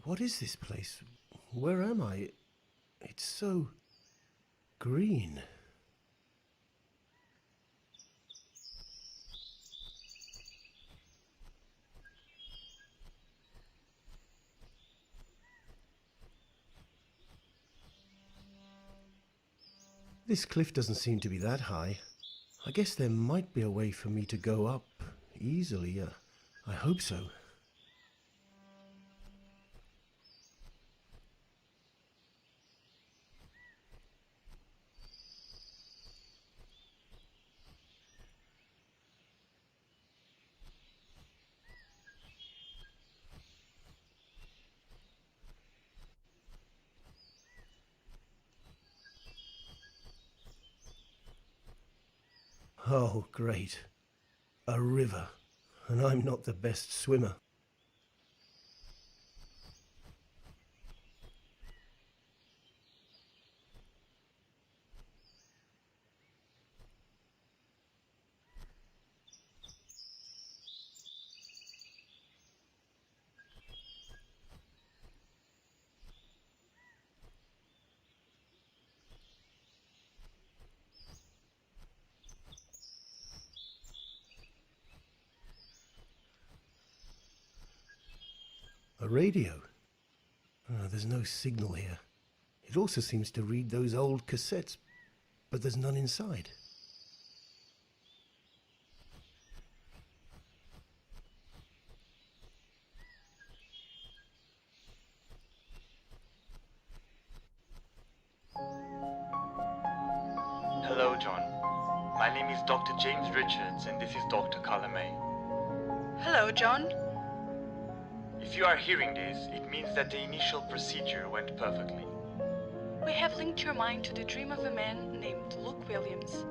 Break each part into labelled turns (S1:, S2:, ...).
S1: What is this place? Where am I? It's so green. This cliff doesn't seem to be that high. I guess there might be a way for me to go up easily. I hope so. Oh, great. A river. And I'm not the best swimmer. A radio. Oh, there's no signal here. It also seems to read those old cassettes, but there's none inside.
S2: Hello, John. My name is Dr. James Richards, and this is Dr. May.
S3: Hello, John.
S2: If you are hearing this, it means that the initial procedure went perfectly.
S3: We have linked your mind to the dream of a man named Luke Williams.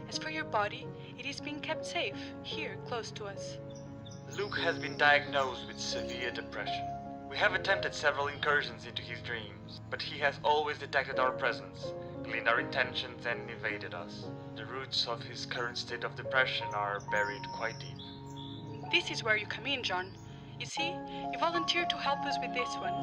S3: As for your body, it is being kept safe, here, close to us.
S2: Luke has been diagnosed with severe depression. We have attempted several incursions into his dreams, but he has always detected our presence, gleaned our intentions, and evaded us. The roots of his current state of depression are buried quite deep.
S3: This is where you come in, John. You see, you volunteered to help us with this one.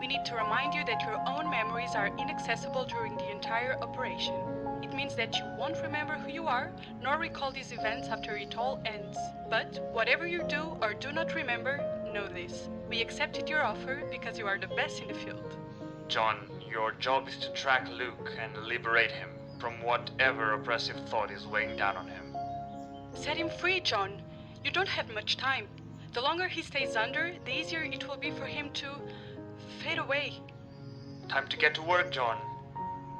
S3: We need to remind you that your own memories are inaccessible during the entire operation. It means that you won't remember who you are, nor recall these events after it all ends. But whatever you do or do not remember, know this. We accepted your offer because you are the best in the field.
S2: John, your job is to track Luke and liberate him from whatever oppressive thought is weighing down on him.
S3: Set him free, John. You don't have much time. The longer he stays under, the easier it will be for him to fade away.
S2: Time to get to work, John.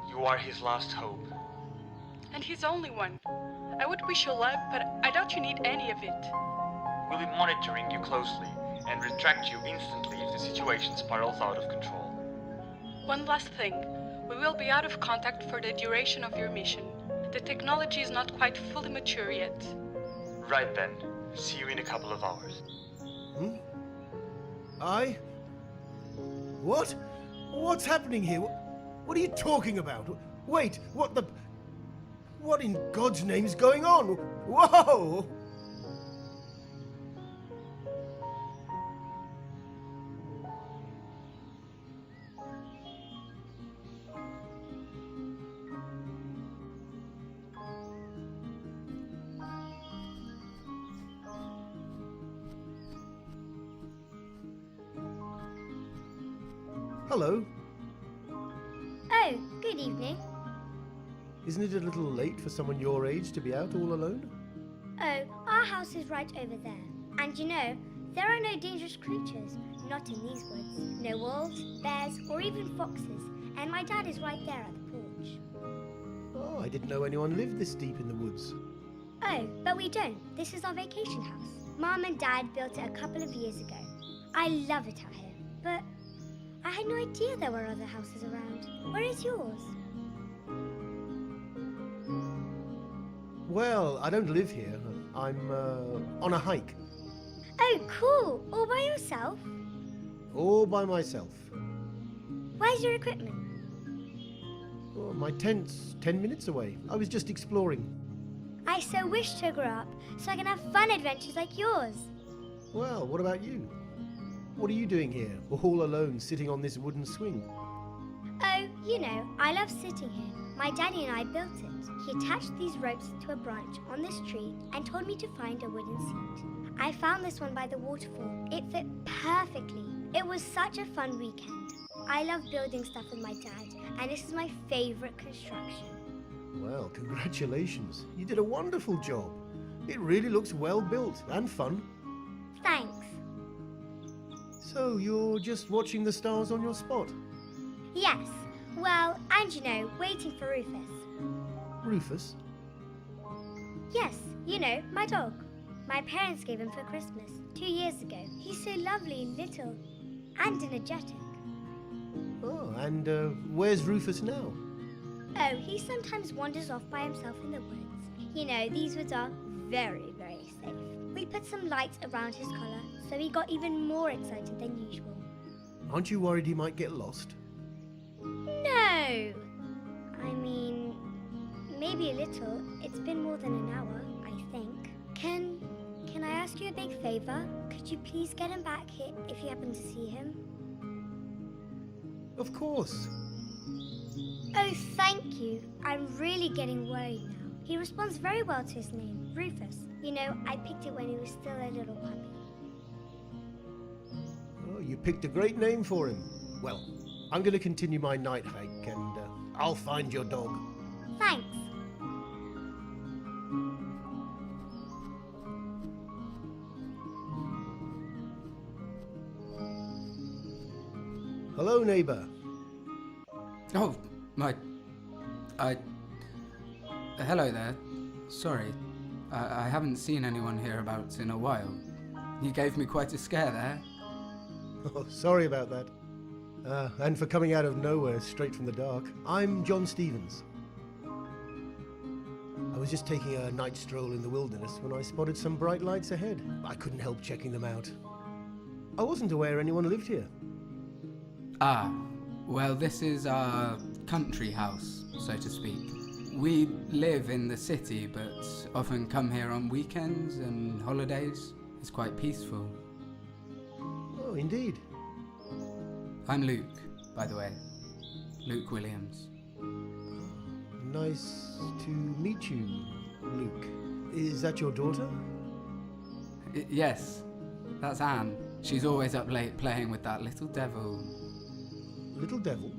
S2: You are his last hope.
S3: And his only one. I would wish you luck, but I doubt you need any of it.
S2: We'll be monitoring you closely and retract you instantly if the situation spirals out of control.
S3: One last thing. We will be out of contact for the duration of your mission. The technology is not quite fully mature yet.
S2: Right then. See you in a couple of hours.
S1: What? What's happening here? What are you talking about? Wait, what in God's name is going on? Whoa! Hello.
S4: Oh, good evening.
S1: Isn't it a little late for someone your age to be out all alone?
S4: Oh, our house is right over there. And you know, there are no dangerous creatures, not in these woods. No wolves, bears, or even foxes. And my dad is right there at the porch.
S1: Oh, I didn't know anyone lived this deep in the woods.
S4: Oh, but we don't. This is our vacation house. Mom and Dad built it a couple of years ago. I love it out here, but I had no idea there were other houses around. Where is yours?
S1: Well, I don't live here. I'm on a hike.
S4: Oh, cool. All by yourself?
S1: All by myself.
S4: Where's your equipment?
S1: Oh, my tent's 10 minutes away. I was just exploring.
S4: I so wish to grow up so I can have fun adventures like yours.
S1: Well, what about you? What are you doing here, all alone, sitting on this wooden swing?
S4: Oh, you know, I love sitting here. My daddy and I built it. He attached these ropes to a branch on this tree and told me to find a wooden seat. I found this one by the waterfall. It fit perfectly. It was such a fun weekend. I love building stuff with my dad, and this is my favorite construction.
S1: Well, congratulations. You did a wonderful job. It really looks well built and fun.
S4: Thanks.
S1: So, you're just watching the stars on your spot?
S4: Yes. Well, and you know, waiting for Rufus.
S1: Rufus?
S4: Yes, you know, my dog. My parents gave him for Christmas 2 years ago. He's so lovely, little, and energetic.
S1: Oh, and where's Rufus now?
S4: Oh, he sometimes wanders off by himself in the woods. You know, these woods are very, very safe. We put some lights around his collar, so he got even more excited than usual.
S1: Aren't you worried he might get lost?
S4: No! I mean, maybe a little. It's been more than an hour, I think. Can I ask you a big favor? Could you please get him back here if you happen to see him?
S1: Of course.
S4: Oh, thank you. I'm really getting worried now. He responds very well to his name, Rufus. You know, I picked it when he was still a little puppy.
S1: Oh, you picked a great name for him. Well, I'm going to continue my night hike and I'll find your dog.
S4: Thanks.
S1: Hello, neighbor.
S5: Oh, hello there. Sorry, I haven't seen anyone hereabouts in a while. You gave me quite a scare there.
S1: Oh, sorry about that. And for coming out of nowhere straight from the dark. I'm John Stevens. I was just taking a night stroll in the wilderness when I spotted some bright lights ahead. I couldn't help checking them out. I wasn't aware anyone lived here.
S5: Ah, well, this is our country house, so to speak. We live in the city, but often come here on weekends and holidays. It's quite peaceful.
S1: Oh, indeed.
S5: I'm Luke, by the way. Luke Williams.
S1: Nice to meet you, Luke. Is that your daughter?
S5: Yes, that's Anne. She's always up late playing with that little devil.
S1: Little devil?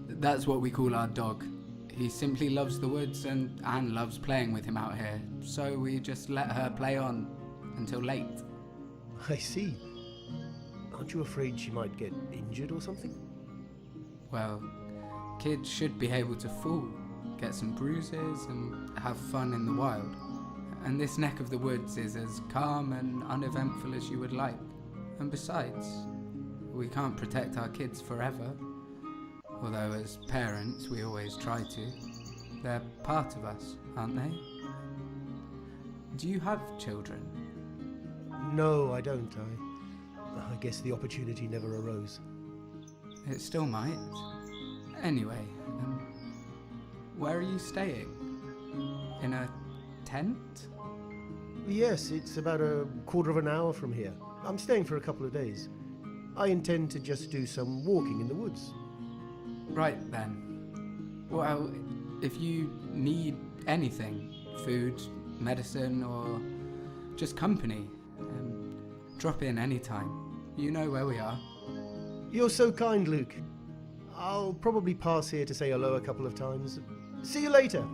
S5: That's what we call our dog. He simply loves the woods and Anne loves playing with him out here. So we just let her play on until late.
S1: I see. Aren't you afraid she might get injured or something?
S5: Well, kids should be able to fall, get some bruises and have fun in the wild. And this neck of the woods is as calm and uneventful as you would like. And besides, we can't protect our kids forever. Although as parents we always try to. They're part of us, aren't they? Do you have children?
S1: No, I don't. I guess the opportunity never arose.
S5: It still might. Anyway, where are you staying? In a tent?
S1: Yes, it's about a quarter of an hour from here. I'm staying for a couple of days. I intend to just do some walking in the woods.
S5: Right then. Well, if you need anything, food, medicine, or just company, drop in anytime. You know where we are.
S1: You're so kind, Luke. I'll probably pass here to say hello a couple of times. See you later.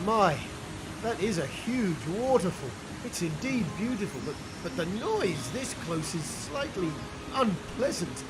S1: My, that is a huge waterfall. It's indeed beautiful, but the noise this close is slightly unpleasant.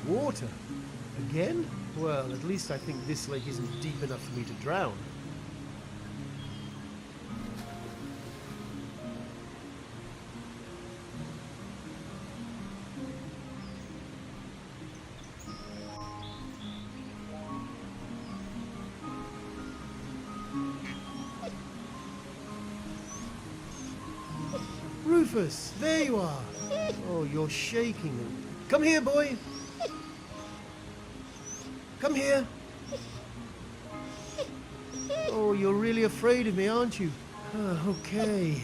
S1: Water? Again? Well, at least I think this lake isn't deep enough for me to drown. Rufus, there you are. Oh, you're shaking. Come here, boy. Come here. Oh, you're really afraid of me, aren't you? Okay.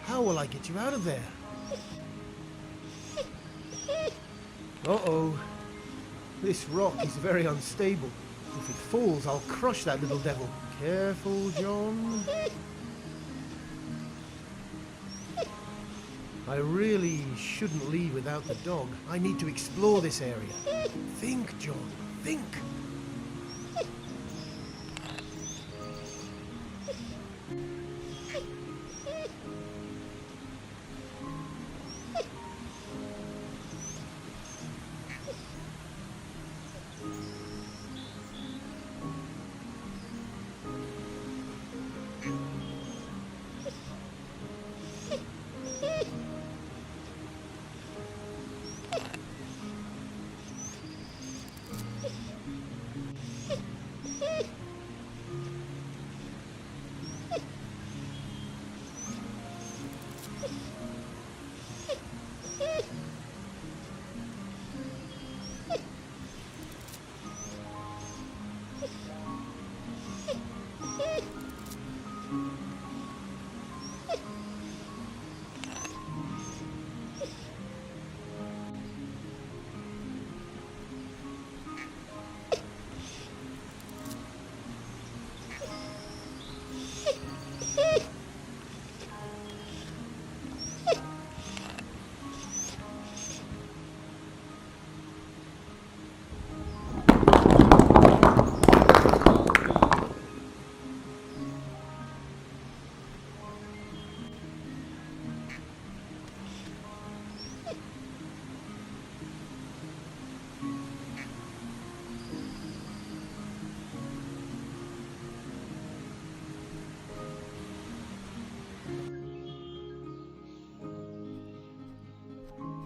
S1: How will I get you out of there? Uh-oh. This rock is very unstable. If it falls, I'll crush that little devil. Careful, John. I really shouldn't leave without the dog. I need to explore this area. Think, John. Think.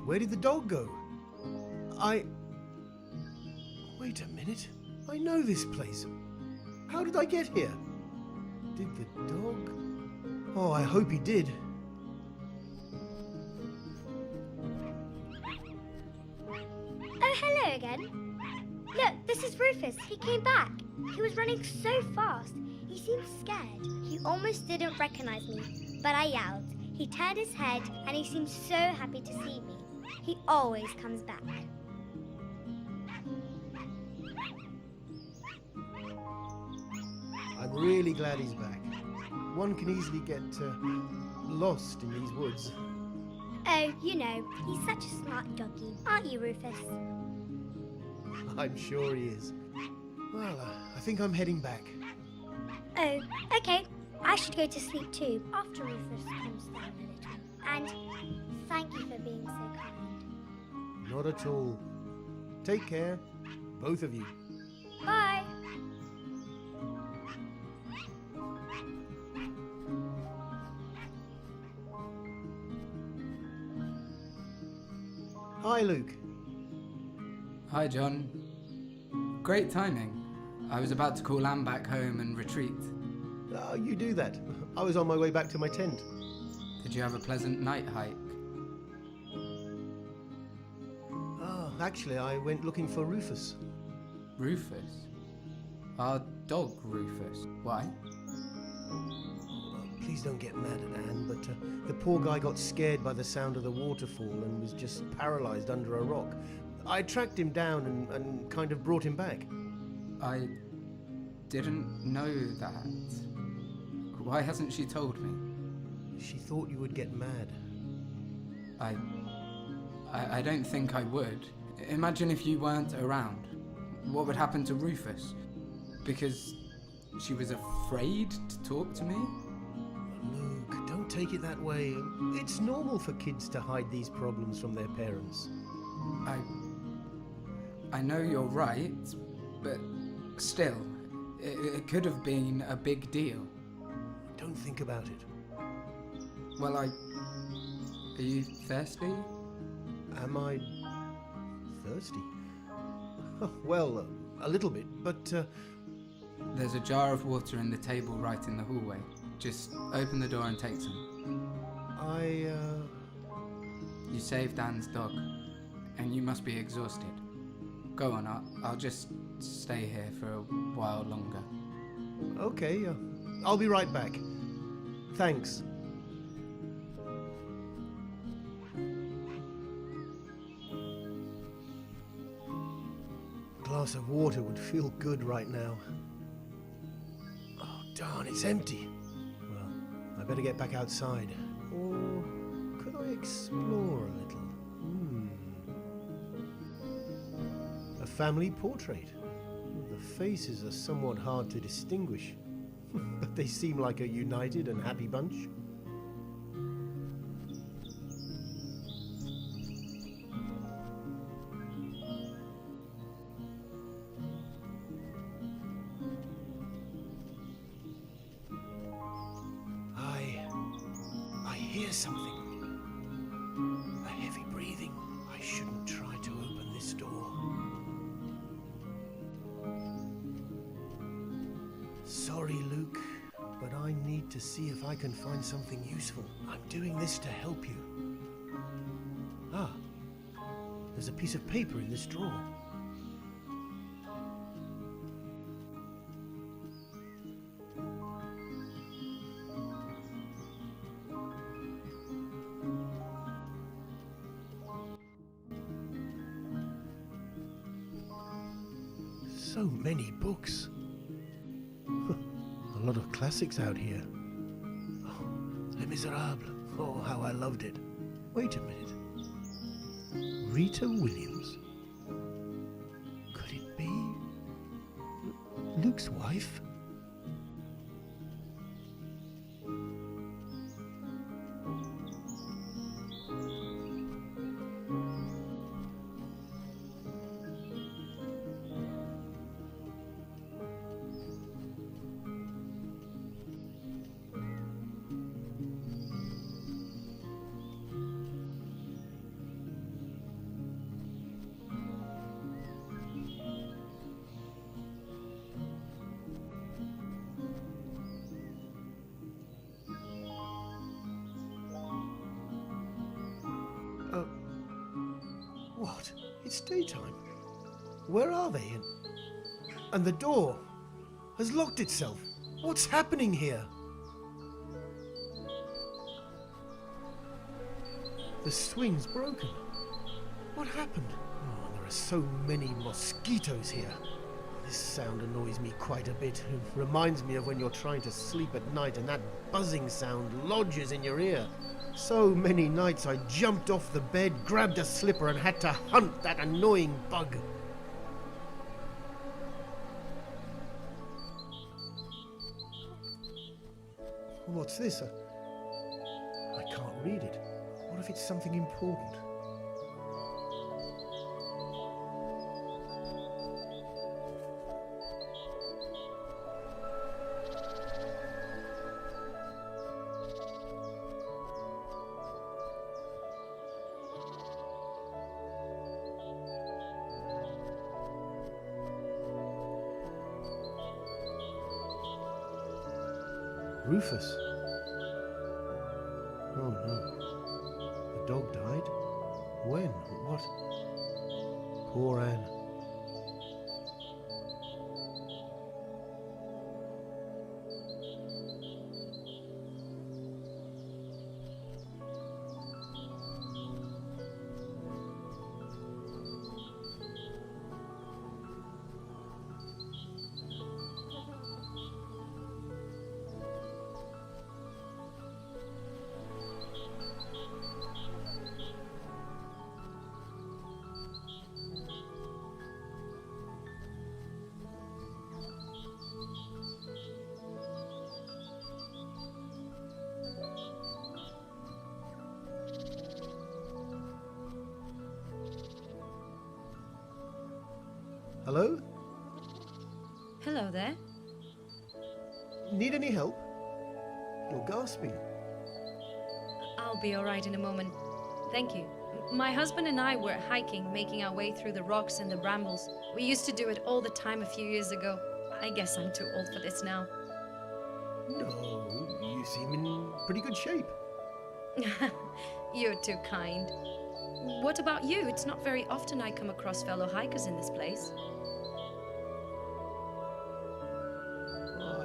S1: Where did the dog go? Wait a minute. I know this place. How did I get here? Did the dog? Oh, I hope he did.
S4: Oh, hello again. Look, this is Rufus. He came back. He was running so fast. He seemed scared. He almost didn't recognize me, but I yelled. He turned his head and he seemed so happy to see me. He always comes back.
S1: I'm really glad he's back. One can easily get lost in these woods.
S4: Oh, you know, he's such a smart doggy, aren't you, Rufus?
S1: I'm sure he is. Well, I think I'm heading back.
S4: Oh, okay. I should go to sleep too, after Rufus comes down a little. And thank you for being so kind.
S1: Not at all. Take care, both of you.
S4: Bye.
S1: Hi, Luke.
S5: Hi, John. Great timing. I was about to call Anne back home and retreat.
S1: You do that. I was on my way back to my tent.
S5: Did Did you have a pleasant night hike?
S1: Ah, actually, I went looking for Rufus.
S5: Rufus? Our dog Rufus. Why?
S1: Please don't get mad at Anne, but the poor guy got scared by the sound of the waterfall and was just paralyzed under a rock. I tracked him down and kind of brought him back.
S5: I didn't know that. Why hasn't she told me?
S1: She thought you would get mad.
S5: I don't think I would. Imagine if you weren't around. What would happen to Rufus? Because she was afraid to talk to me?
S1: Luke, don't take it that way. It's normal for kids to hide these problems from their parents.
S5: I know you're right, but still, it could have been a big deal.
S1: Don't think about it.
S5: Well, are you thirsty?
S1: Am I thirsty? Well, a little bit, but
S5: There's a jar of water in the table right in the hallway. Just open the door and take some. You saved Anne's dog, and you must be exhausted. Go on, I'll just stay here for a while longer.
S1: Okay, I'll be right back. Thanks. A glass of water would feel good right now. Oh, darn, it's empty. Well, I better get back outside. Or could I explore a little? A family portrait. The faces are somewhat hard to distinguish, but they seem like a united and happy bunch. I hear something. A heavy breathing. I shouldn't try to open this door. Sorry, Luke, but I need to see if I can find something useful. I'm doing this to help you. Ah, there's a piece of paper in this drawer. So many books. A lot of classics out here. Oh, Les Miserables. Oh, how I loved it. Wait a minute. Rita Williams. Could it be Luke's wife? What? It's daytime. Where are they? And the door has locked itself. What's happening here? The swing's broken. What happened? Oh, there are so many mosquitoes here. This sound annoys me quite a bit. It reminds me of when you're trying to sleep at night and that buzzing sound lodges in your ear. So many nights I jumped off the bed, grabbed a slipper and had to hunt that annoying bug. What's this? I can't read it. What if it's something important? Rufus. Oh Oh. The dog died? When? What? Poor Anne. Hello?
S6: Hello there.
S1: Need any help? You're gasping.
S6: I'll be alright in a moment. Thank you. My husband and I were hiking, making our way through the rocks and the brambles. We used to do it all the time a few years ago. I guess I'm too old for this now.
S1: No, you seem in pretty good shape.
S6: You're too kind. What about you? It's not very often I come across fellow hikers in this place.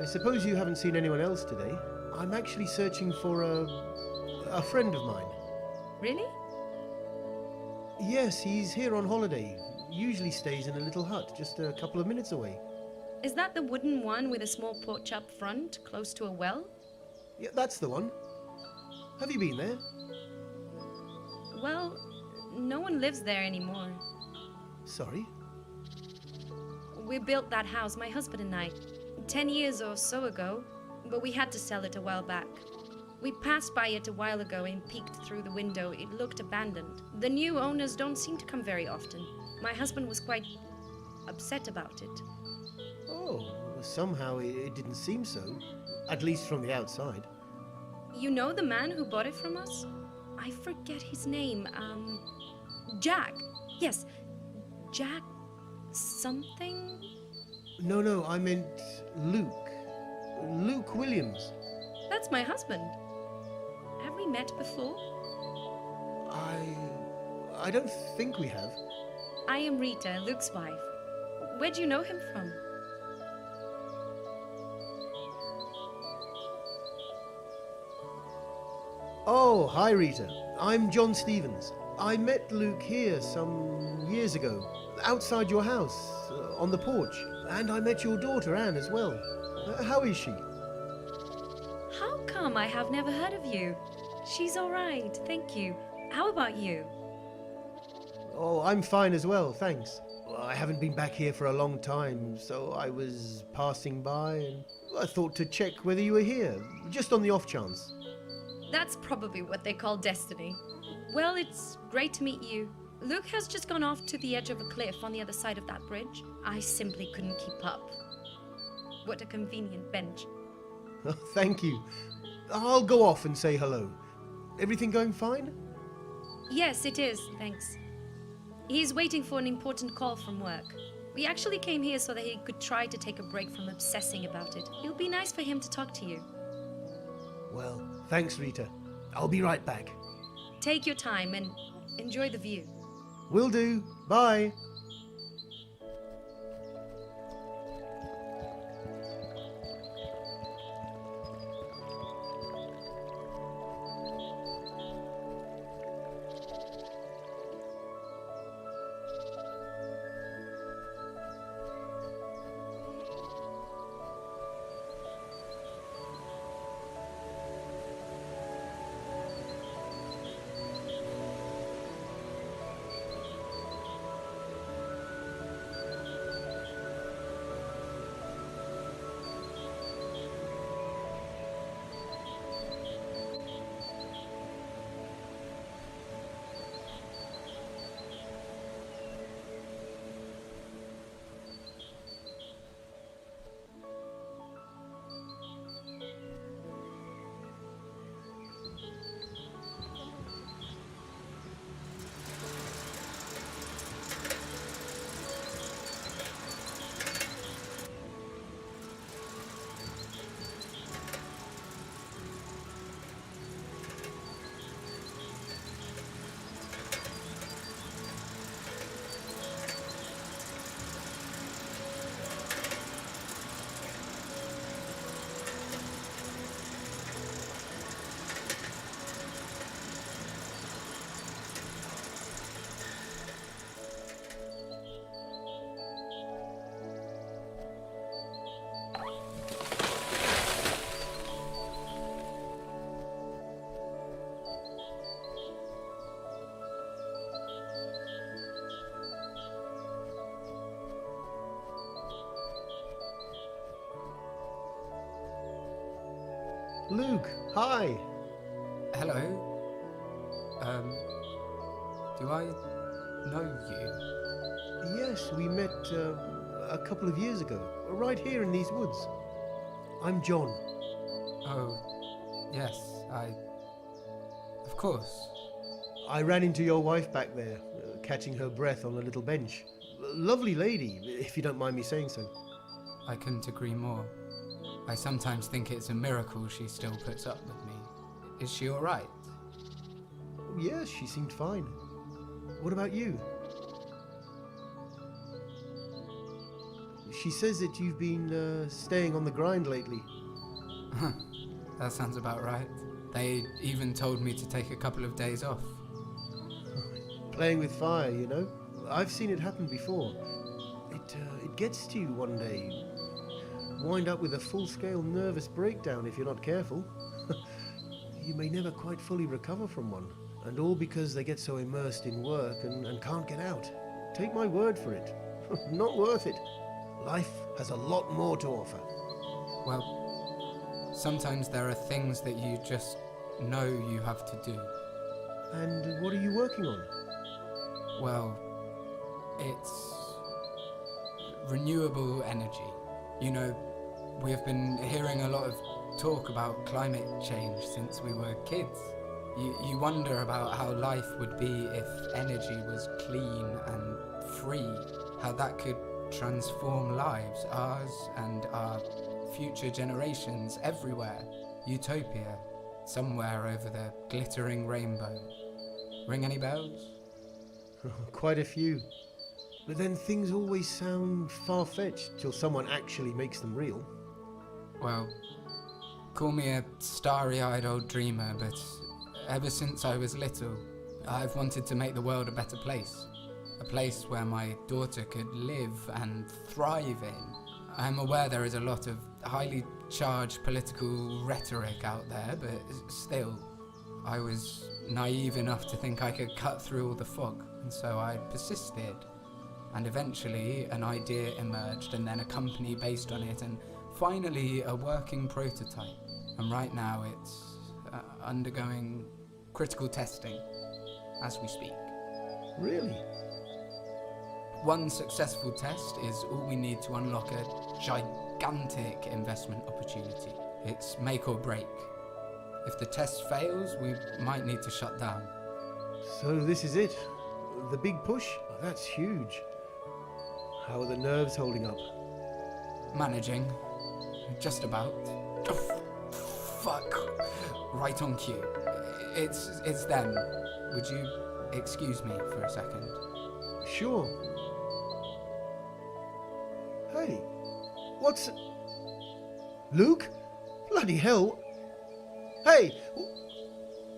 S1: I suppose you haven't seen anyone else today. I'm actually searching for a friend of mine.
S6: Really?
S1: Yes, he's here on holiday. Usually stays in a little hut just a couple of minutes away.
S6: Is that the wooden one with a small porch up front, close to a well?
S1: Yeah, that's the one. Have you been there?
S6: Well, no one lives there anymore.
S1: Sorry?
S6: We built that house, my husband and I, 10 years or so ago, but we had to sell it a while back. We passed by it a while ago and peeked through the window. It looked abandoned. The new owners don't seem to come very often. My husband was quite upset about it.
S1: Oh, somehow it didn't seem so. At least from the outside.
S6: You know the man who bought it from us? I forget his name. Jack. Yes, Jack something?
S1: No, I meant Luke. Luke Williams.
S6: That's my husband. Have we met before?
S1: I don't think we have.
S6: I am Rita, Luke's wife. Where do you know him from?
S1: Oh, hi Rita. I'm John Stevens. I met Luke here some years ago, outside your house, on the porch. And I met your daughter, Anne, as well. How is she?
S6: How come I have never heard of you? She's all right, thank you. How about you?
S1: Oh, I'm fine as well, thanks. I haven't been back here for a long time, so I was passing by and I thought to check whether you were here, just on the off chance.
S6: That's probably what they call destiny. Well, it's great to meet you. Luke has just gone off to the edge of a cliff on the other side of that bridge. I simply couldn't keep up. What a convenient bench.
S1: Oh, thank you. I'll go off and say hello. Everything going fine?
S6: Yes, it is, thanks. He's waiting for an important call from work. We actually came here so that he could try to take a break from obsessing about it. It'll be nice for him to talk to you.
S1: Well, thanks, Rita. I'll be right back.
S6: Take your time and enjoy the view.
S1: Will do. Bye. Luke, hi.
S5: Hello. Do I know you?
S1: Yes, we met a couple of years ago, right here in these woods. I'm John.
S5: Oh, yes, Of course.
S1: I ran into your wife back there, catching her breath on a little bench. Lovely lady, if you don't mind me saying so.
S5: I couldn't agree more. I sometimes think it's a miracle she still puts up with me. Is she alright?
S1: Yes, she seemed fine. What about you? She says that you've been staying on the grind lately.
S5: That sounds about right. They even told me to take a couple of days off.
S1: Playing with fire, you know? I've seen it happen before. It gets to you one day. Wind up with a full-scale nervous breakdown if you're not careful. You may never quite fully recover from one. And all because they get so immersed in work and can't get out. Take my word for it. Not worth it. Life has a lot more to offer.
S5: Well, sometimes there are things that you just know you have to do.
S1: And what are you working on?
S5: Well, it's renewable energy. You know, we've been hearing a lot of talk about climate change since we were kids. You wonder about how life would be if energy was clean and free, how that could transform lives, ours and our future generations everywhere. Utopia, somewhere over the glittering rainbow. Ring any bells?
S1: Quite a few. But then things always sound far-fetched till someone actually makes them real.
S5: Well, call me a starry-eyed old dreamer, but ever since I was little, I've wanted to make the world a better place. A place where my daughter could live and thrive in. I'm aware there is a lot of highly charged political rhetoric out there, but still, I was naive enough to think I could cut through all the fog, and so I persisted. And eventually an idea emerged, and then a company based on it, and finally a working prototype. And right now it's undergoing critical testing as we speak.
S1: Really?
S5: One successful test is all we need to unlock a gigantic investment opportunity. It's make or break. If the test fails, we might need to shut down.
S1: So this is it? The big push? Oh, that's huge. How are the nerves holding up?
S5: Managing. Just about. Oh, fuck. Right on cue. It's them. Would you excuse me for a second?
S1: Sure. Hey, what's... Luke? Bloody hell. Hey,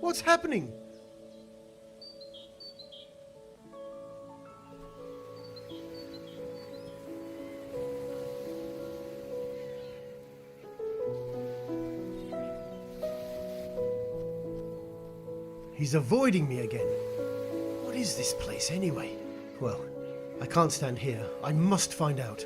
S1: what's happening? He's avoiding me again. What is this place anyway? Well, I can't stand here. I must find out.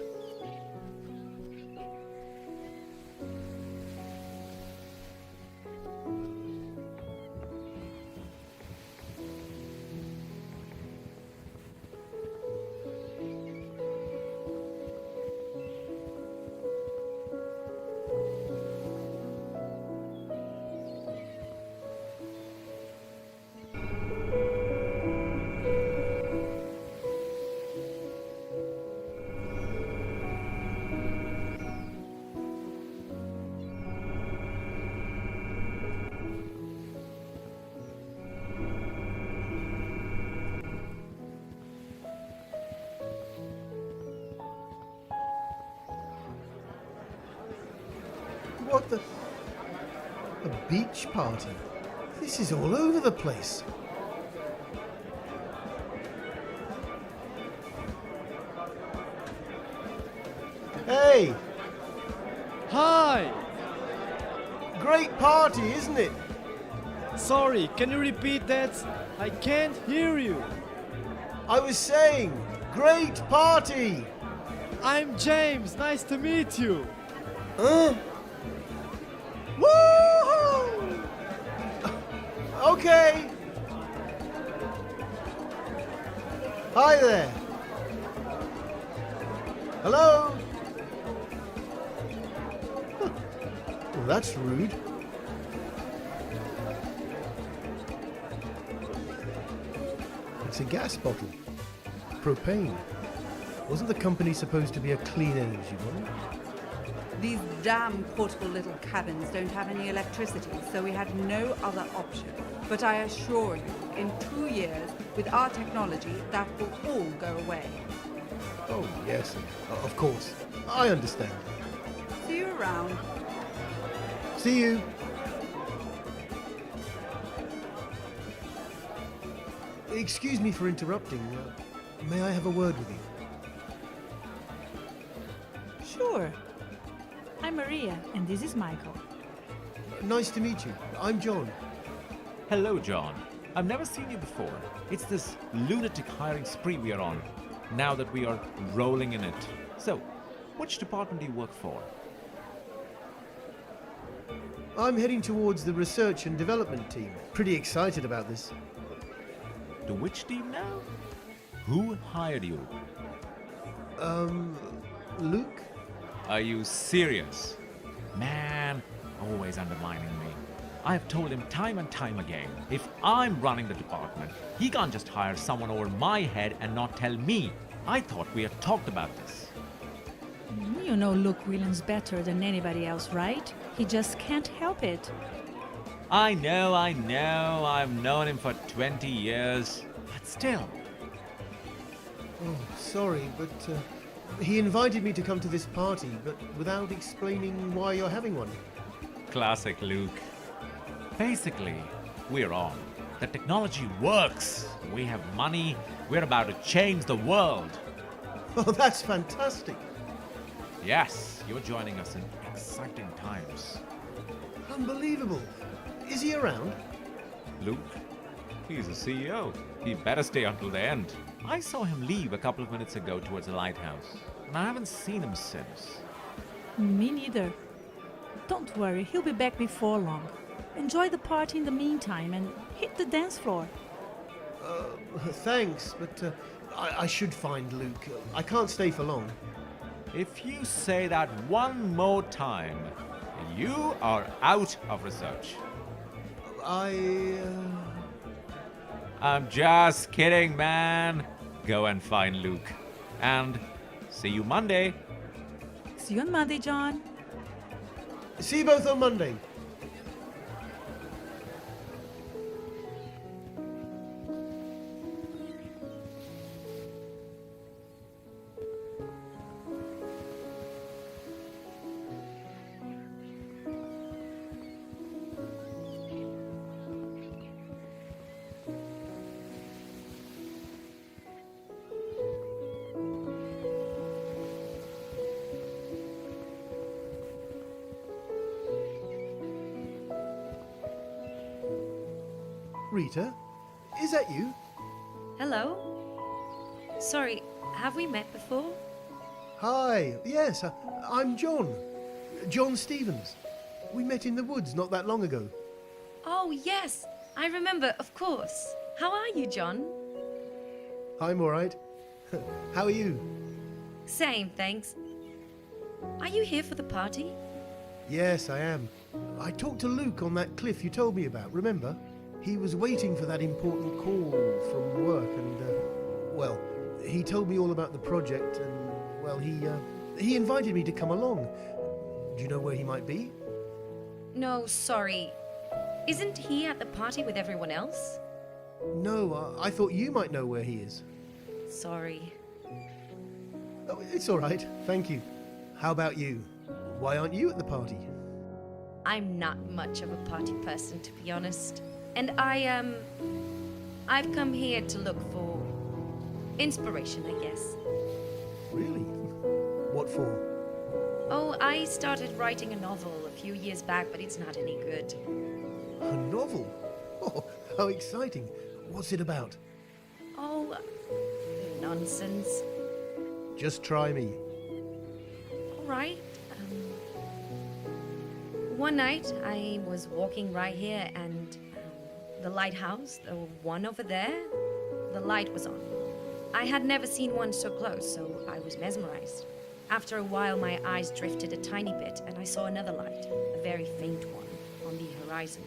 S1: What the... A beach party? This is all over the place. Hey!
S7: Hi!
S1: Great party, isn't it?
S7: Sorry, can you repeat that? I can't hear you.
S1: I was saying, great party!
S7: I'm James, nice to meet you.
S1: Huh? Woohoo! Okay. Hi there. Hello? Huh. Well, that's rude. It's a gas bottle. Propane. Wasn't the company supposed to be a clean energy one?
S8: These damn portable little cabins don't have any electricity, so we had no other option. But I assure you, in 2 years, with our technology, that will all go away.
S1: Oh, yes. Of course. I understand.
S8: See you around.
S1: See you. Excuse me for interrupting. May I have a word with you?
S9: Sure. I'm Maria, and this is Michael.
S1: Nice to meet you. I'm John.
S10: Hello, John. I've never seen you before. It's this lunatic hiring spree we are on, now that we are rolling in it. So, which department do you work for?
S1: I'm heading towards the research and development team. Pretty excited about this.
S10: To which team now? Who hired you?
S1: Luke?
S10: Are you serious? Man, always undermining me. I've told him time and time again, if I'm running the department, he can't just hire someone over my head and not tell me. I thought we had talked about this.
S9: You know Luke Williams better than anybody else, right? He just can't help it.
S10: I know. I've known him for 20 years. But still.
S1: Oh, sorry, but he invited me to come to this party, but without explaining why you're having one.
S10: Classic Luke. Basically, we're on. The technology works. We have money. We're about to change the world.
S1: Oh, that's fantastic.
S10: Yes, you're joining us in exciting times.
S1: Unbelievable. Is he around?
S10: Luke, he's the CEO. He better stay until the end. I saw him leave a couple of minutes ago towards the lighthouse, and I haven't seen him since.
S9: Me neither. Don't worry, he'll be back before long. Enjoy the party in the meantime and hit the dance floor.
S1: Thanks, but I should find Luke. I can't stay for long.
S10: If you say that one more time, you are out of research. I'm just kidding, man. Go and find Luke. And see you Monday.
S9: See you on Monday, John.
S1: See you both on Monday. Rita, is that you?
S6: Hello? Sorry, have we met before?
S1: Hi, yes, I'm John. John Stevens. We met in the woods not that long ago.
S6: Oh, yes, I remember, of course. How are you, John?
S1: I'm all right. How are you?
S6: Same, thanks. Are you here for the party?
S1: Yes, I am. I talked to Luke on that cliff you told me about, remember? He was waiting for that important call from work and, well, he told me all about the project and, well, he invited me to come along. Do you know where he might be?
S6: No, sorry. Isn't he at the party with everyone else?
S1: No, I thought you might know where he is.
S6: Sorry.
S1: Oh, it's all right, thank you. How about you? Why aren't you at the party?
S6: I'm not much of a party person, to be honest. And I've come here to look for inspiration, I guess.
S1: Really? What for?
S6: Oh, I started writing a novel a few years back, but it's not any good.
S1: A novel? Oh, how exciting. What's it about?
S6: Oh, nonsense.
S1: Just try me.
S6: All right. One night, I was walking right here, and The lighthouse, the one over there, the light was on. I had never seen one so close, so I was mesmerized. After a while, my eyes drifted a tiny bit, and I saw another light, a very faint one, on the horizon.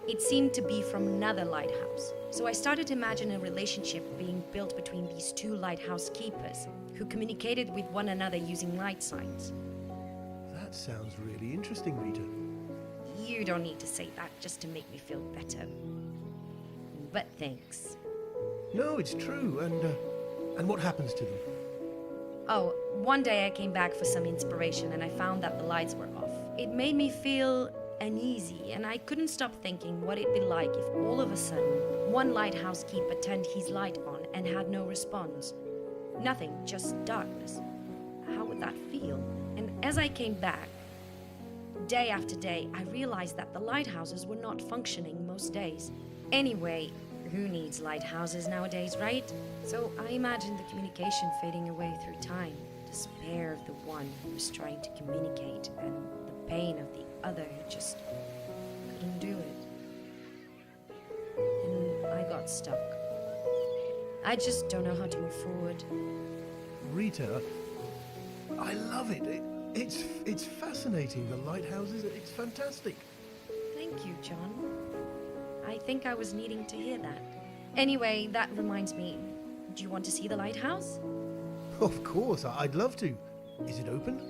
S6: It seemed to be from another lighthouse, so I started to imagine a relationship being built between these two lighthouse keepers, who communicated with one another using light signs.
S1: That sounds really interesting, Rita.
S6: You don't need to say that just to make me feel better. But thanks.
S1: No, it's true. And what happens to them?
S6: Oh, one day I came back for some inspiration and I found that the lights were off. It made me feel uneasy, and I couldn't stop thinking what it'd be like if all of a sudden one lighthouse keeper turned his light on and had no response. Nothing, just darkness. How would that feel? And as I came back, day after day, I realized that the lighthouses were not functioning most days. Anyway, who needs lighthouses nowadays, right? So I imagined the communication fading away through time, despair of the one who was trying to communicate, and the pain of the other who just couldn't do it. And I got stuck. I just don't know how to move forward.
S1: Rita, I love it. It's fascinating. The lighthouses, it's fantastic.
S6: Thank you, John. I think I was needing to hear that. Anyway, that reminds me. Do you want to see the lighthouse?
S1: Of course, I'd love to. Is it open?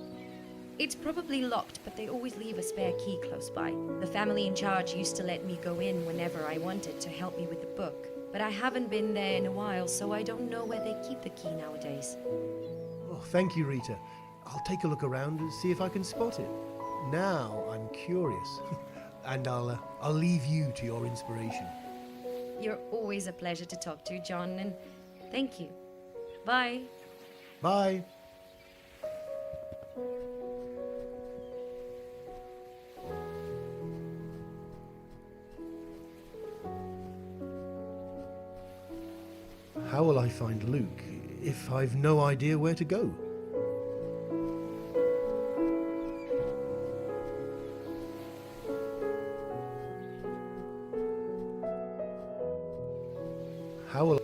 S6: It's probably locked, but they always leave a spare key close by. The family in charge used to let me go in whenever I wanted to help me with the book. But I haven't been there in a while, so I don't know where they keep the key nowadays.
S1: Oh, thank you, Rita. I'll take a look around and see if I can spot it. Now I'm curious. And I'll leave you to your inspiration.
S6: You're always a pleasure to talk to, John, and thank you. Bye.
S1: Bye. How will I find Luke if I've no idea where to go? How will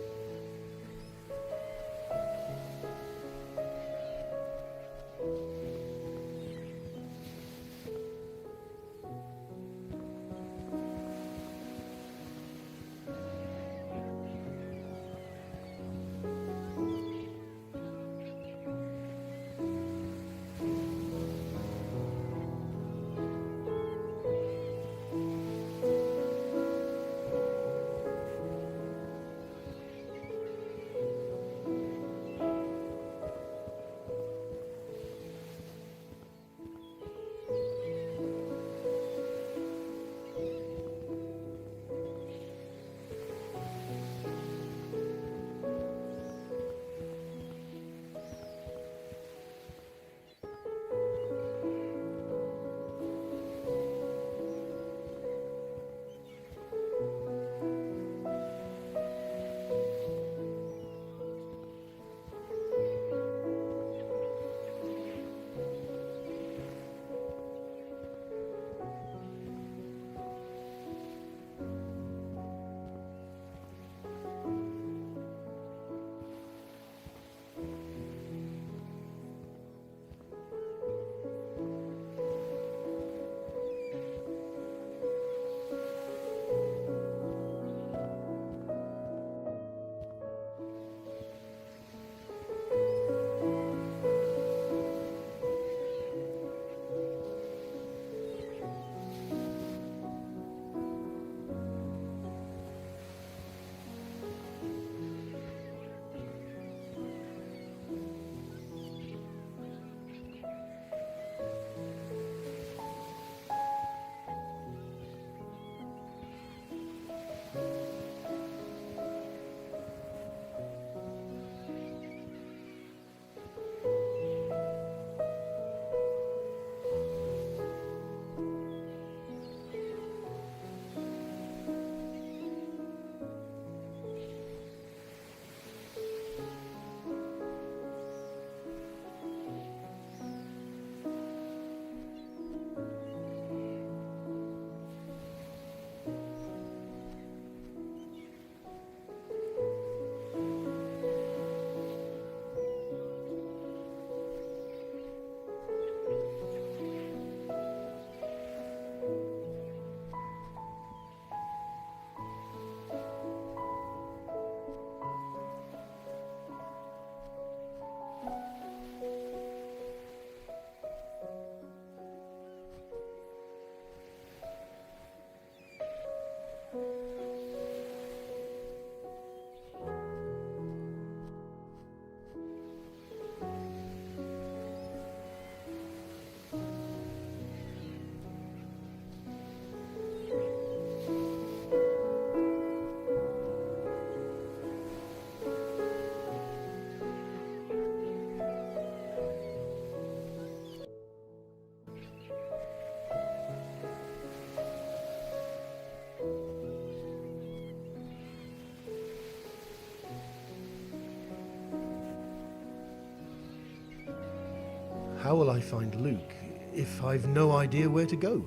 S1: How will I find Luke if I've no idea where to go?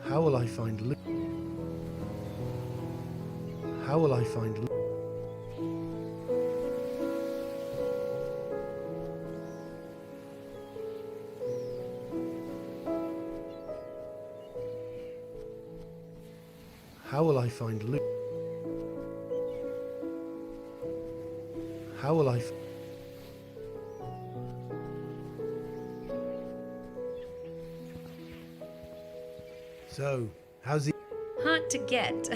S1: How will I find Luke? How will I find Luke? How will I find Luke? How will I So, how's he?
S6: Hard to get,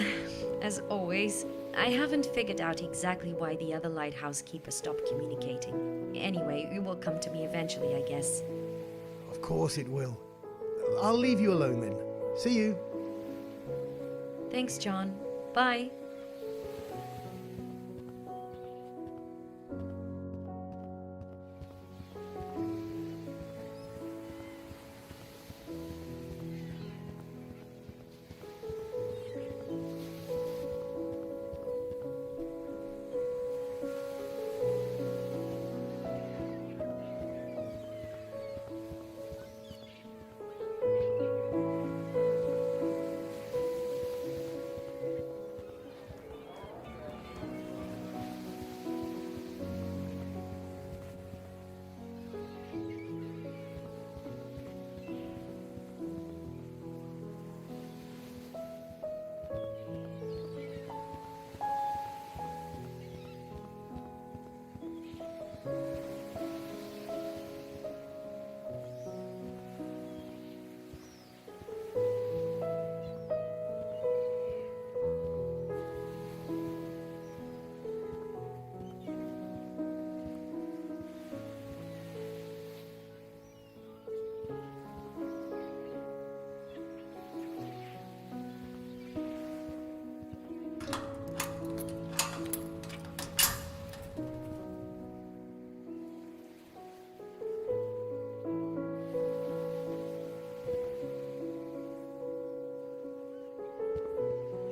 S6: as always. I haven't figured out exactly why the other lighthouse keeper stopped communicating. Anyway, it will come to me eventually, I guess.
S1: Of course it will. I'll leave you alone then. See you.
S6: Thanks, John. Bye.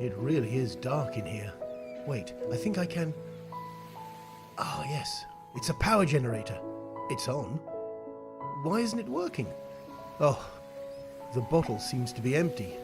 S1: It really is dark in here. Wait, I think I can... Ah, yes. It's a power generator. It's on. Why isn't it working? Oh, the bottle seems to be empty.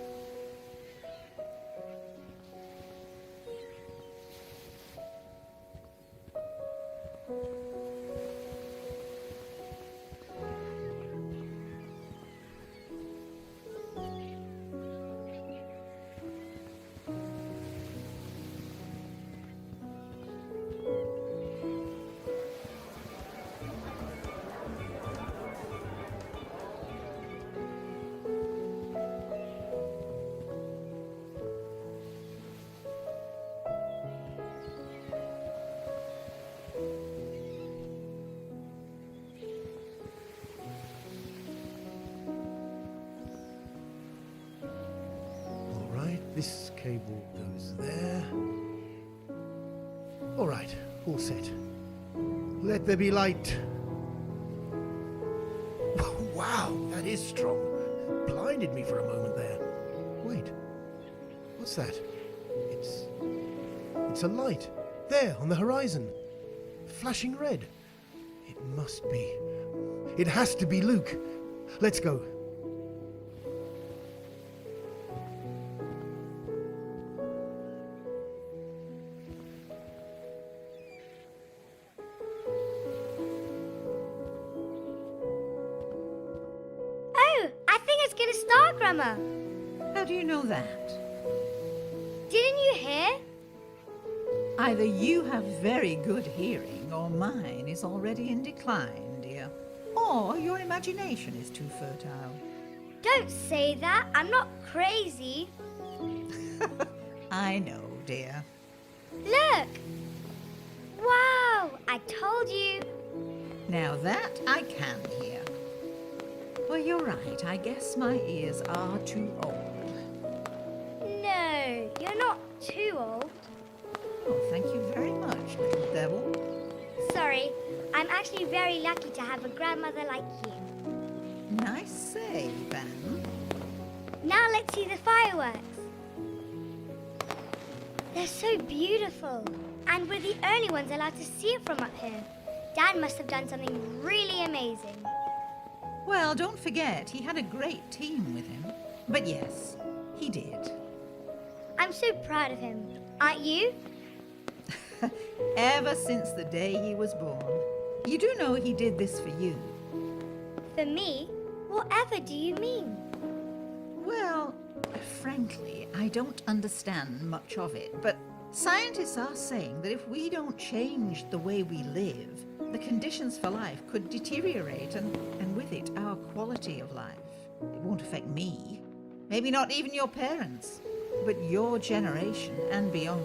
S1: This cable goes there. All right, all set. Let there be light. Wow, that is strong. Blinded me for a moment there. Wait, what's that? It's a light. There, on the horizon. Flashing red. It must be. It has to be Luke. Let's go.
S4: Grandma.
S8: How do you know that?
S4: Didn't you hear?
S11: Either you have very good hearing or mine is already in decline, dear. Or your imagination is too fertile.
S4: Don't say that. I'm not crazy.
S11: I know, dear.
S4: Look! Wow! I told you.
S11: Now that I can hear. Well, you're right. I guess my ears are too old.
S4: No, you're not too old.
S11: Oh, thank you very much, little devil.
S4: Sorry, I'm actually very lucky to have a grandmother like you.
S11: Nice save, Van.
S4: Now let's see the fireworks. They're so beautiful. And we're the only ones allowed to see it from up here. Dad must have done something really amazing.
S11: Well, don't forget, he had a great team with him. But yes, he did.
S4: I'm so proud of him. Aren't you?
S11: Ever since the day he was born. You do know he did this for you.
S4: For me? Whatever do you mean?
S11: Well, frankly, I don't understand much of it, but scientists are saying that if we don't change the way we live, the conditions for life could deteriorate, and with it, our quality of life. It won't affect me, maybe not even your parents, but your generation and beyond.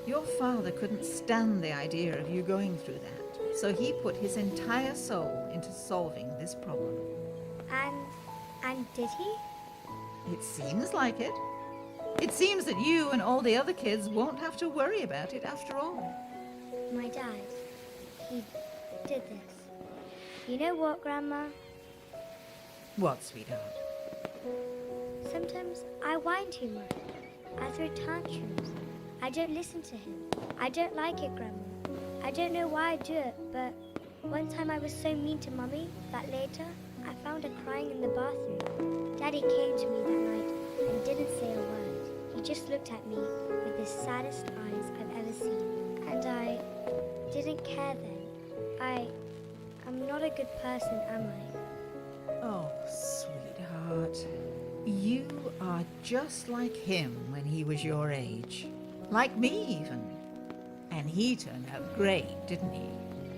S11: Your father couldn't stand the idea of you going through that, so he put his entire soul into solving this problem.
S4: And did he?
S11: It seems like it. It seems that you and all the other kids won't have to worry about it after all.
S4: My dad, he did this. You know what, Grandma?
S11: What, sweetheart?
S4: Sometimes I whine too much. I throw tantrums. I don't listen to him. I don't like it, Grandma. I don't know why I do it, but one time I was so mean to Mummy that later I found her crying in the bathroom. Daddy came to me that night and didn't say a word. He just looked at me with the saddest eyes I've ever seen. And I didn't care then. I'm not a good person, am I?
S11: Oh, sweetheart. You are just like him when he was your age. Like me, even. And he turned out great, didn't he?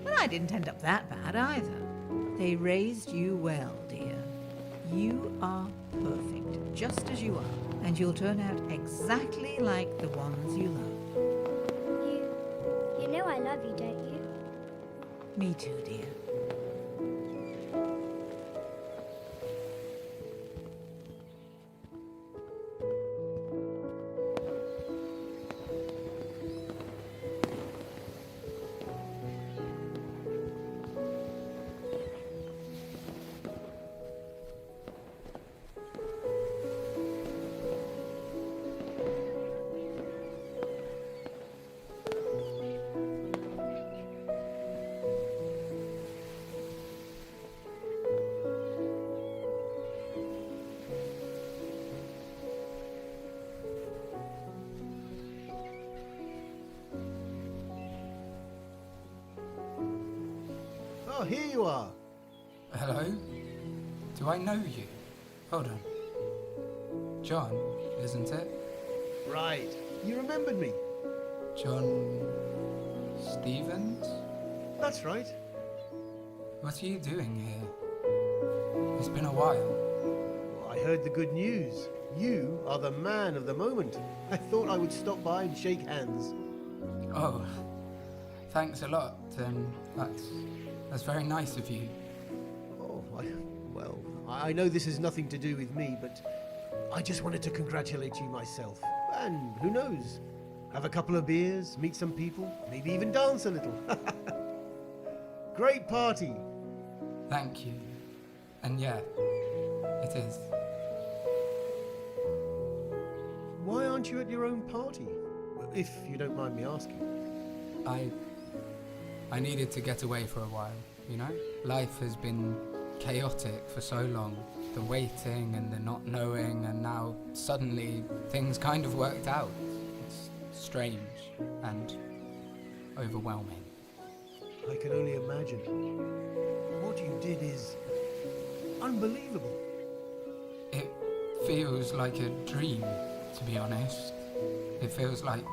S11: But I didn't end up that bad either. They raised you well, dear. You are perfect, just as you are. And you'll turn out exactly like the ones you love.
S4: You know I love you, don't you?
S11: Me too, dear.
S1: Oh, here you are.
S5: Hello? Do I know you? Hold on. John, isn't it?
S1: Right. You remembered me.
S5: John Stevens?
S1: That's right.
S5: What are you doing here? It's been a while.
S1: Well, I heard the good news. You are the man of the moment. I thought I would stop by and shake hands.
S5: Oh, thanks a lot. That's very nice of you.
S1: Oh, I know this has nothing to do with me, but I just wanted to congratulate you myself. And who knows? Have a couple of beers, meet some people, maybe even dance a little. Great party.
S5: Thank you. And yeah, it is.
S1: Why aren't you at your own party? If you don't mind me asking.
S5: I needed to get away for a while, you know? Life has been chaotic for so long. The waiting and the not knowing, and now suddenly things kind of worked out. It's strange and overwhelming.
S1: I can only imagine. What you did is unbelievable.
S5: It feels like a dream, to be honest. It feels like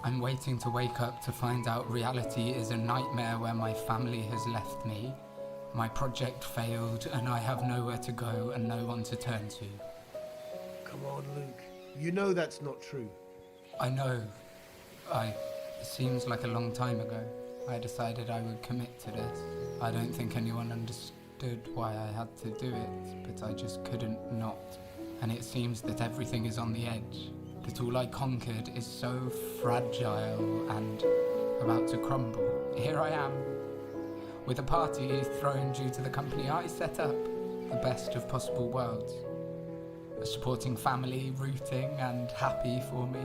S5: I'm waiting to wake up to find out reality is a nightmare where my family has left me, my project failed, and I have nowhere to go and no one to turn to.
S1: Come on, Luke. You know that's not true.
S5: I know. It seems like a long time ago. I decided I would commit to this. I don't think anyone understood why I had to do it, but I just couldn't not. And it seems that everything is on the edge. That all I conquered is so fragile and about to crumble. Here I am, with a party thrown due to the company I set up, the best of possible worlds. A supporting family, rooting and happy for me.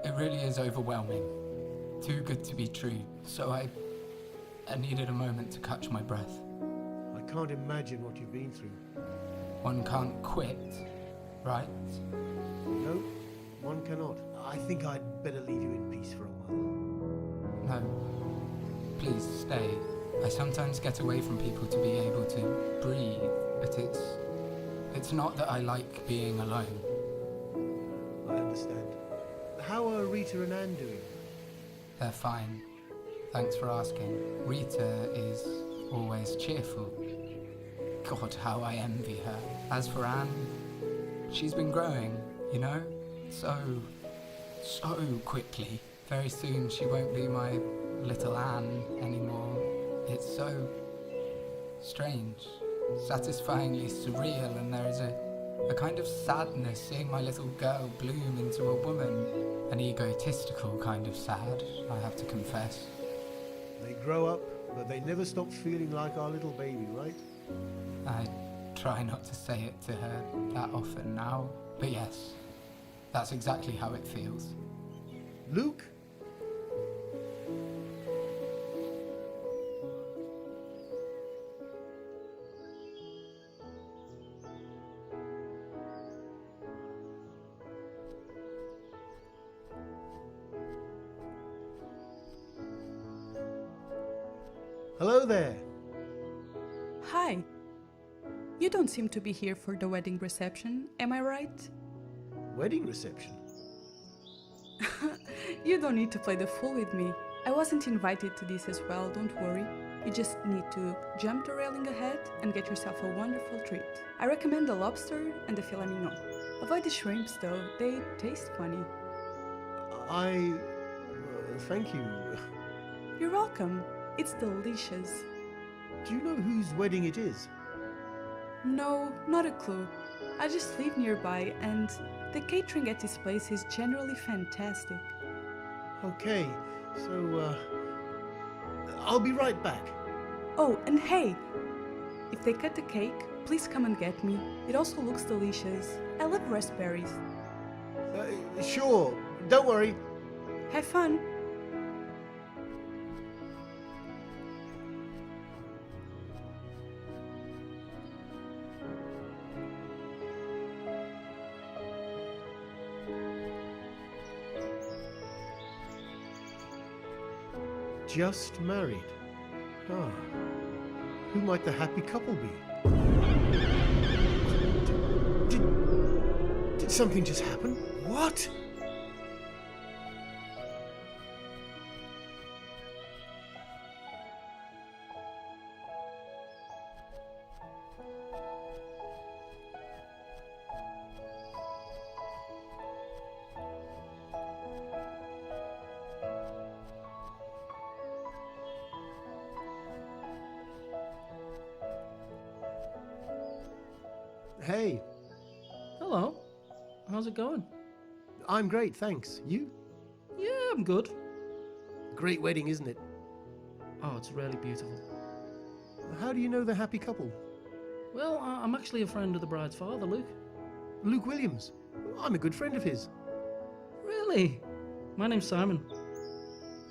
S5: It really is overwhelming. Too good to be true. So I needed a moment to catch my breath.
S1: I can't imagine what you've been through.
S5: One can't quit, right?
S1: No, one cannot. I think I'd better leave you in peace for a while.
S5: No. Please stay. I sometimes get away from people to be able to breathe, but it's not that I like being alone.
S1: I understand. How are Rita and Anne doing?
S5: They're fine. Thanks for asking. Rita is always cheerful. God, how I envy her. As for Anne, she's been growing, you know? So quickly. Very soon she won't be my little Anne anymore. It's so strange, satisfyingly surreal, and there is a kind of sadness seeing my little girl bloom into a woman. An egotistical kind of sad, I have to confess.
S1: They grow up, but they never stop feeling like our little baby, right?
S5: I try not to say it to her that often now, but yes, that's exactly how it feels.
S1: Luke? Hello there.
S3: Hi. You don't seem to be here for the wedding reception, am I right?
S1: Wedding reception?
S3: You don't need to play the fool with me. I wasn't invited to this as well, don't worry. You just need to jump the railing ahead and get yourself a wonderful treat. I recommend the lobster and the filet mignon. Avoid the shrimps though, they taste funny.
S1: Thank you.
S3: You're welcome. It's delicious.
S1: Do you know whose wedding it is?
S3: No, not a clue. I just live nearby and the catering at this place is generally fantastic.
S1: Okay, so, I'll be right back.
S3: Oh, and hey, if they cut the cake, please come and get me. It also looks delicious. I love raspberries.
S1: Sure, don't worry.
S3: Have fun.
S1: Just married. Ah, who might the happy couple be? Did something just happen? What? Hey,
S12: Hello. How's it going?
S1: I'm great, thanks. You?
S12: Yeah, I'm good.
S1: Great wedding, isn't it?
S12: Oh, it's really beautiful.
S1: How do you know the happy couple?
S12: Well, I'm actually a friend of the bride's father, Luke.
S1: Luke Williams. I'm a good friend of his.
S12: Really? My name's Simon.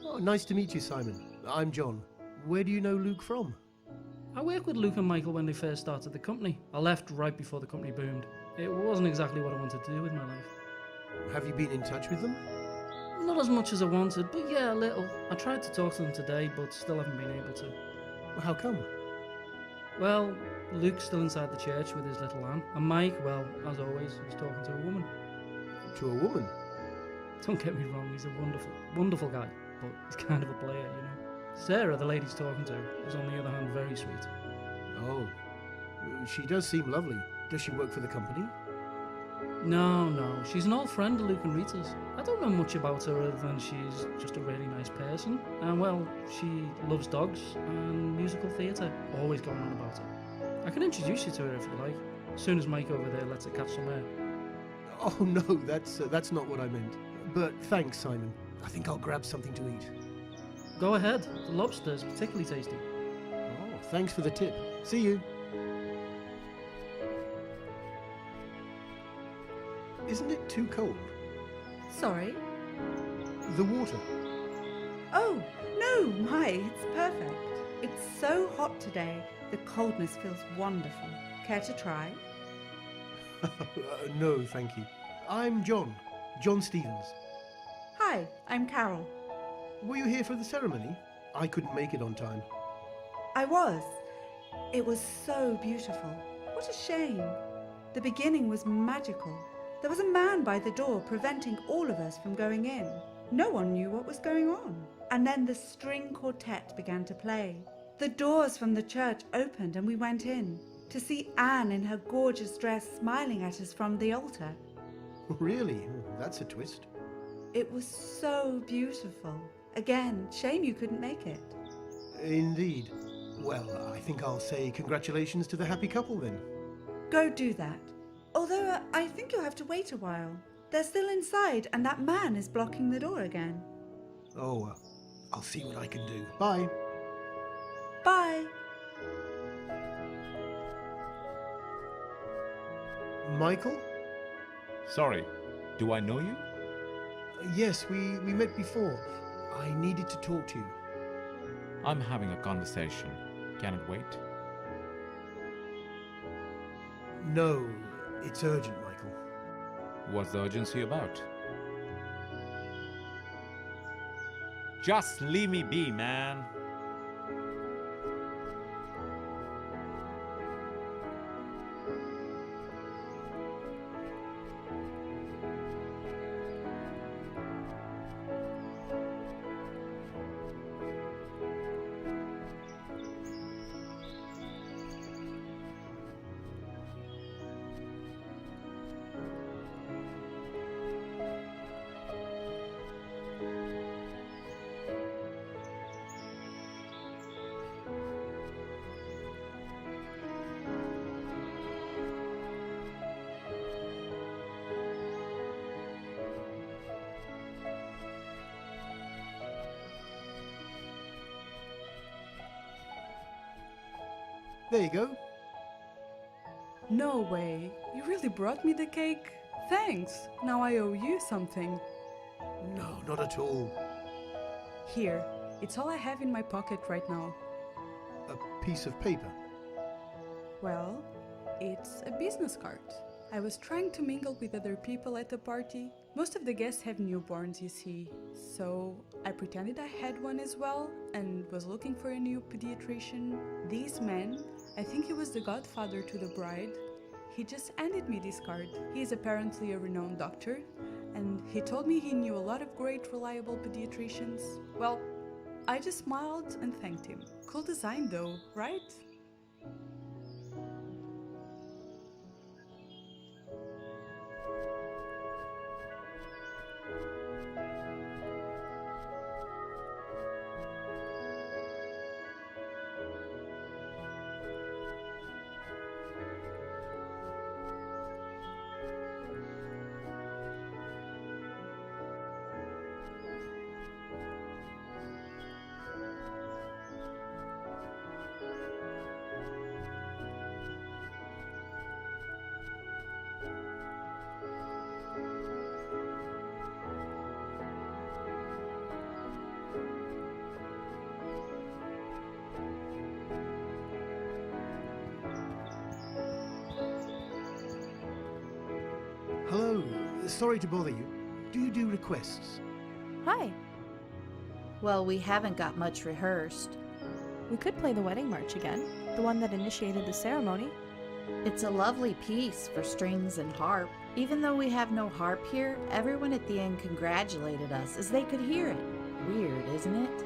S1: Oh, nice to meet you, Simon. I'm John. Where do you know Luke from?
S12: I worked with Luke and Michael when they first started the company. I left right before the company boomed. It wasn't exactly what I wanted to do with my life.
S1: Have you been in touch with them?
S12: Not as much as I wanted, but yeah, a little. I tried to talk to them today, but still haven't been able to.
S1: How come?
S12: Well, Luke's still inside the church with his little Anne, and Mike, well, as always, was talking to a woman.
S1: To a woman?
S12: Don't get me wrong, he's a wonderful, wonderful guy, but he's kind of a player, you know. Sarah, the lady he's talking to, is on the other hand very sweet.
S1: Oh, she does seem lovely. Does she work for the company?
S12: No, she's an old friend of Luke and Rita's. I don't know much about her other than she's just a really nice person. And well, she loves dogs and musical theatre, always going on about it. I can introduce you to her if you like, as soon as Mike over there lets her catch some air.
S1: Oh no, that's not what I meant. But thanks, Simon. I think I'll grab something to eat.
S12: Go ahead, the lobster's particularly tasty.
S1: Oh, thanks for the tip. See you. Isn't it too cold?
S8: Sorry?
S1: The water.
S8: Oh, no, my, it's perfect. It's so hot today, the coldness feels wonderful. Care to try?
S1: No, thank you. I'm John. John Stevens.
S8: Hi, I'm Carol.
S1: Were you here for the ceremony? I couldn't make it on time.
S8: I was. It was so beautiful. What a shame. The beginning was magical. There was a man by the door preventing all of us from going in. No one knew what was going on. And then the string quartet began to play. The doors from the church opened and we went in to see Anne in her gorgeous dress smiling at us from the altar.
S1: Really? That's a twist.
S8: It was so beautiful. Again, shame you couldn't make it.
S1: Indeed. Well, I think I'll say congratulations to the happy couple then.
S8: Go do that. Although I think you'll have to wait a while. They're still inside and that man is blocking the door again.
S1: Oh, I'll see what I can do. Bye.
S8: Bye.
S1: Michael?
S10: Sorry, do I know you?
S1: Yes, we met before. I needed to talk to you.
S10: I'm having a conversation. Can it wait?
S1: No, it's urgent, Michael.
S10: What's the urgency about? Just leave me be, man.
S1: There you go.
S13: No way. You really brought me the cake? Thanks. Now I owe you something.
S1: No, not at all.
S13: Here. It's all I have in my pocket right now.
S1: A piece of paper.
S13: Well, it's a business card. I was trying to mingle with other people at the party. Most of the guests have newborns, you see. So I pretended I had one as well and was looking for a new pediatrician. This man, I think he was the godfather to the bride, he just handed me this card. He is apparently a renowned doctor, and he told me he knew a lot of great, reliable pediatricians. Well, I just smiled and thanked him. Cool design though, right?
S1: Hello. Sorry to bother you. Do you do requests?
S14: Hi.
S11: Well, we haven't got much rehearsed.
S14: We could play the wedding march again, the one that initiated the ceremony.
S11: It's a lovely piece for strings and harp. Even though we have no harp here, everyone at the end congratulated us as they could hear it. Weird, isn't it?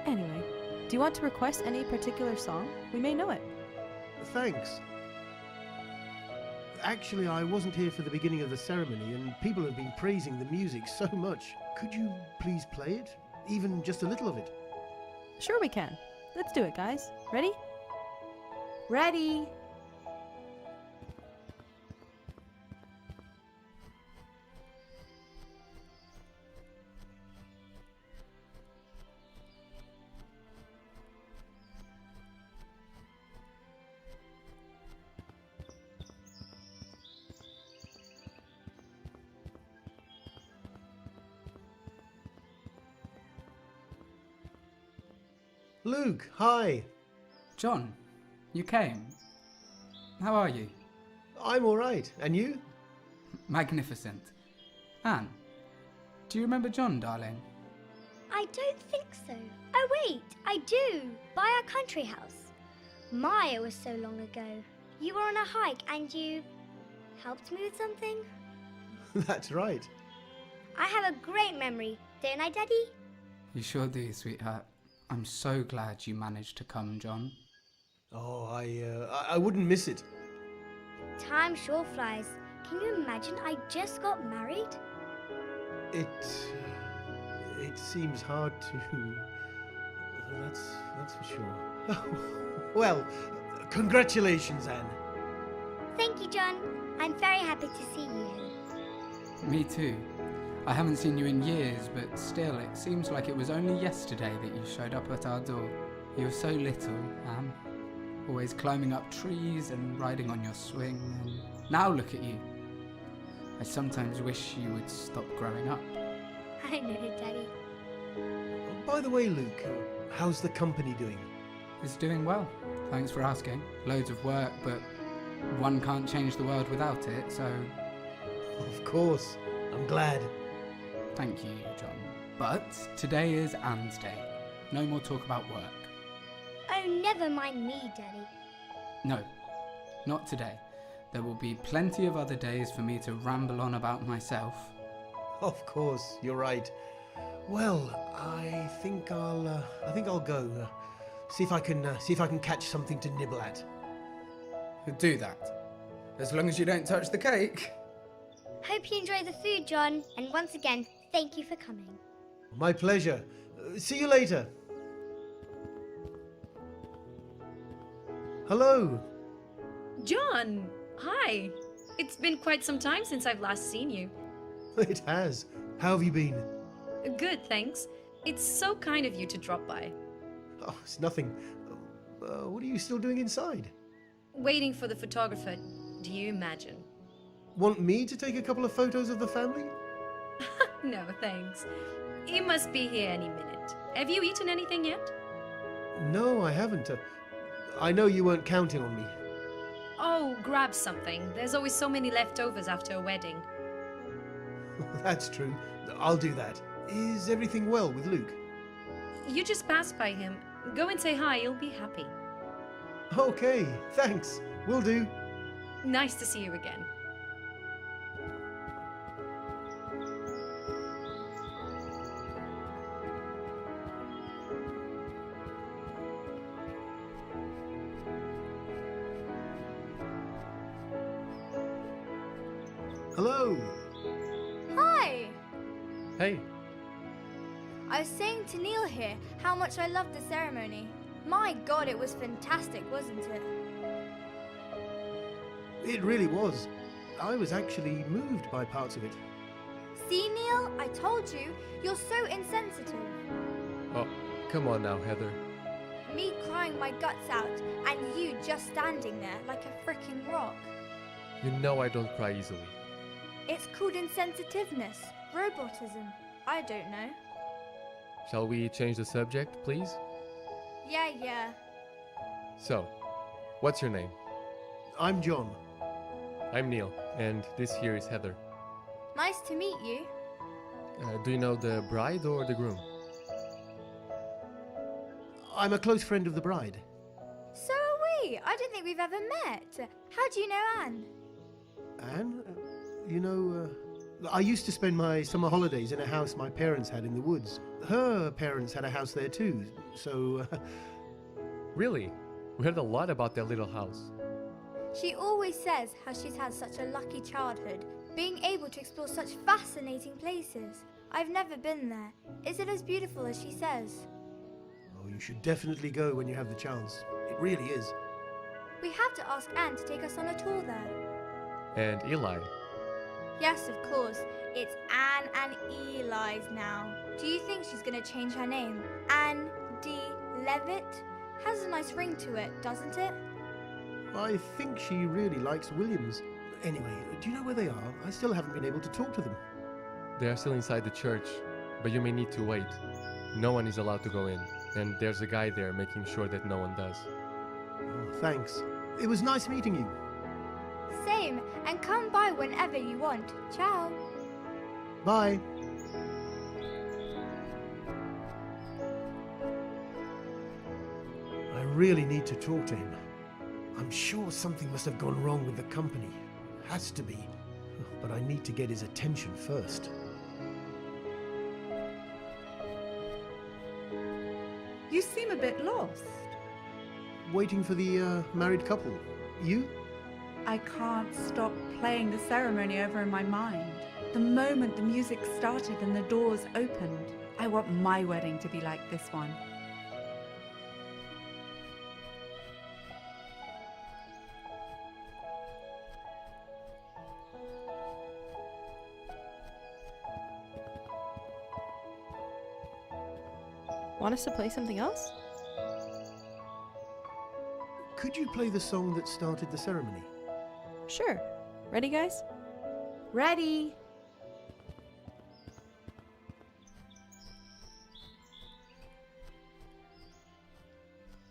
S14: Anyway, do you want to request any particular song? We may know it.
S1: Thanks. Actually, I wasn't here for the beginning of the ceremony, and people have been praising the music so much. Could you please play it? Even just a little of it?
S14: Sure we can. Let's do it, guys. Ready?
S11: Ready!
S1: Luke, hi.
S5: John, you came. How are you?
S1: I'm all right. And you?
S5: Magnificent. Anne, do you remember John, darling?
S4: I don't think so. Oh wait, I do. By our country house. My, it was so long ago. You were on a hike and you helped me with something?
S1: That's right.
S4: I have a great memory, don't I, Daddy?
S5: You sure do, sweetheart. I'm so glad you managed to come, John.
S1: Oh, I wouldn't miss it.
S4: Time sure flies. Can you imagine I just got married?
S1: It seems hard to... That's for sure. Well, congratulations, Anne.
S4: Thank you, John. I'm very happy to see you here.
S5: Me too. I haven't seen you in years, but still, it seems like it was only yesterday that you showed up at our door. You were so little, Anne. Always climbing up trees and riding on your swing, and now look at you. I sometimes wish you would stop growing up.
S4: I know, Daddy.
S1: By the way, Luke, how's the company doing?
S5: It's doing well. Thanks for asking. Loads of work, but one can't change the world without it, so...
S1: Of course. I'm glad.
S5: Thank you, John. But today is Anne's Day. No more talk about work.
S4: Oh, never mind me, Daddy.
S5: No, not today. There will be plenty of other days for me to ramble on about myself.
S1: Of course, you're right. Well, I think I'll go. See if I can catch something to nibble at.
S5: Do that. As long as you don't touch the cake.
S4: Hope you enjoy the food, John. And once again, thank you for coming.
S1: My pleasure. See you later. Hello.
S6: John! Hi! It's been quite some time since I've last seen you.
S1: It has. How have you been?
S6: Good, thanks. It's so kind of you to drop by.
S1: Oh, it's nothing. What are you still doing inside?
S6: Waiting for the photographer, do you imagine?
S1: Want me to take a couple of photos of the family?
S6: No, thanks. He must be here any minute. Have you eaten anything yet?
S1: No, I haven't. I know you weren't counting on me.
S6: Oh, grab something. There's always so many leftovers after a wedding.
S1: That's true. I'll do that. Is everything well with Luke?
S6: You just passed by him. Go and say hi, he'll be happy.
S1: Okay, thanks. Will do.
S6: Nice to see you again.
S1: Hello.
S15: Hi!
S16: Hey.
S15: I was saying to Neil here how much I loved the ceremony. My God, it was fantastic, wasn't it?
S1: It really was. I was actually moved by parts of it.
S15: See, Neil? I told you. You're so insensitive.
S16: Oh, come on now, Heather.
S15: Me crying my guts out, and you just standing there like a freaking rock.
S16: You know I don't cry easily.
S15: It's called insensitiveness. Robotism. I don't know.
S16: Shall we change the subject, please?
S15: Yeah.
S16: So, what's your name?
S1: I'm John.
S16: I'm Neil, and this here is Heather.
S15: Nice to meet you.
S16: Do you know the bride or the groom?
S1: I'm a close friend of the bride.
S15: So are we. I don't think we've ever met. How do you know Anne?
S1: Anne? You know, I used to spend my summer holidays in a house my parents had in the woods. Her parents had a house there too, so...
S16: Really? We heard a lot about that little house.
S15: She always says how she's had such a lucky childhood, being able to explore such fascinating places. I've never been there. Is it as beautiful as she says?
S1: Oh, you should definitely go when you have the chance. It really is.
S15: We have to ask Anne to take us on a tour there.
S16: And Eli.
S15: Yes, of course. It's Anne and Eli's now. Do you think she's going to change her name? Anne D. Levitt? Has a nice ring to it, doesn't it?
S1: I think she really likes Williams. Anyway, do you know where they are? I still haven't been able to talk to them.
S16: They are still inside the church, but you may need to wait. No one is allowed to go in. And there's a guy there making sure that no one does.
S1: Oh, thanks. It was nice meeting you.
S15: Same, and come by whenever you want. Ciao.
S1: Bye. I really need to talk to him. I'm sure something must have gone wrong with the company. Has to be. But I need to get his attention first.
S8: You seem a bit lost.
S1: Waiting for the married couple. You?
S8: I can't stop playing the ceremony over in my mind. The moment the music started and the doors opened, I want my wedding to be like this one.
S14: Want us to play something else?
S1: Could you play the song that started the ceremony?
S14: Sure. Ready, guys?
S8: Ready?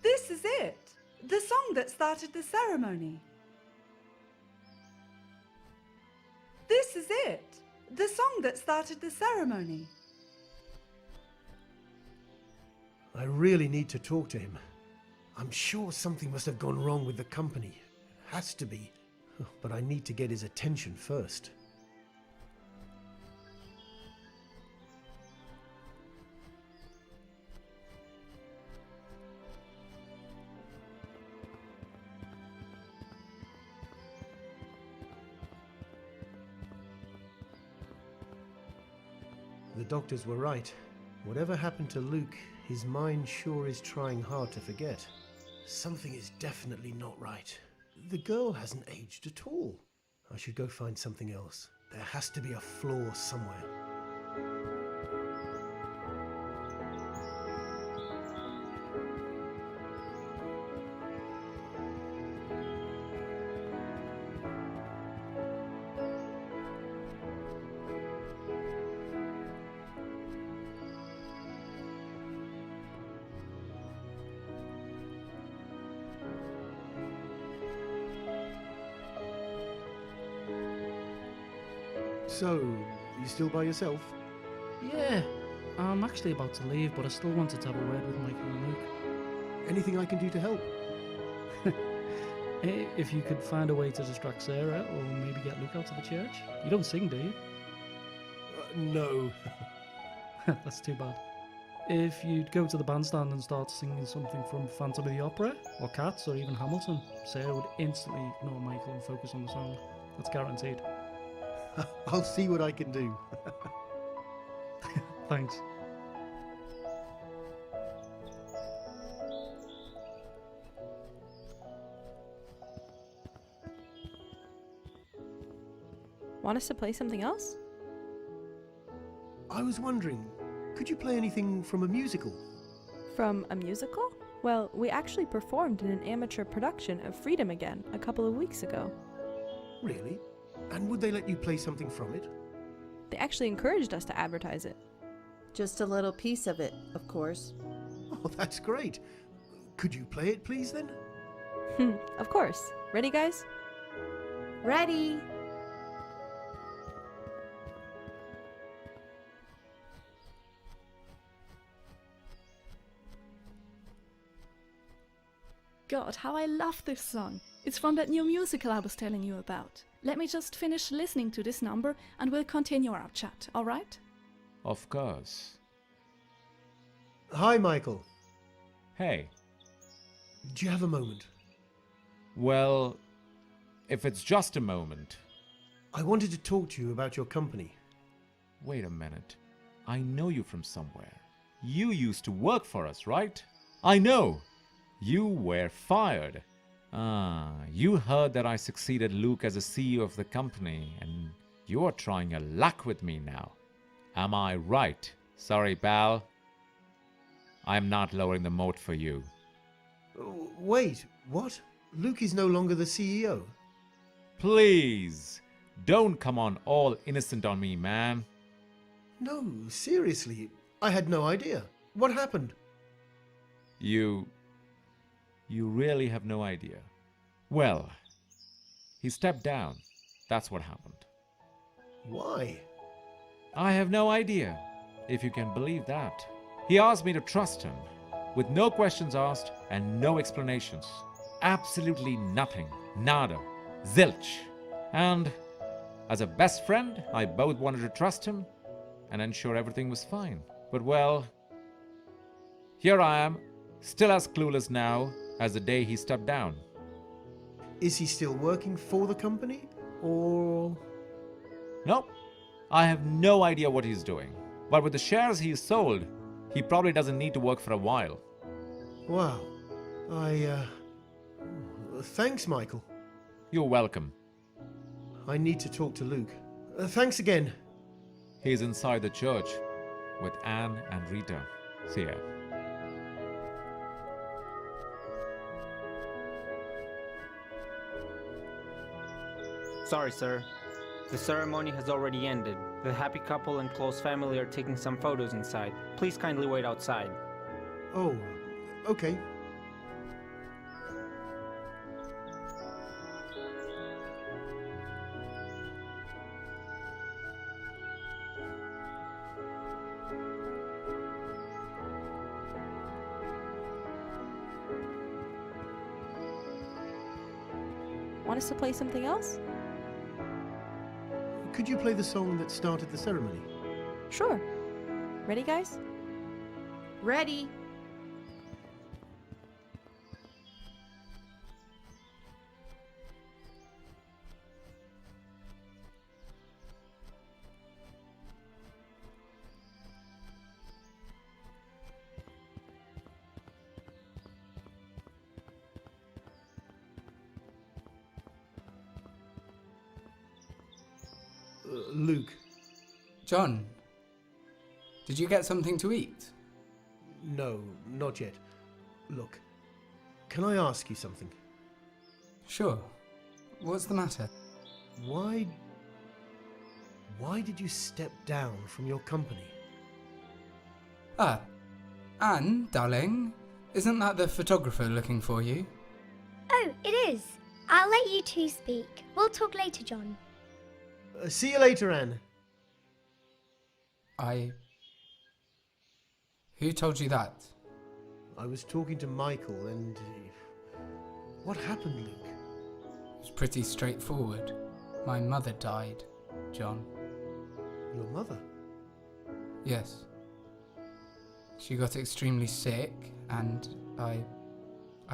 S8: This is it. The song that started the ceremony. This is it. The song that started the ceremony.
S1: I really need to talk to him. I'm sure something must have gone wrong with the company. Has to be. But I need to get his attention first. The doctors were right. Whatever happened to Luke, his mind sure is trying hard to forget. Something is definitely not right. The girl hasn't aged at all. I should go find something else. There has to be a flaw somewhere. So, you still by yourself?
S12: Yeah, I'm actually about to leave, but I still wanted to have a word with Michael and Luke.
S1: Anything I can do to help?
S12: If you could find a way to distract Sarah, or maybe get Luke out of the church. You don't sing, do you?
S1: No.
S12: That's too bad. If you'd go to the bandstand and start singing something from Phantom of the Opera, or Cats, or even Hamilton, Sarah would instantly ignore Michael and focus on the song. That's guaranteed.
S1: I'll see what I can do.
S12: Thanks.
S14: Want us to play something else?
S1: I was wondering, could you play anything from a musical?
S14: From a musical? Well, we actually performed in an amateur production of Freedom Again a couple of weeks ago.
S1: Really? And would they let you play something from it?
S14: They actually encouraged us to advertise it.
S17: Just a little piece of it, of course.
S1: Oh, that's great. Could you play it, please, then?
S14: Of course. Ready, guys?
S8: Ready?
S18: God, how I love this song. It's from that new musical I was telling you about. Let me just finish listening to this number and we'll continue our chat, alright?
S10: Of course.
S1: Hi, Michael.
S10: Hey.
S1: Do you have a moment?
S10: Well, if it's just a moment.
S1: I wanted to talk to you about your company.
S10: Wait a minute. I know you from somewhere. You used to work for us, right? I know! You were fired. You heard that I succeeded Luke as a CEO of the company, and you are trying your luck with me now. Am I right? Sorry, pal. I'm not lowering the moat for you.
S1: Wait, what? Luke is no longer the CEO?
S10: Please, don't come on all innocent on me, man.
S1: No, seriously, I had no idea. What happened?
S10: You really have no idea. Well, he stepped down. That's what happened.
S1: Why?
S10: I have no idea, if you can believe that. He asked me to trust him, with no questions asked and no explanations. Absolutely nothing. Nada. Zilch. And as a best friend, I both wanted to trust him and ensure everything was fine. But well, here I am, still as clueless now as the day he stepped down.
S1: Is he still working for the company, or...?
S10: Nope. I have no idea what he's doing. But with the shares he's sold, he probably doesn't need to work for a while.
S1: Wow. Thanks, Michael.
S10: You're welcome.
S1: I need to talk to Luke. Thanks again.
S10: He's inside the church with Anne and Rita. See ya.
S19: Sorry, sir. The ceremony has already ended. The happy couple and close family are taking some photos inside. Please kindly wait outside.
S1: Oh, okay.
S14: Want us to play something else?
S1: Could you play the song that started the ceremony?
S14: Sure. Ready, guys?
S11: Ready.
S1: Luke.
S5: John, did you get something to eat?
S1: No, not yet. Look, can I ask you something?
S5: Sure. What's the matter?
S1: Why did you step down from your company?
S5: Ah, Anne, darling, isn't that the photographer looking for you?
S4: Oh, it is. I'll let you two speak. We'll talk later, John.
S1: See you later, Anne.
S5: Who told you that?
S1: I was talking to Michael and... What happened, Luke?
S5: It was pretty straightforward. My mother died, John.
S1: Your mother?
S5: Yes. She got extremely sick and I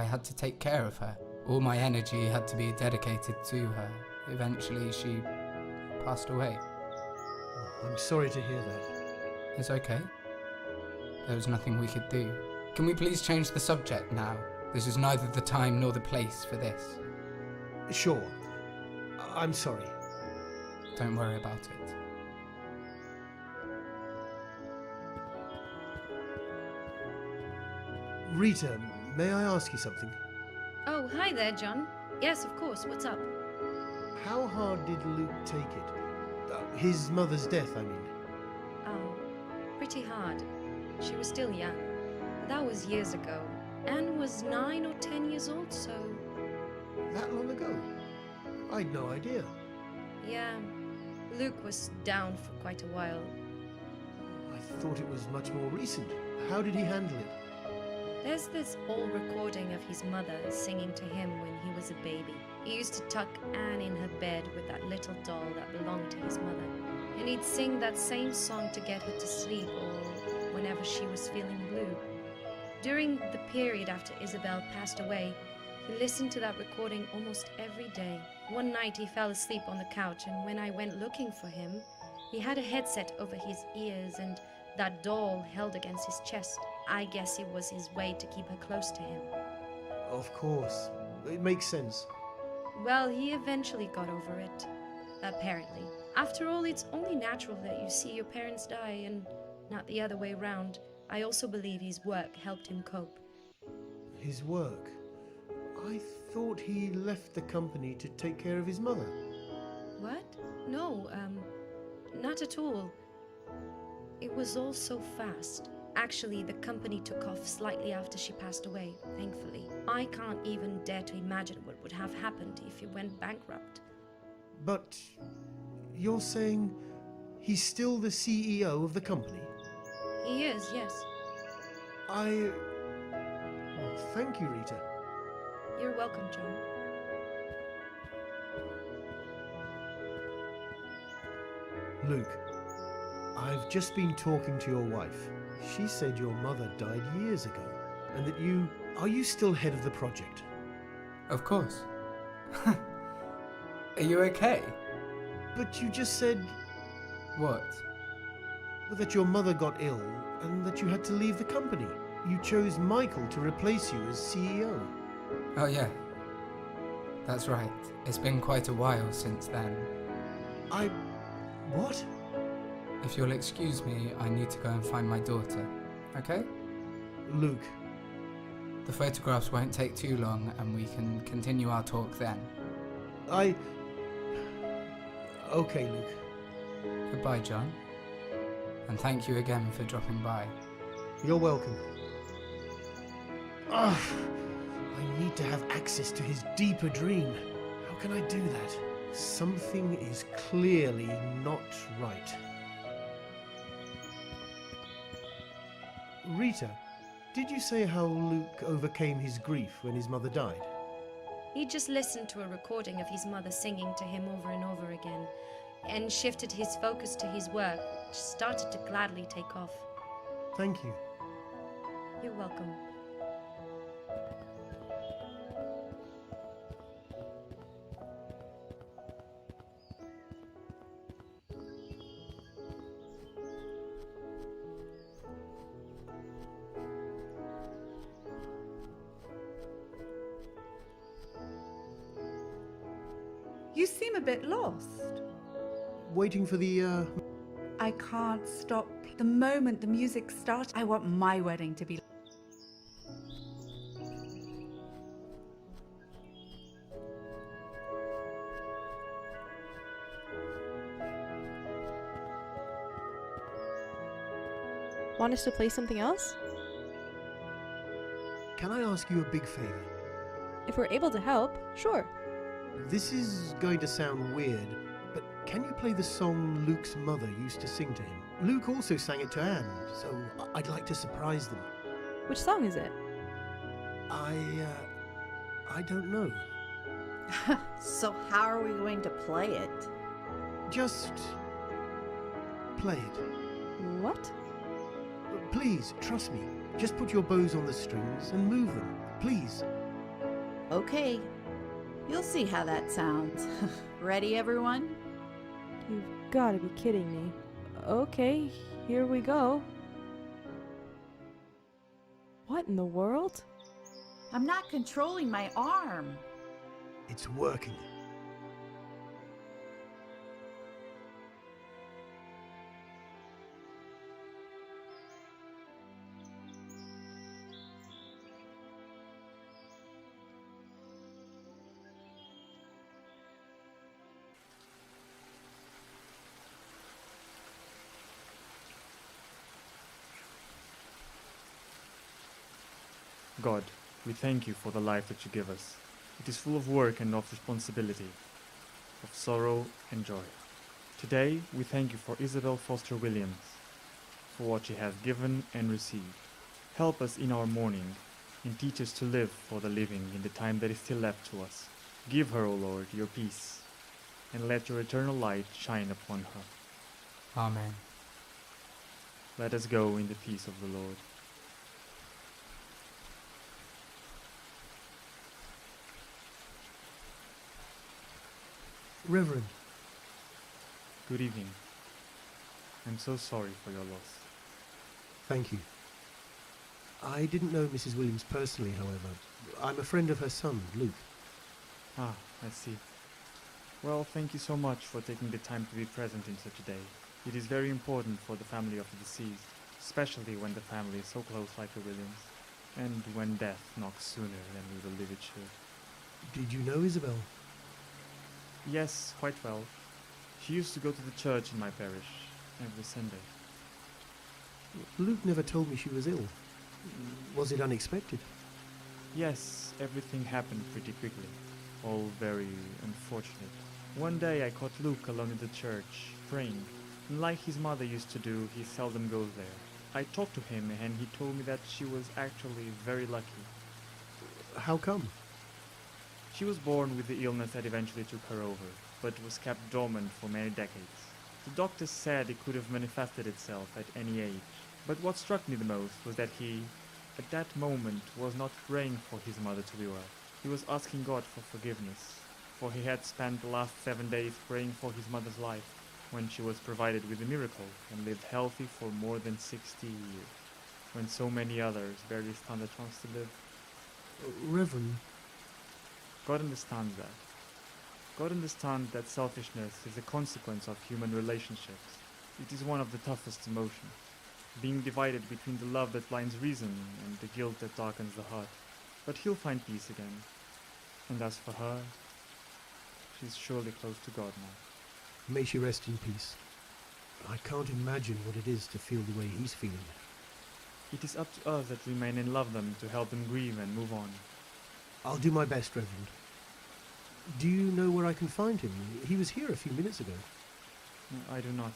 S5: had to take care of her. All my energy had to be dedicated to her. Eventually she passed away.
S1: Oh, I'm sorry to hear that.
S5: It's okay. There was nothing we could do. Can we please change the subject now? This is neither the time nor the place for this.
S1: Sure. I'm sorry.
S5: Don't worry about it.
S1: Rita, may I ask you something?
S6: Oh, hi there, John. Yes, of course. What's up?
S1: How hard did Luke take it? His mother's death, I mean.
S6: Oh, pretty hard. She was still young. That was years ago. Anne was 9 or 10 years old, so...
S1: That long ago? I'd no idea.
S6: Yeah, Luke was down for quite a while.
S1: I thought it was much more recent. How did he handle it?
S6: There's this old recording of his mother singing to him when he was a baby. He used to tuck Anne in her bed with that little doll that belonged to his mother. And he'd sing that same song to get her to sleep or whenever she was feeling blue. During the period after Isabel passed away, he listened to that recording almost every day. One night he fell asleep on the couch, and when I went looking for him, he had a headset over his ears and that doll held against his chest. I guess it was his way to keep her close to him.
S1: Of course. It makes sense.
S6: Well, he eventually got over it. Apparently. After all, it's only natural that you see your parents die and not the other way round. I also believe his work helped him cope.
S1: His work? I thought he left the company to take care of his mother.
S6: What? No, not at all. It was all so fast. Actually, the company took off slightly after she passed away, thankfully. I can't even dare to imagine what would have happened if you went bankrupt.
S1: But you're saying he's still the CEO of the company?
S6: He is, yes.
S1: Well, thank you, Rita.
S6: You're welcome, John.
S1: Luke, I've just been talking to your wife. She said your mother died years ago, and that you... Are you still head of the project?
S5: Of course. Are you okay?
S1: But you just said...
S5: What?
S1: That your mother got ill, and that you had to leave the company. You chose Michael to replace you as CEO.
S5: Oh yeah. That's right. It's been quite a while since then.
S1: What?
S5: If you'll excuse me, I need to go and find my daughter. Okay?
S1: Luke.
S5: The photographs won't take too long, and we can continue our talk then.
S1: Okay, Luke.
S5: Goodbye, John. And thank you again for dropping by.
S1: You're welcome. I need to have access to his deeper dream. How can I do that? Something is clearly not right. Rita, did you say how Luke overcame his grief when his mother died?
S6: He just listened to a recording of his mother singing to him over and over again, and shifted his focus to his work, which started to gladly take off.
S1: Thank you.
S6: You're welcome.
S8: You seem a bit lost.
S1: Waiting for the,
S8: I can't stop. The moment the music starts, I want my wedding to be.
S14: Want us to play something else?
S1: Can I ask you a big favor?
S14: If we're able to help, sure.
S1: This is going to sound weird, but can you play the song Luke's mother used to sing to him? Luke also sang it to Anne, so I'd like to surprise them.
S14: Which song is it?
S1: I don't know.
S17: So how are we going to play it?
S1: Just play it.
S14: What?
S1: Please, trust me. Just put your bows on the strings and move them. Please.
S17: Okay. You'll see how that sounds. Ready, everyone?
S14: You've got to be kidding me. Okay, here we go. What in the world?
S17: I'm not controlling my arm.
S1: It's working.
S20: God, we thank you for the life that you give us. It is full of work and of responsibility, of sorrow and joy. Today, we thank you for Isabel Foster Williams, for what she has given and received. Help us in our mourning, and teach us to live for the living in the time that is still left to us. Give her, O Lord, your peace, and let your eternal light shine upon her.
S5: Amen.
S20: Let us go in the peace of the Lord.
S1: Reverend.
S20: Good evening. I'm so sorry for your loss.
S1: Thank you. I didn't know Mrs. Williams personally, however. I'm a friend of her son, Luke.
S20: Ah, I see. Well, thank you so much for taking the time to be present in such a day. It is very important for the family of the deceased, especially when the family is so close like the Williams, and when death knocks sooner than we believe it should.
S1: Did you know Isabel?
S20: Yes, quite well. She used to go to the church in my parish every Sunday.
S1: Luke never told me she was ill. Was it unexpected?
S20: Yes, everything happened pretty quickly. All very unfortunate. One day I caught Luke alone in the church, praying. And like his mother used to do, he seldom goes there. I talked to him and he told me that she was actually very lucky.
S1: How come?
S20: She was born with the illness that eventually took her over, but was kept dormant for many decades. The doctors said it could have manifested itself at any age. But what struck me the most was that he, at that moment, was not praying for his mother to be well. He was asking God for forgiveness, for he had spent the last 7 days praying for his mother's life, when she was provided with a miracle and lived healthy for more than 60 years, when so many others barely stand a chance to live.
S1: Reverend,
S20: God understands that. God understands that selfishness is a consequence of human relationships. It is one of the toughest emotions, being divided between the love that blinds reason and the guilt that darkens the heart. But he'll find peace again. And as for her, she's surely close to God now.
S1: may she rest in peace. I can't imagine what it is to feel the way he's feeling.
S20: It is up to us that remain and love them to help them grieve and move on.
S1: I'll do my best, Reverend. Do you know where I can find him? He was here a few minutes ago.
S20: No, I do not.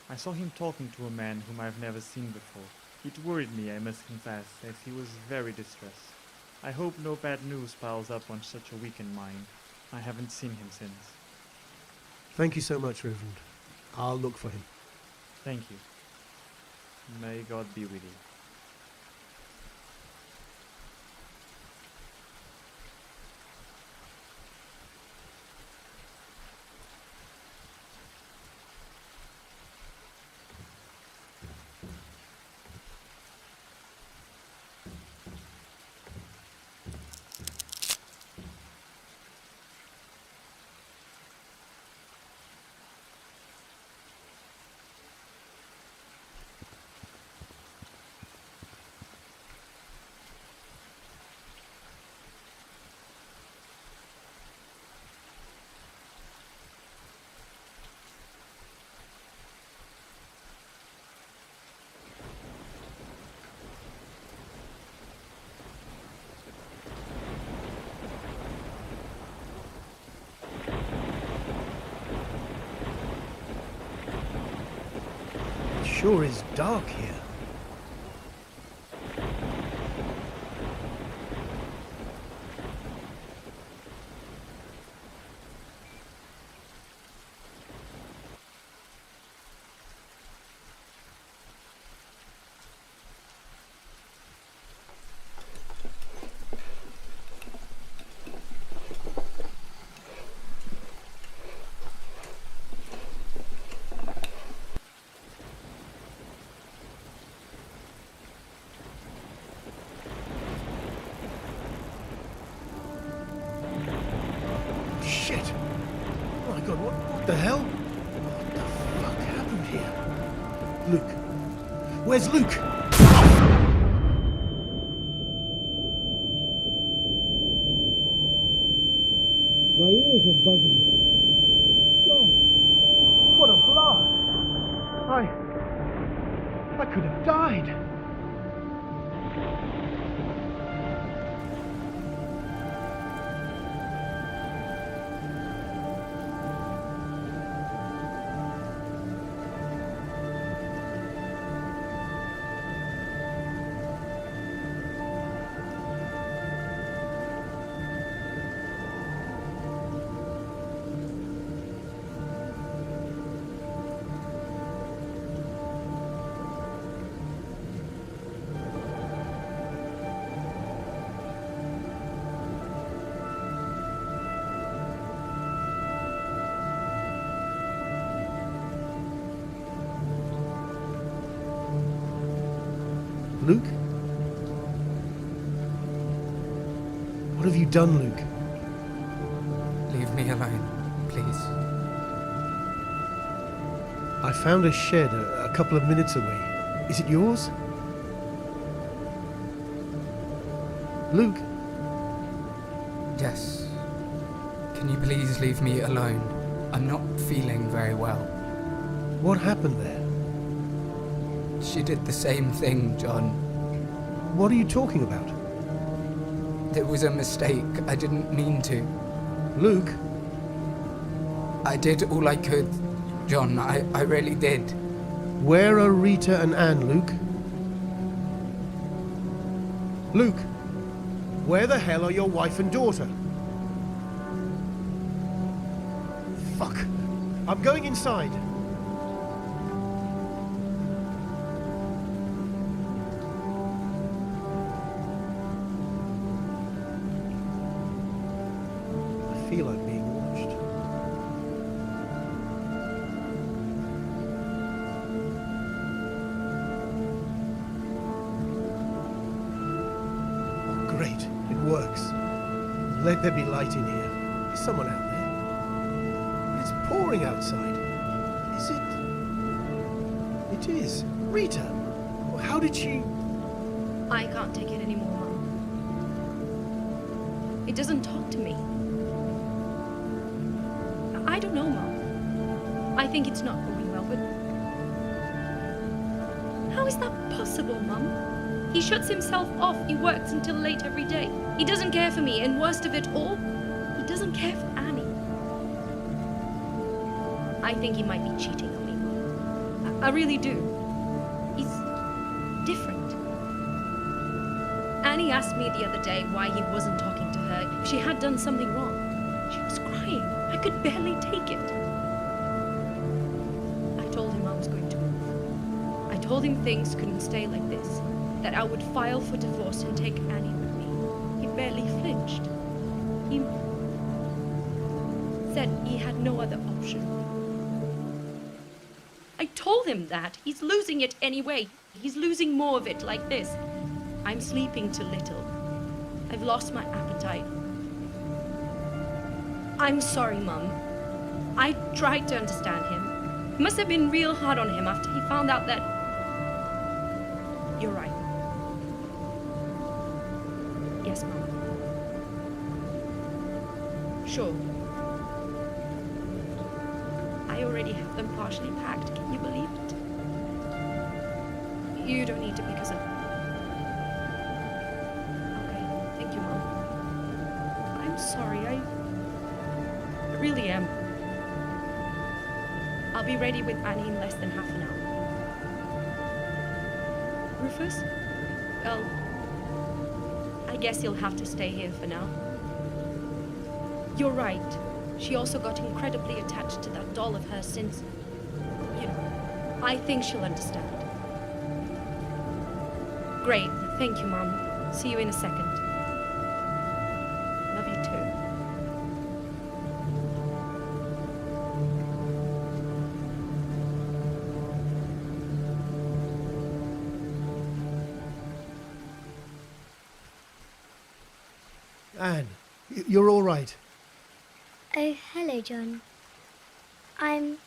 S20: I saw him talking to a man whom I have never seen before. It worried me, I must confess, as he was very distressed. I hope no bad news piles up on such a weakened mind. I haven't seen him since.
S1: Thank you so much, Reverend. I'll look for him.
S20: Thank you. May God be with you.
S1: It sure is dark here. Shit! Oh my god, what the hell? What the fuck happened here? Luke. Where's Luke? My ears are buzzing. God, what a blast! I could have died. Luke? What have you done, Luke?
S5: Leave me alone, please.
S1: I found a shed a couple of minutes away. Is it yours? Luke?
S5: Yes. Can you please leave me alone? I'm not feeling very well.
S1: What happened there?
S5: She did the same thing, John.
S1: What are you talking about?
S5: It was a mistake. I didn't mean to.
S1: Luke?
S5: I did all I could, John. I really did.
S1: Where are Rita and Anne, Luke? Luke, where the hell are your wife and daughter? Fuck. I'm going inside. I feel I'm being watched. Oh, great. It works. Let there be light in here. Is someone out there? It's pouring outside. Is it? It is. Rita! How did she...
S6: I can't take it anymore, Mum. It doesn't talk to me. I don't know, Mum. I think it's not going well, but... How is that possible, Mum? He shuts himself off. He works until late every day. He doesn't care for me, and worst of it all, he doesn't care for Annie. I think he might be cheating on me, Mum. I really do. He's different. Annie asked me the other day why he wasn't talking to her, if she had done something wrong. She was crying. I could barely take it. I told him I was going to move. I told him things couldn't stay like this, that I would file for divorce and take Annie with me. He barely flinched. He said he had no other option. I told him that. He's losing it anyway. He's losing more of it like this. I'm sleeping too little. I've lost my appetite. I'm sorry, Mum. I tried to understand him. It must have been real hard on him after he found out that... You're right. Yes, Mum. Sure. I already have them partially packed. Can you believe it? You don't need to because of... Okay, thank you, Mom. I'm sorry, I really am. I'll be ready with Annie in less than half an hour. Rufus? Well, I guess you'll have to stay here for now. You're right. She also got incredibly attached to that doll of hers since... You know, I think she'll understand. Great. Thank you, Mom. See you in a second. Love you too.
S1: Anne, you're all right.
S4: Oh, hello, John. I'm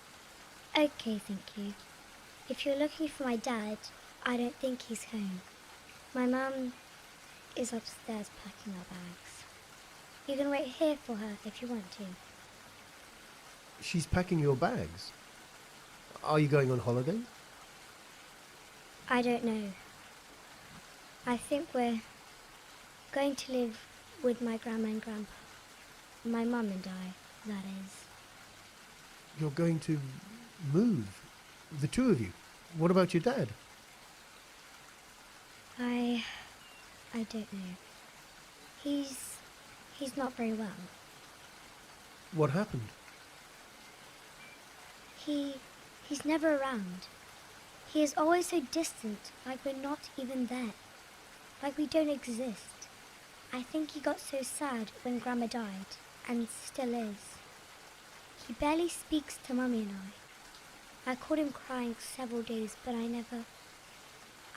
S4: okay, thank you. If you're looking for my dad, I don't think he's home. My mum is upstairs packing our bags. You can wait here for her if you want to.
S1: She's packing your bags. Are you going on holiday?
S4: I don't know. I think we're going to live with my grandma and grandpa. My mum and I, that is.
S1: You're going to move? The two of you? What about your dad?
S4: I don't know. He's not very well.
S1: What happened?
S4: He's never around. He is always so distant, like we're not even there. Like we don't exist. I think he got so sad when Grandma died, and still is. He barely speaks to Mummy and I caught him crying several days, but I never...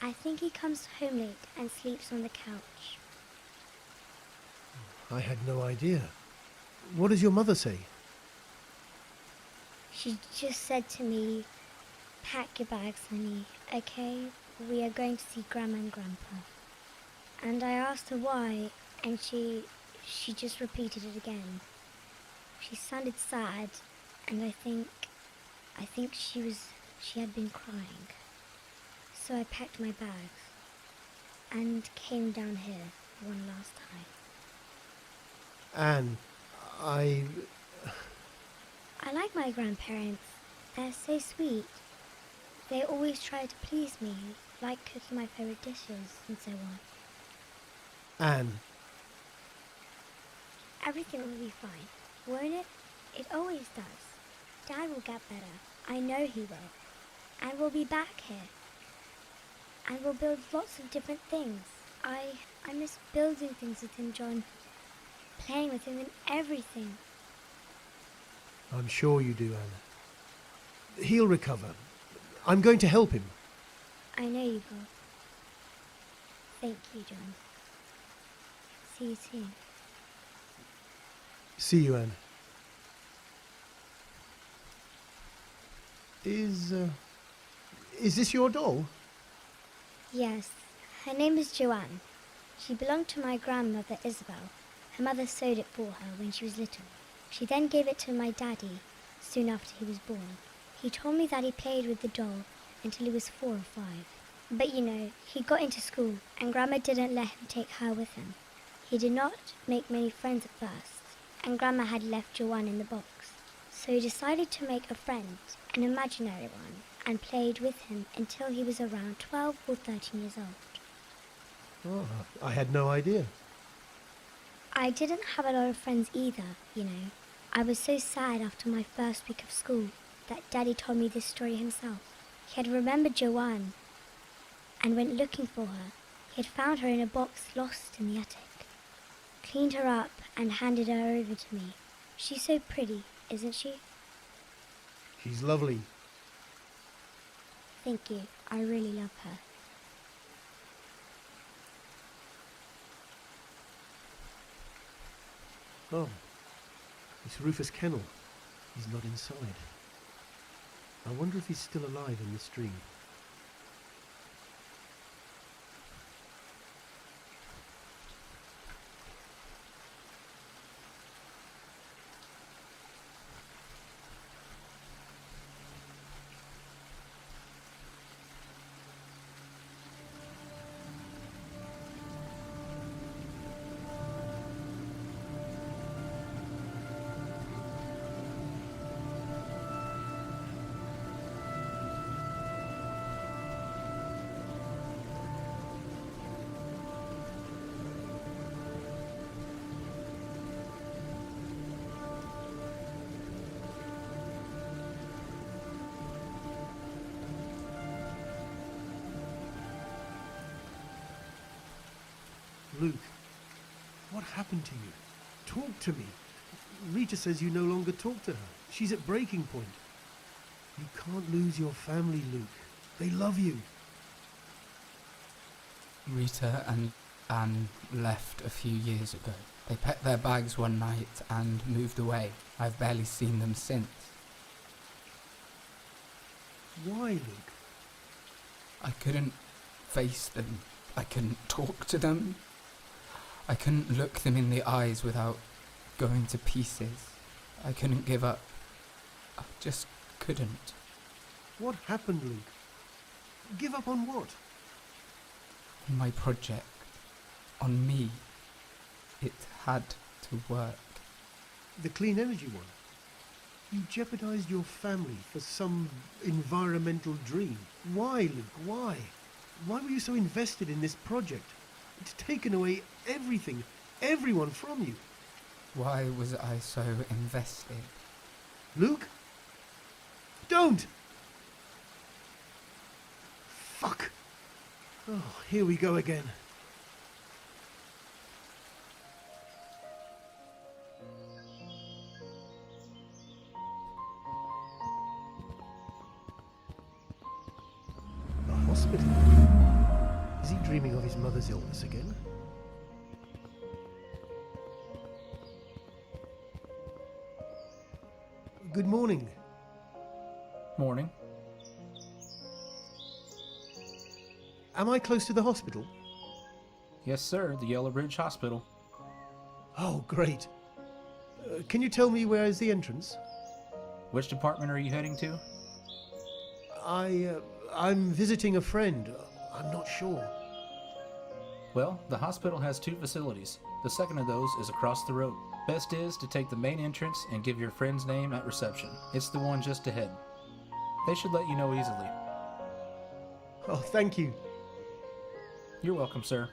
S4: I think he comes home late and sleeps on the couch.
S1: I had no idea. What does your mother say?
S4: She just said to me, pack your bags, honey, okay? We are going to see Grandma and Grandpa. And I asked her why, and she just repeated it again. She sounded sad, and I think she had been crying. So I packed my bags and came down here one last time.
S1: Anne, I
S4: like my grandparents. They're so sweet. They always try to please me, like cooking my favourite dishes and so on.
S1: Anne,
S4: Everything will be fine, won't it? It always does. Dad will get better. I know he will. And we'll be back here. And we'll build lots of different things. I miss building things with him, John. Playing with him and everything.
S1: I'm sure you do, Anne. He'll recover. I'm going to help him.
S4: I know you will. Thank you, John. See you soon.
S1: See you, Anne. Is this your doll?
S4: Yes, her name is Joanne. She belonged to my grandmother Isabel. Her mother sewed it for her when she was little. She then gave it to my daddy soon after he was born. He told me that he played with the doll until he was 4 or 5. But you know, he got into school and Grandma didn't let him take her with him. He did not make many friends at first, and Grandma had left Joanne in the box. So he decided to make a friend, an imaginary one, and played with him until he was around 12 or 13 years old.
S1: Oh, I had no idea.
S4: I didn't have a lot of friends either, you know. I was so sad after my first week of school that Daddy told me this story himself. He had remembered Joanne and went looking for her. He had found her in a box lost in the attic, cleaned her up and handed her over to me. She's so pretty, isn't she?
S1: She's lovely.
S4: Thank you. I really love her.
S1: Oh, it's Rufus Kennel. He's not inside. I wonder if he's still alive in this dream. Luke, what happened to you? Talk to me. Rita says you no longer talk to her. She's at breaking point. You can't lose your family, Luke. They love you.
S5: Rita and Anne left a few years ago. They packed their bags one night and moved away. I've barely seen them since.
S1: Why, Luke?
S5: I couldn't face them. I couldn't talk to them. I couldn't look them in the eyes without going to pieces. I couldn't give up. I just couldn't.
S1: What happened, Luke? Give up on what?
S5: On my project. On me. It had to work.
S1: The clean energy one. You jeopardized your family for some environmental dream. Why, Luke? Why? Why were you so invested in this project? It's taken away everything, everyone from you.
S5: Why was I so invested?
S1: Luke? Don't! Fuck! Oh, here we go again. The hospital? Is he dreaming of his mother's illness again? Good morning.
S21: Morning.
S1: Am I close to the hospital?
S21: Yes, sir, the Yellow Bridge Hospital.
S1: Oh, great. Can you tell me where is the entrance?
S21: Which department are you heading to?
S1: I'm visiting a friend. I'm not sure.
S21: Well, the hospital has 2 facilities. The second of those is across the road. Best is to take the main entrance and give your friend's name at reception. It's the one just ahead. They should let you know easily.
S1: Oh, thank you.
S21: You're welcome, sir.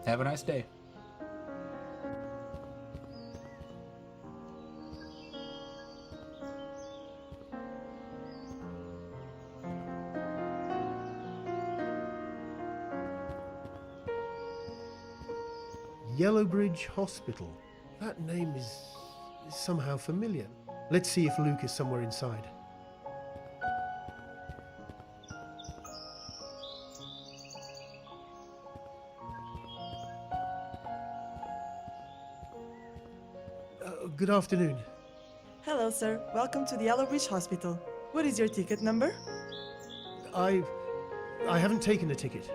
S21: Have a nice day.
S1: Yellowbridge Hospital. That name is somehow familiar. Let's see if Luke is somewhere inside. Good afternoon.
S2: Hello, sir. Welcome to the Yellowbridge Hospital. What is your ticket number?
S1: I haven't taken a ticket.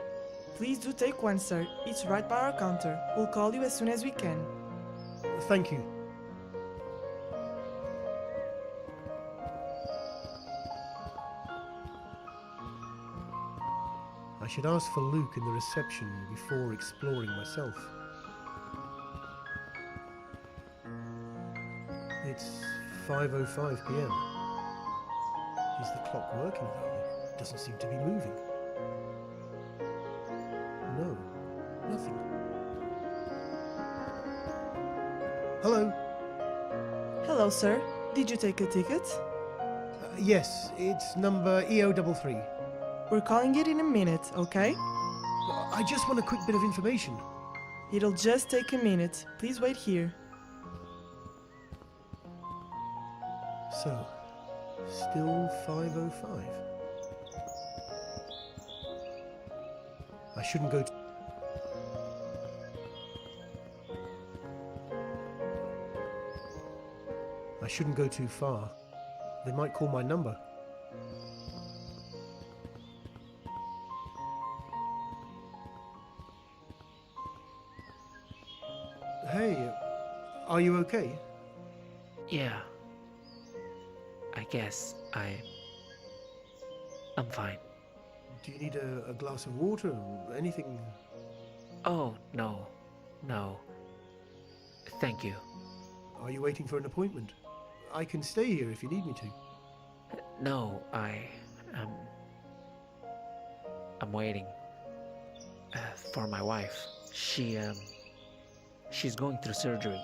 S2: Please do take one, sir. It's right by our counter. We'll call you as soon as we can.
S1: Thank you. I should ask for Luke in the reception before exploring myself. It's 5:05 p.m. Is the clock working though? It doesn't seem to be moving. No, nothing. Hello?
S2: Hello, sir. Did you take a ticket?
S1: Yes, it's number EO33.
S2: We're calling it in a minute, okay?
S1: I just want a quick bit of information.
S2: It'll just take a minute. Please wait here.
S1: So, still 5:05. I shouldn't go I shouldn't go too far. They might call my number. Hey, are you okay?
S22: Yeah. I guess I'm fine.
S1: Do you need a glass of water or anything?
S22: Oh, no. Thank you.
S1: Are you waiting for an appointment? I can stay here if you need me to.
S22: No, I'm waiting for my wife. She's going through surgery.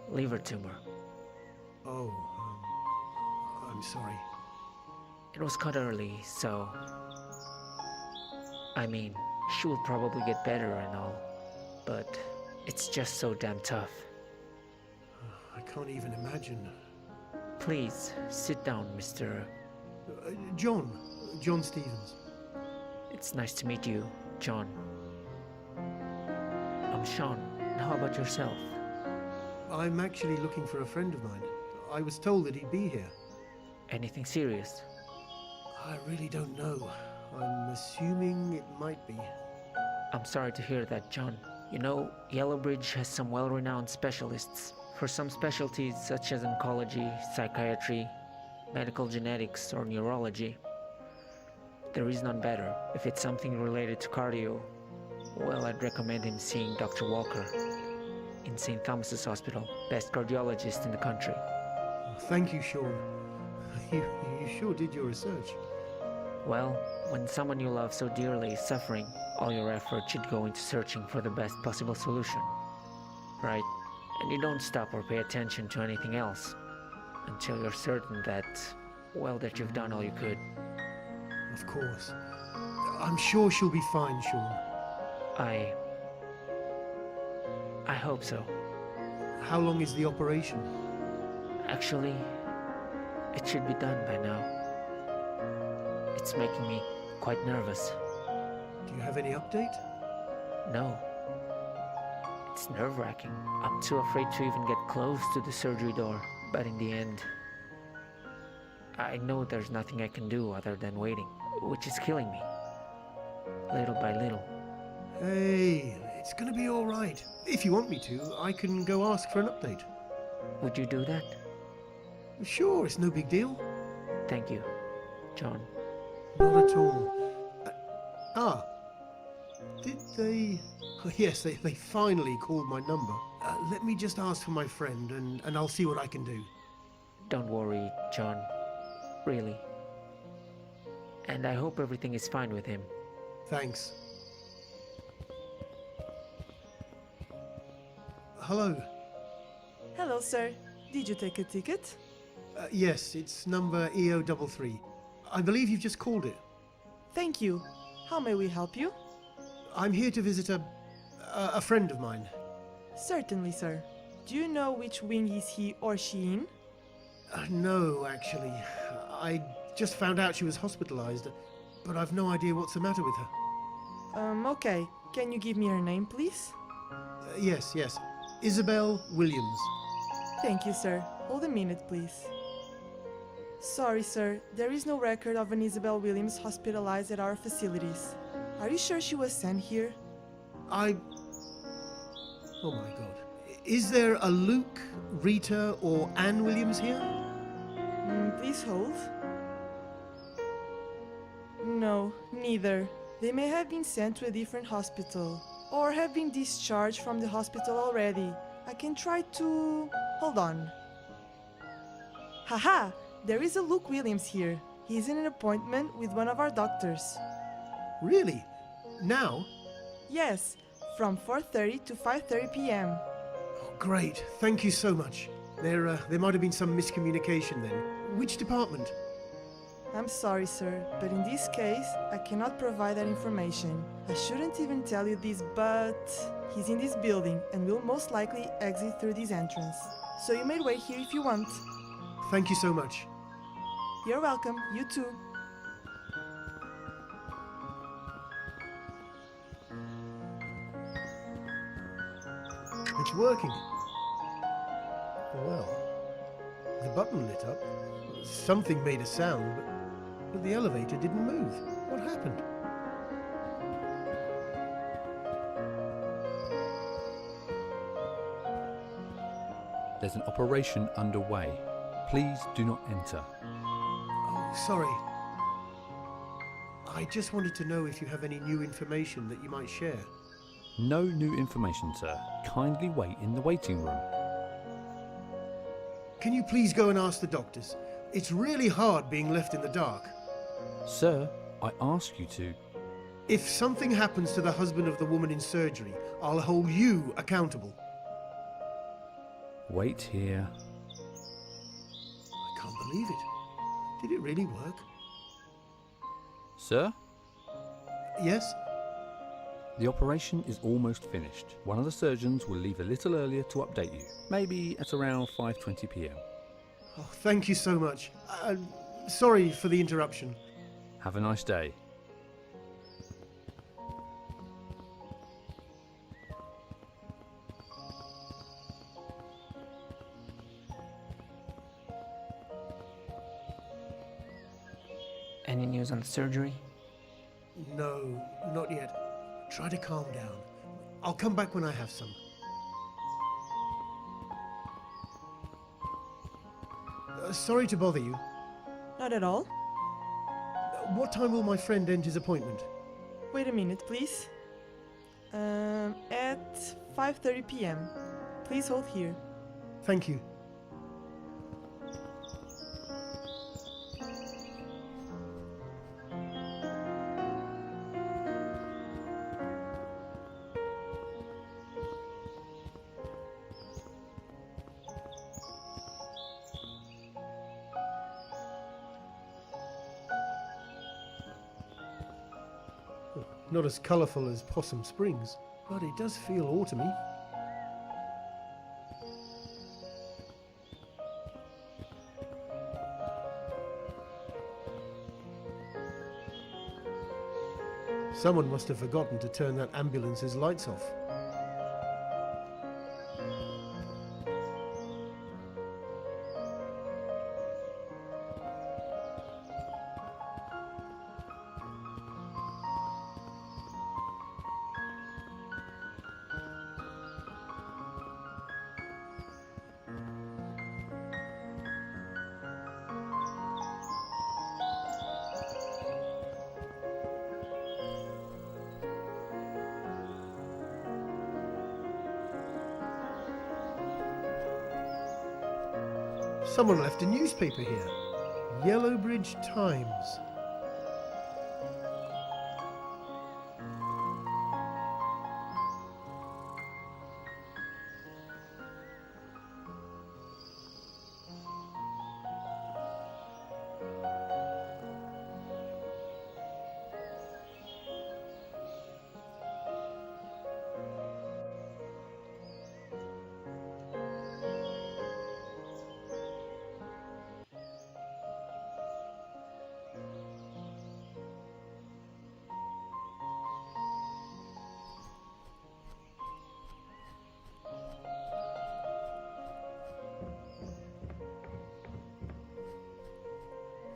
S22: Liver tumor.
S1: Oh, I'm sorry.
S22: It was cut early, so... I mean, she will probably get better and all, but it's just so damn tough.
S1: I can't even imagine.
S22: Please, sit down, Mr.
S1: John Stevens.
S22: It's nice to meet you, John. I'm Sean. How about yourself?
S1: I'm actually looking for a friend of mine. I was told that he'd be here.
S22: Anything serious?
S1: I really don't know. I'm assuming it might be.
S22: I'm sorry to hear that, John. You know, Yellowbridge has some well-renowned specialists for some specialties such as oncology, psychiatry, medical genetics, or neurology. There is none better. If it's something related to cardio, well, I'd recommend him seeing Dr. Walker in St. Thomas's Hospital, best cardiologist in the country.
S1: Thank you, Sean. You sure did your research.
S22: Well, when someone you love so dearly is suffering, all your effort should go into searching for the best possible solution. Right? And you don't stop or pay attention to anything else until you're certain that, well, that you've done all you could.
S1: Of course. I'm sure she'll be fine, Sean.
S22: I hope so.
S1: How long is the operation?
S22: Actually, it should be done by now. It's making me quite nervous.
S1: Do you have any update?
S22: No. It's nerve-wracking. I'm too afraid to even get close to the surgery door. But in the end, I know there's nothing I can do other than waiting, which is killing me. Little by little.
S1: Hey, it's gonna be all right. If you want me to, I can go ask for an update.
S22: Would you do that?
S1: Sure, it's no big deal.
S22: Thank you, John.
S1: Not at all. Ah, did they... Oh, yes, they finally called my number. Let me just ask for my friend, and I'll see what I can do.
S22: Don't worry, John. Really. And I hope everything is fine with him.
S1: Thanks. Hello.
S2: Hello, sir. Did you take a ticket?
S1: Yes, it's number EO33. I believe you've just called it.
S2: Thank you. How may we help you?
S1: I'm here to visit a friend of mine.
S2: Certainly, sir. Do you know which wing is he or she in?
S1: No, actually. I just found out she was hospitalized, but I've no idea what's the matter with her.
S2: Okay. Can you give me her name, please?
S1: Yes. Isabel Williams.
S2: Thank you, sir. Hold a minute, please. Sorry, sir. There is no record of an Isabel Williams hospitalized at our facilities. Are you sure she was sent here?
S1: Oh my god. Is there a Luke, Rita, or Anne Williams here?
S2: Please hold. No, neither. They may have been sent to a different hospital, or have been discharged from the hospital already. I can try to... Hold on. Haha! There is a Luke Williams here. He's in an appointment with one of our doctors.
S1: Really? Now?
S2: Yes, from 4:30 to 5:30 p.m.
S1: Oh, great. Thank you so much. There might have been some miscommunication then. Which department?
S2: I'm sorry, sir, but in this case, I cannot provide that information. I shouldn't even tell you this, but he's in this building and will most likely exit through this entrance. So you may wait here if you want.
S1: Thank you so much.
S2: You're welcome. You too.
S1: It's working. Well, the button lit up. Something made a sound, but the elevator didn't move. What happened?
S7: There's an operation underway. Please do not enter.
S1: Oh, sorry. I just wanted to know if you have any new information that you might share.
S7: No new information, sir. Kindly wait in the waiting room.
S1: Can you please go and ask the doctors? It's really hard being left in the dark.
S7: Sir, I ask you to.
S1: If something happens to the husband of the woman in surgery, I'll hold you accountable.
S7: Wait here.
S1: I can't believe it. Did it really work?
S7: Sir?
S1: Yes?
S7: The operation is almost finished. One of the surgeons will leave a little earlier to update you. Maybe at around 5:20 p.m.
S1: Oh, thank you so much. Sorry for the interruption.
S7: Have a nice day.
S22: Any news on the surgery?
S1: No, not yet. Try to calm down. I'll come back when I have some. Sorry to bother you.
S2: Not at all.
S1: What time will my friend end his appointment?
S2: Wait a minute, please. At 5:30 p.m. Please hold here.
S1: Thank you. Not as colourful as Possum Springs, but it does feel autumny. Someone must have forgotten to turn that ambulance's lights off. Someone left a newspaper here. Yellowbridge Times.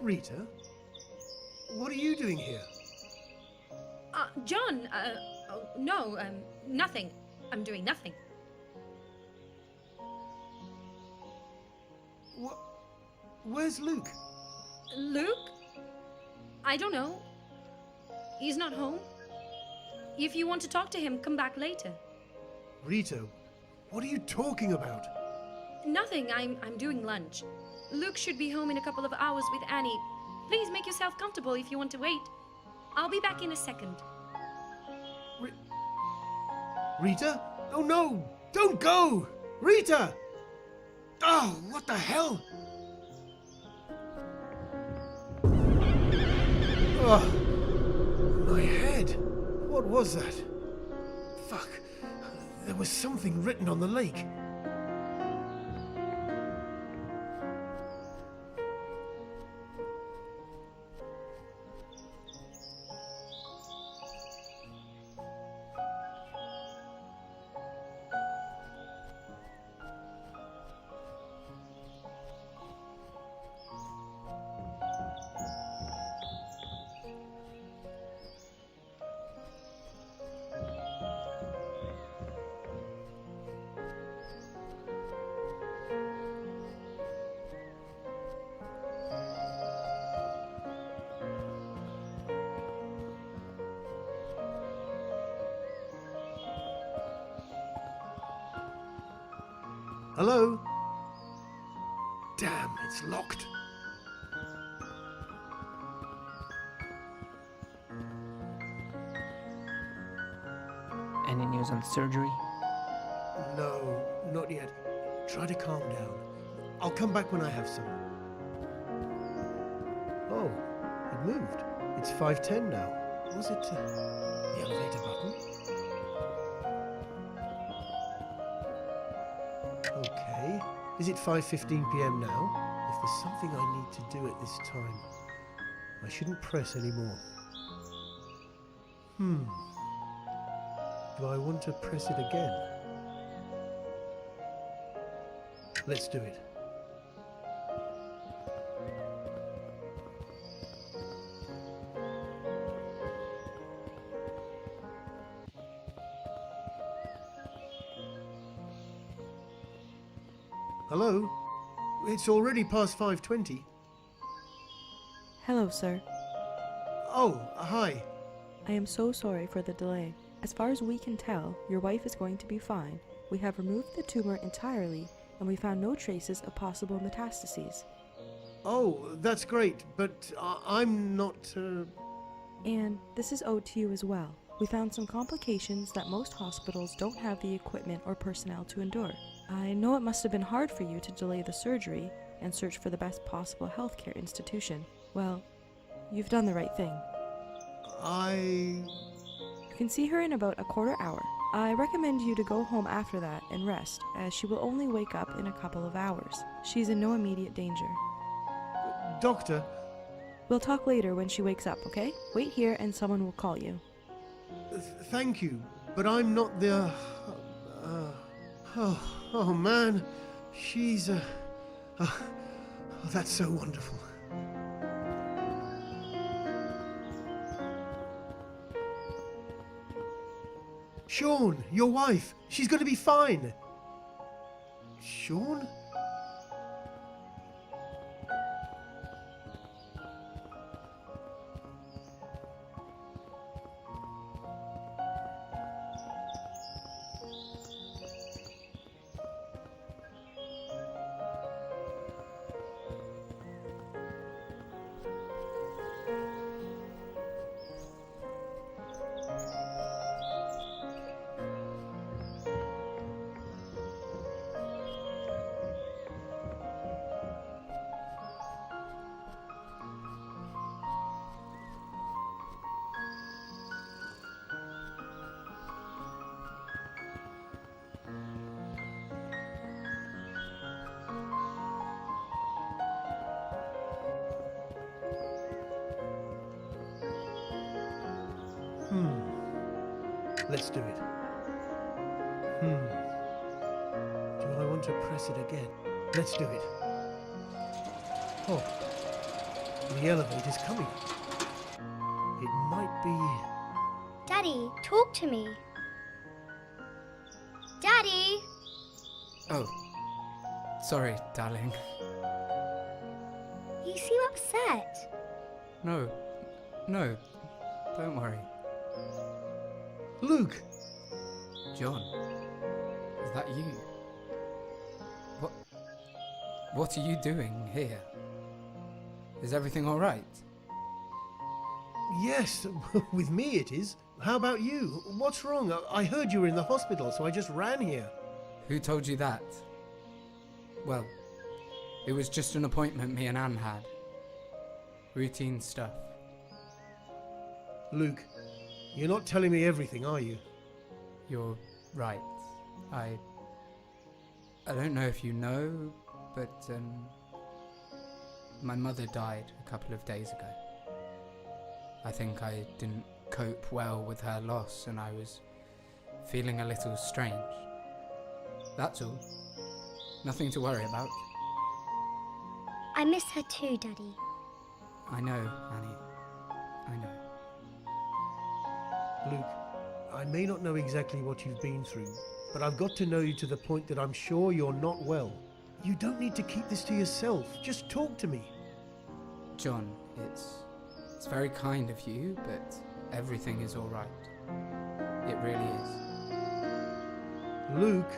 S1: Rita? What are you doing here?
S6: John, oh, no, nothing. I'm doing nothing.
S1: Where's Luke?
S6: Luke? I don't know. He's not home. If you want to talk to him, come back later.
S1: Rita, what are you talking about?
S6: Nothing, I'm doing lunch. Luke should be home in a couple of hours with Annie. Please make yourself comfortable if you want to wait. I'll be back in a second.
S1: Rita? Oh no! Don't go! Rita! Oh, what the hell? Oh, my head. What was that? Fuck. There was something written on the lake. Hello? Damn, it's locked.
S22: Any news on surgery?
S1: No, not yet. Try to calm down. I'll come back when I have some. Oh, it moved. It's 5:10 now. Was it the elevator button? Okay. Is it 5:15 p.m. now? If there's something I need to do at this time, I shouldn't press anymore. Do I want to press it again? Let's do it. Hello? It's already past 5:20.
S14: Hello, sir.
S1: Oh, hi.
S14: I am so sorry for the delay. As far as we can tell, your wife is going to be fine. We have removed the tumor entirely, and we found no traces of possible metastases.
S1: Oh, that's great, but I'm not...
S14: And this is owed to you as well. We found some complications that most hospitals don't have the equipment or personnel to endure. I know it must have been hard for you to delay the surgery and search for the best possible healthcare institution. Well, you've done the right thing. You can see her in about a quarter hour. I recommend you to go home after that and rest, as she will only wake up in a couple of hours. She's in no immediate danger.
S1: Doctor?
S14: We'll talk later when she wakes up, okay? Wait here and someone will call you.
S1: Thank you, but I'm not the... Oh man, she's... that's so wonderful. Sean, your wife, she's going to be fine. Sean? Let's do it. Do I want to press it again? Let's do it. Oh, the elevator's coming. It might be...
S4: Daddy, talk to me. Daddy!
S5: Oh, sorry, darling.
S4: You seem upset.
S5: No, don't worry.
S1: Luke!
S5: John, is that you? What are you doing here? Is everything all right?
S1: Yes, with me it is. How about you? What's wrong? I heard you were in the hospital, so I just ran here.
S5: Who told you that? Well, it was just an appointment me and Anne had. Routine stuff.
S1: Luke, you're not telling me everything, are you?
S5: You're right. I don't know if you know, but my mother died a couple of days ago. I think I didn't cope well with her loss and I was feeling a little strange. That's all. Nothing to worry about.
S4: I miss her too, Daddy.
S5: I know, Annie. I know.
S1: Luke, I may not know exactly what you've been through, but I've got to know you to the point that I'm sure you're not well. You don't need to keep this to yourself. Just talk to me.
S5: John, it's very kind of you, but everything is all right. It really is.
S1: Luke.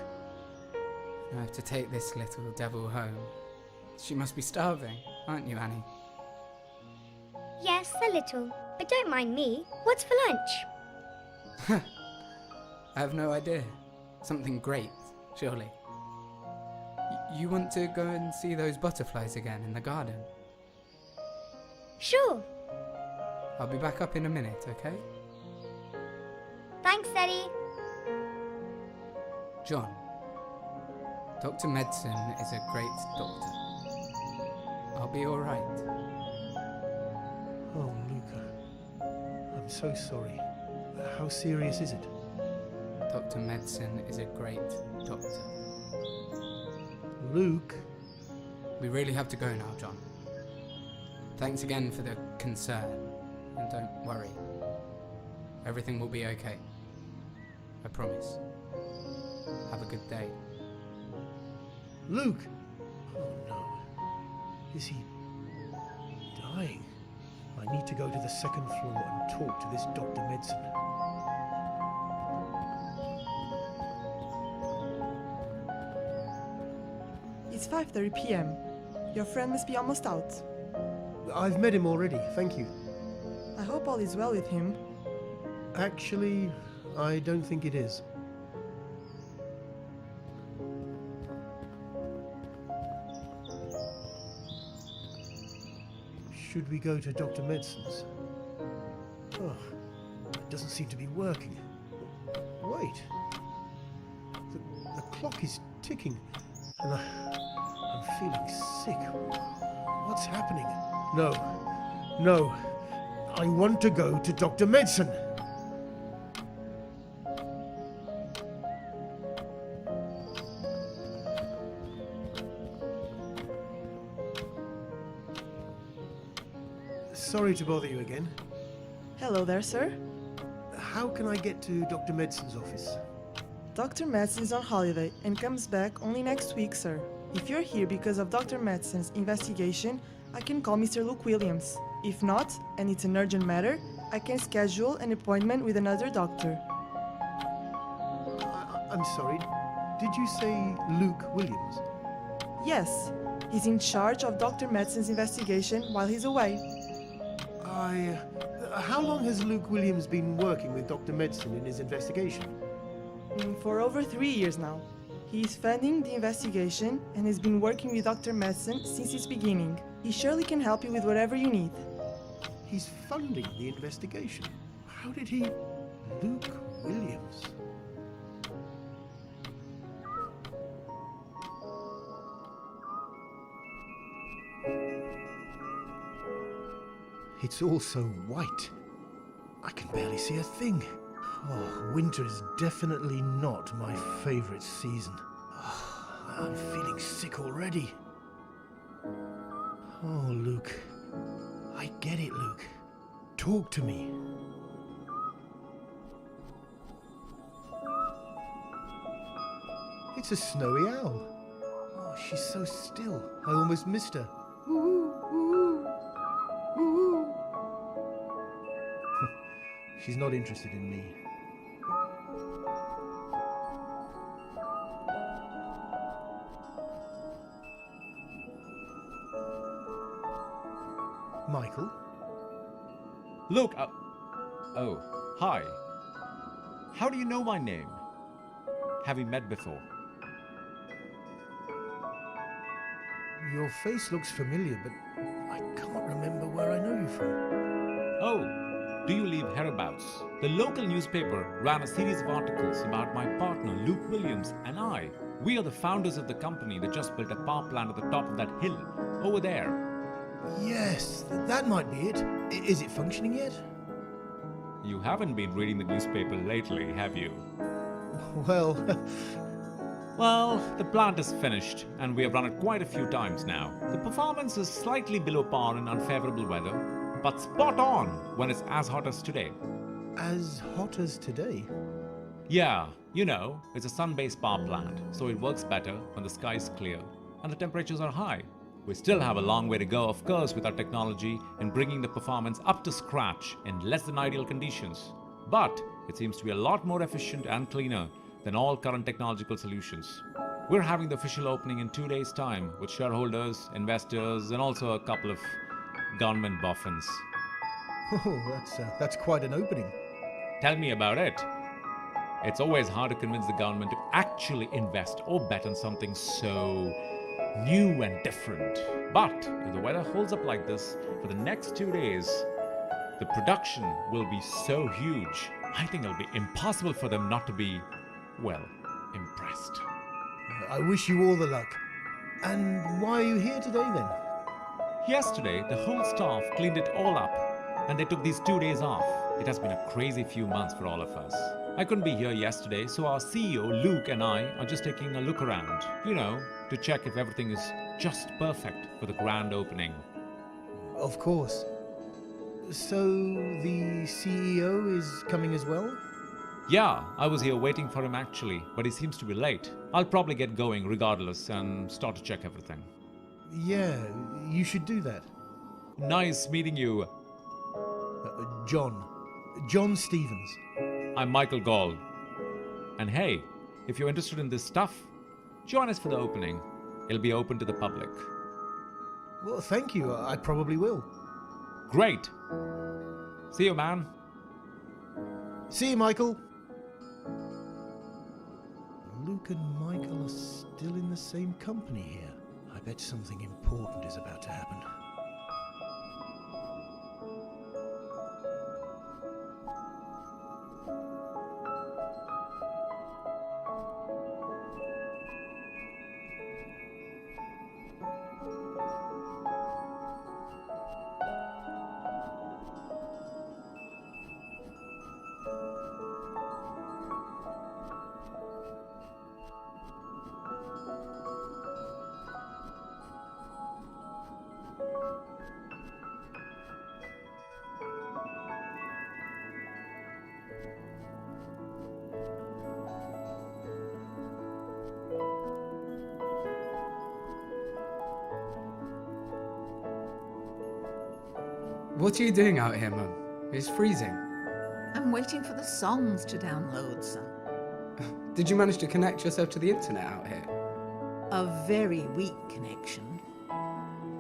S5: I have to take this little devil home. She must be starving, aren't you, Annie?
S4: Yes, a little. But don't mind me. What's for lunch?
S5: I have no idea. Something great, surely. You want to go and see those butterflies again in the garden?
S4: Sure.
S5: I'll be back up in a minute, okay?
S4: Thanks, Daddy.
S5: John, Dr. Medicine is a great doctor. I'll be alright.
S1: Oh, Luca. I'm so sorry. How serious is it?
S5: Dr. Medicine is a great doctor.
S1: Luke?
S5: We really have to go now, John. Thanks again for the concern. And don't worry. Everything will be okay. I promise. Have a good day.
S1: Luke! Oh no. Is he dying? I need to go to the second floor and talk to this Dr. Medicine.
S2: It's 5:30 p.m. Your friend must be almost out.
S1: I've met him already, thank you.
S2: I hope all is well with him.
S1: Actually, I don't think it is. Should we go to Dr. Medson's? Oh, it doesn't seem to be working. Wait. The clock is ticking, and I'm feeling sick. What's happening? No. I want to go to Dr. Medson. Sorry to bother you again.
S2: Hello there, sir.
S1: How can I get to Dr. Medson's office?
S2: Dr. Madsen is on holiday and comes back only next week, sir. If you're here because of Dr. Madsen's investigation, I can call Mr. Luke Williams. If not, and it's an urgent matter, I can schedule an appointment with another doctor.
S1: I'm sorry, did you say Luke Williams?
S2: Yes, he's in charge of Dr. Madsen's investigation while he's away.
S1: How long has Luke Williams been working with Dr. Medson in his investigation?
S2: For over 3 years now. He's funding the investigation and has been working with Dr. Madsen since its beginning. He surely can help you with whatever you need.
S1: He's funding the investigation? How did he... Luke Williams? It's all so white. I can barely see a thing. Oh, winter is definitely not my favorite season. Oh, I'm feeling sick already. Oh, Luke. I get it, Luke. Talk to me. It's a snowy owl. Oh, she's so still. I almost missed her. She's not interested in me. Michael?
S10: Look, oh, hi. How do you know my name? Have we met before?
S1: Your face looks familiar, but I can't remember where I know you from.
S10: Oh, do you live hereabouts? The local newspaper ran a series of articles about my partner Luke Williams and I. We are the founders of the company that just built a power plant at the top of that hill, over there.
S1: Yes, that might be it. Is it functioning yet?
S10: You haven't been reading the newspaper lately, have you?
S1: Well...
S10: Well, the plant is finished, and we have run it quite a few times now. The performance is slightly below par in unfavorable weather, but spot on when it's as hot as today.
S1: As hot as today?
S10: Yeah, you know, it's a sun-based power plant, so it works better when the sky is clear and the temperatures are high. We still have a long way to go, of course, with our technology in bringing the performance up to scratch in less than ideal conditions. But it seems to be a lot more efficient and cleaner than all current technological solutions. We're having the official opening in 2 days' time with shareholders, investors, and also a couple of government boffins.
S1: Oh, that's quite an opening.
S10: Tell me about it. It's always hard to convince the government to actually invest or bet on something so new and different. But if the weather holds up like this for the next 2 days, the production will be so huge, I think it'll be impossible for them not to be, well, impressed.
S1: I wish you all the luck. And why are you here today then?
S10: Yesterday, the whole staff cleaned it all up, and they took these 2 days off. It has been a crazy few months for all of us. I couldn't be here yesterday, so our CEO, Luke, and I are just taking a look around, you know, to check if everything is just perfect for the grand opening.
S1: Of course. So, the CEO is coming as well?
S10: Yeah, I was here waiting for him actually, but he seems to be late. I'll probably get going regardless and start to check everything.
S1: Yeah, you should do that.
S10: Nice meeting you.
S1: John Stevens.
S10: I'm Michael Gall. And hey, if you're interested in this stuff, join us for the opening. It'll be open to the public.
S1: Well, thank you. I probably will.
S10: Great. See you, man.
S1: See you, Michael. Luke and Michael are still in the same company here. I bet something important is about to happen.
S5: What are you doing out here, Mum? It's freezing.
S11: I'm waiting for the songs to download, son.
S5: Did you manage to connect yourself to the internet out here?
S11: A very weak connection.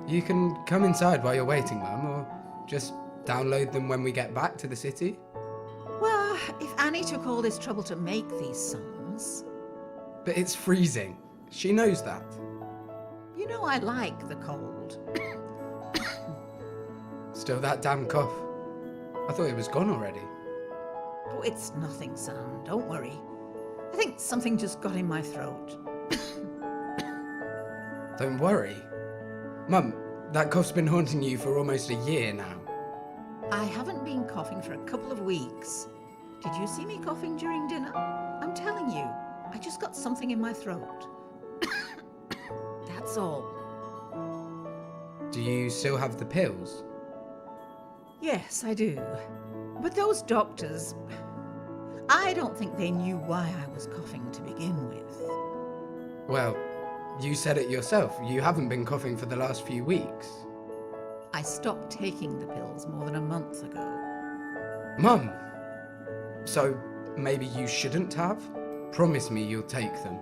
S5: You can come inside while you're waiting, Mum, or just download them when we get back to the city.
S11: Well, if Annie took all this trouble to make these songs...
S5: But it's freezing. She knows that.
S11: You know I like the cold.
S5: Still that damn cough. I thought it was gone already.
S11: Oh, it's nothing, son. Don't worry. I think something just got in my throat.
S5: Don't worry. Mum, that cough's been haunting you for almost a year now.
S11: I haven't been coughing for a couple of weeks. Did you see me coughing during dinner? I'm telling you, I just got something in my throat. That's all.
S5: Do you still have the pills?
S11: Yes, I do. But those doctors, I don't think they knew why I was coughing to begin with.
S5: Well, you said it yourself. You haven't been coughing for the last few weeks.
S11: I stopped taking the pills more than a month ago.
S5: Mum! So, maybe you shouldn't have? Promise me you'll take them.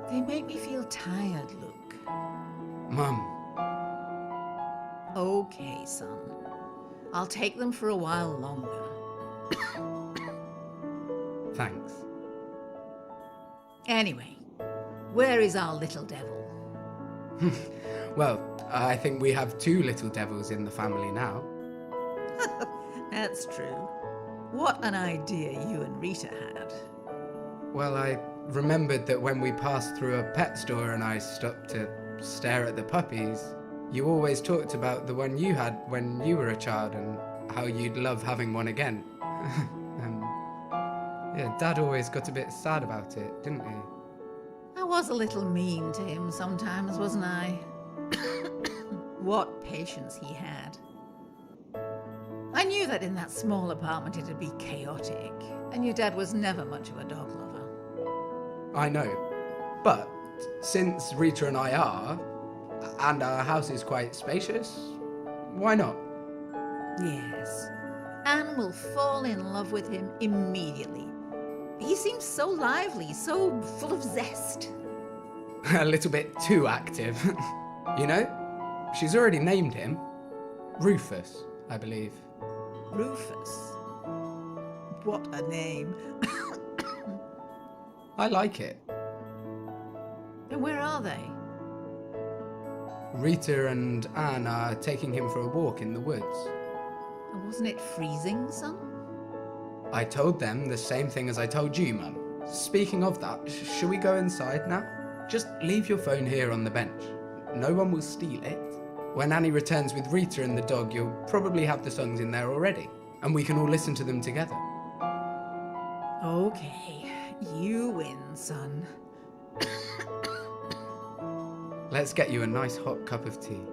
S11: They make me feel tired, Luke.
S5: Mum.
S11: Okay, son. I'll take them for a while longer.
S5: Thanks.
S11: Anyway, where is our little devil?
S5: Well, I think we have 2 little devils in the family now.
S11: That's true. What an idea you and Rita had.
S5: Well, I remembered that when we passed through a pet store and I stopped to stare at the puppies, you always talked about the one you had when you were a child and how you'd love having one again. Yeah, Dad always got a bit sad about it, didn't he?
S11: I was a little mean to him sometimes, wasn't I? What patience he had. I knew that in that small apartment it'd be chaotic, and your dad was never much of a dog lover.
S5: I know, but since Rita and I are, and our house is quite spacious, why not?
S11: Yes. Anne will fall in love with him immediately. He seems so lively, so full of zest.
S5: A little bit too active. You know, she's already named him. Rufus, I believe.
S11: Rufus? What a name.
S5: I like it.
S11: And where are they?
S5: Rita and Anne are taking him for a walk in the woods.
S11: And wasn't it freezing, son?
S5: I told them the same thing as I told you, Mum. Speaking of that, shall we go inside now? Just leave your phone here on the bench. No one will steal it. When Annie returns with Rita and the dog, you'll probably have the songs in there already, and we can all listen to them together.
S11: Okay, you win, son.
S5: Let's get you a nice hot cup of tea.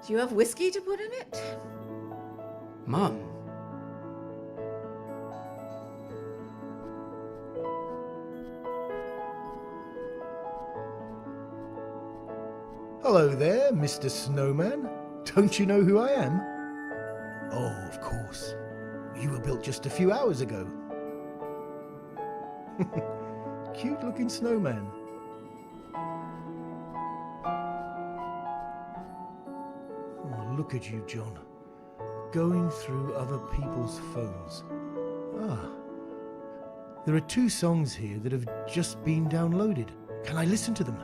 S11: Do you have whiskey to put in it?
S5: Mum.
S1: Hello there, Mr. Snowman. Don't you know who I am? Oh, of course. You were built just a few hours ago. Cute looking snowman. Oh, look at you, John. Going through other people's phones. Ah. There are 2 songs here that have just been downloaded. Can I listen to them?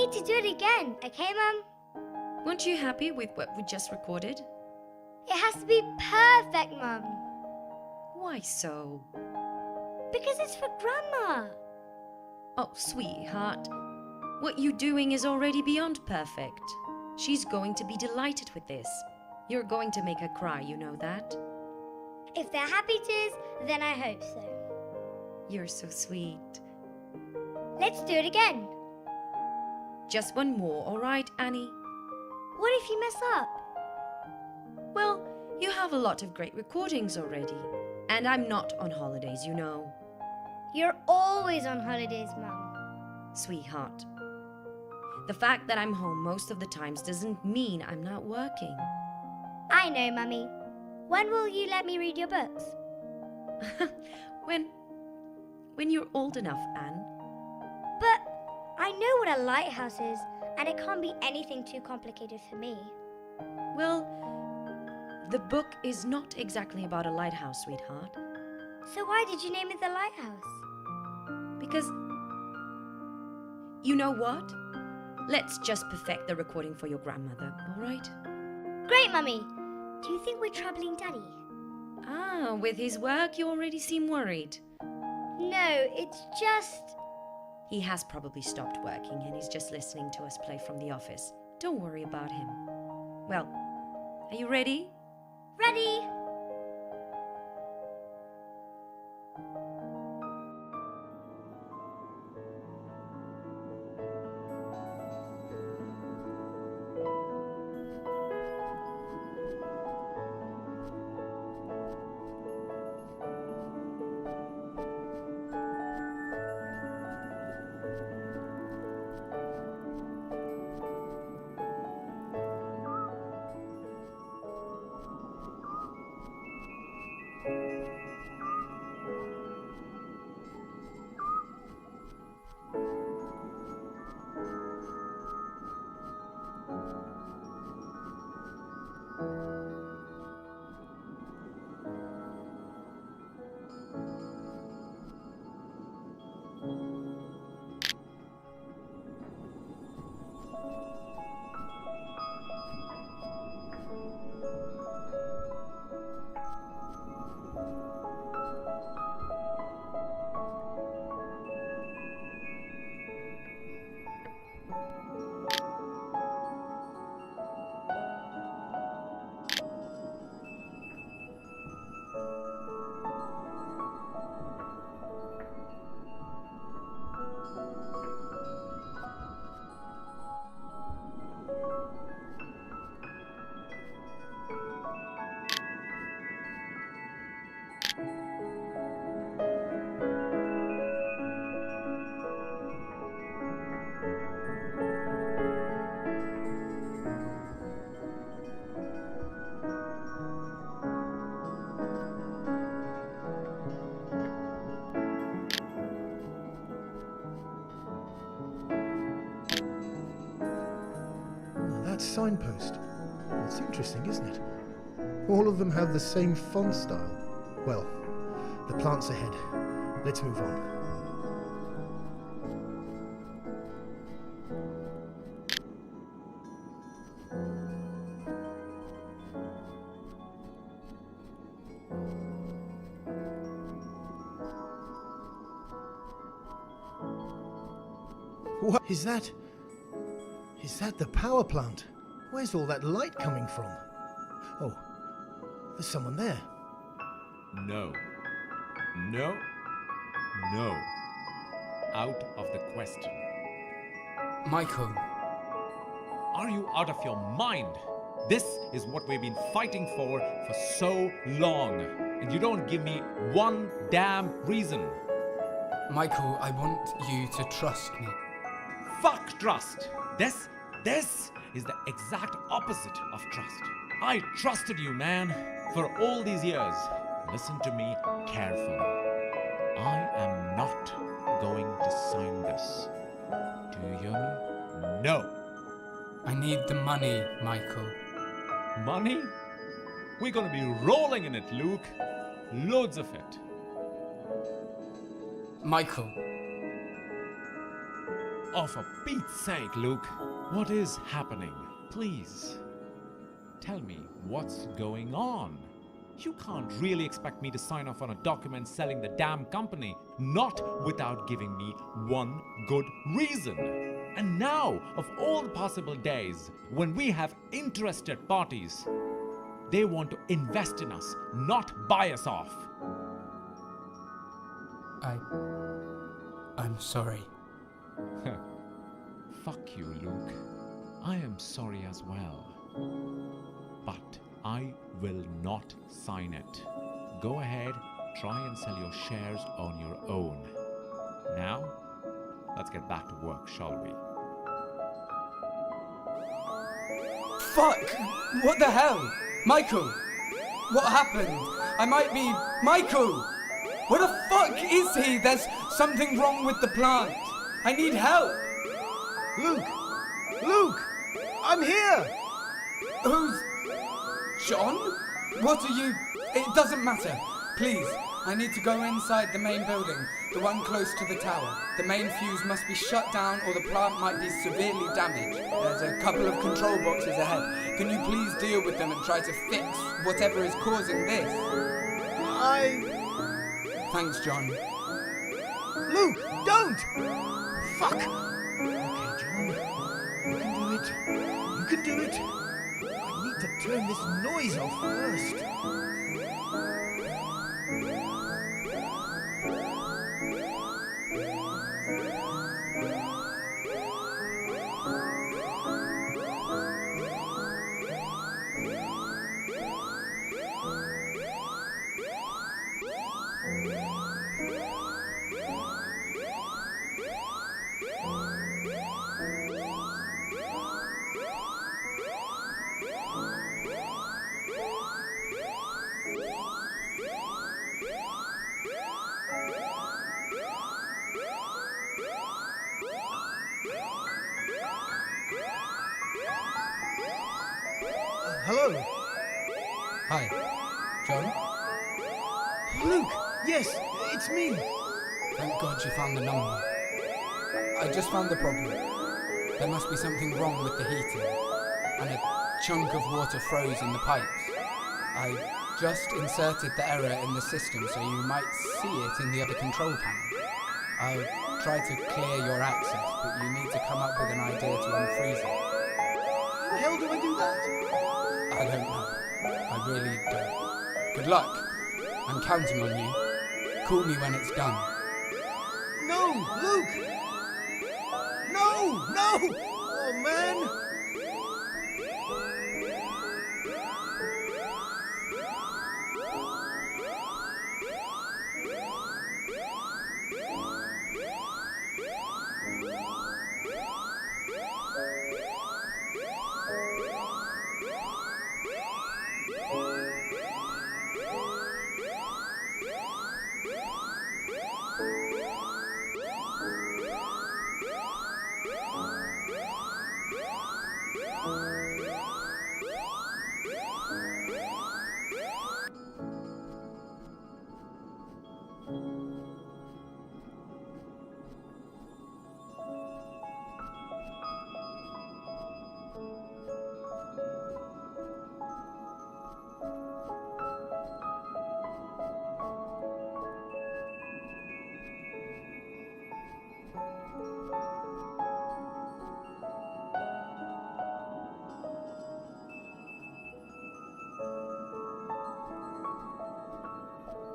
S4: need to do it again, okay, Mum?
S6: Weren't you happy with what we just recorded?
S4: It has to be perfect, Mum.
S6: Why so?
S4: Because it's for Grandma.
S6: Oh, sweetheart. What you're doing is already beyond perfect. She's going to be delighted with this. You're going to make her cry, you know that?
S4: If they're happy tears, then I hope so.
S6: You're so sweet.
S4: Let's do it again.
S6: Just one more, all right, Annie?
S4: What if you mess up?
S6: Well, you have a lot of great recordings already. And I'm not on holidays, you know.
S4: You're always on holidays, Mum.
S6: Sweetheart. The fact that I'm home most of the times doesn't mean I'm not working.
S4: I know, Mummy. When will you let me read your books?
S6: When you're old enough, Anne.
S4: But I know what a lighthouse is, and it can't be anything too complicated for me.
S6: Well, the book is not exactly about a lighthouse, sweetheart.
S4: So why did you name it The Lighthouse?
S6: Because, you know what? Let's just perfect the recording for your grandmother, all right?
S4: Great, Mummy. Do you think we're troubling Daddy?
S6: Ah, with his work, you already seem worried.
S4: No, it's just...
S6: He has probably stopped working and he's just listening to us play from the office. Don't worry about him. Well, are you ready?
S4: Ready!
S1: That signpost. It's interesting, isn't it? All of them have the same font style. Well, the plant's ahead. Let's move on. What is that? Is that the power plant? Where's all that light coming from? Oh, there's someone there.
S10: No. No. No. Out of the question.
S5: Michael.
S10: Are you out of your mind? This is what we've been fighting for so long. And you don't give me one damn reason.
S5: Michael, I want you to trust me.
S10: Fuck trust. This is the exact opposite of trust. I trusted you, man, for all these years. Listen to me carefully. I am not going to sign this. Do you hear me? No.
S5: I need the money, Michael.
S10: Money? We're gonna be rolling in it, Luke. Loads of it.
S5: Michael.
S10: Oh, for Pete's sake, Luke. What is happening? Please, tell me what's going on. You can't really expect me to sign off on a document selling the damn company, not without giving me one good reason. And now, of all the possible days, when we have interested parties, they want to invest in us, not buy us off.
S5: I'm sorry.
S10: Fuck you, Luke. I am sorry as well. But I will not sign it. Go ahead, try and sell your shares on your own. Now, let's get back to work, shall we?
S5: Fuck! What the hell? Michael! What happened? I might be... Michael! What the fuck is he? There's something wrong with the plant. I need help!
S1: Luke! Luke! I'm here!
S5: Who's... John? What are you... It doesn't matter. Please, I need to go inside the main building, the one close to the tower. The main fuse must be shut down or the plant might be severely damaged. There's a couple of control boxes ahead. Can you please deal with them and try to fix whatever is causing this? Thanks, John.
S1: Luke, don't! Fuck! Okay, John. You can do it. You can do it. I need to turn this noise off first. Hello?
S5: Hi. John?
S1: Luke! Yes, it's me!
S5: Thank God you found the number. I just found the problem. There must be something wrong with the heating, and a chunk of water froze in the pipes. I just inserted the error in the system so you might see it in the other control panel. I'll try to clear your access, but you need to come up with an idea to unfreeze it.
S1: How the hell do I do that?
S5: I don't know. I really don't. Good luck. I'm counting on you. Call me when it's done.
S1: No, Luke! No! No! Oh, man!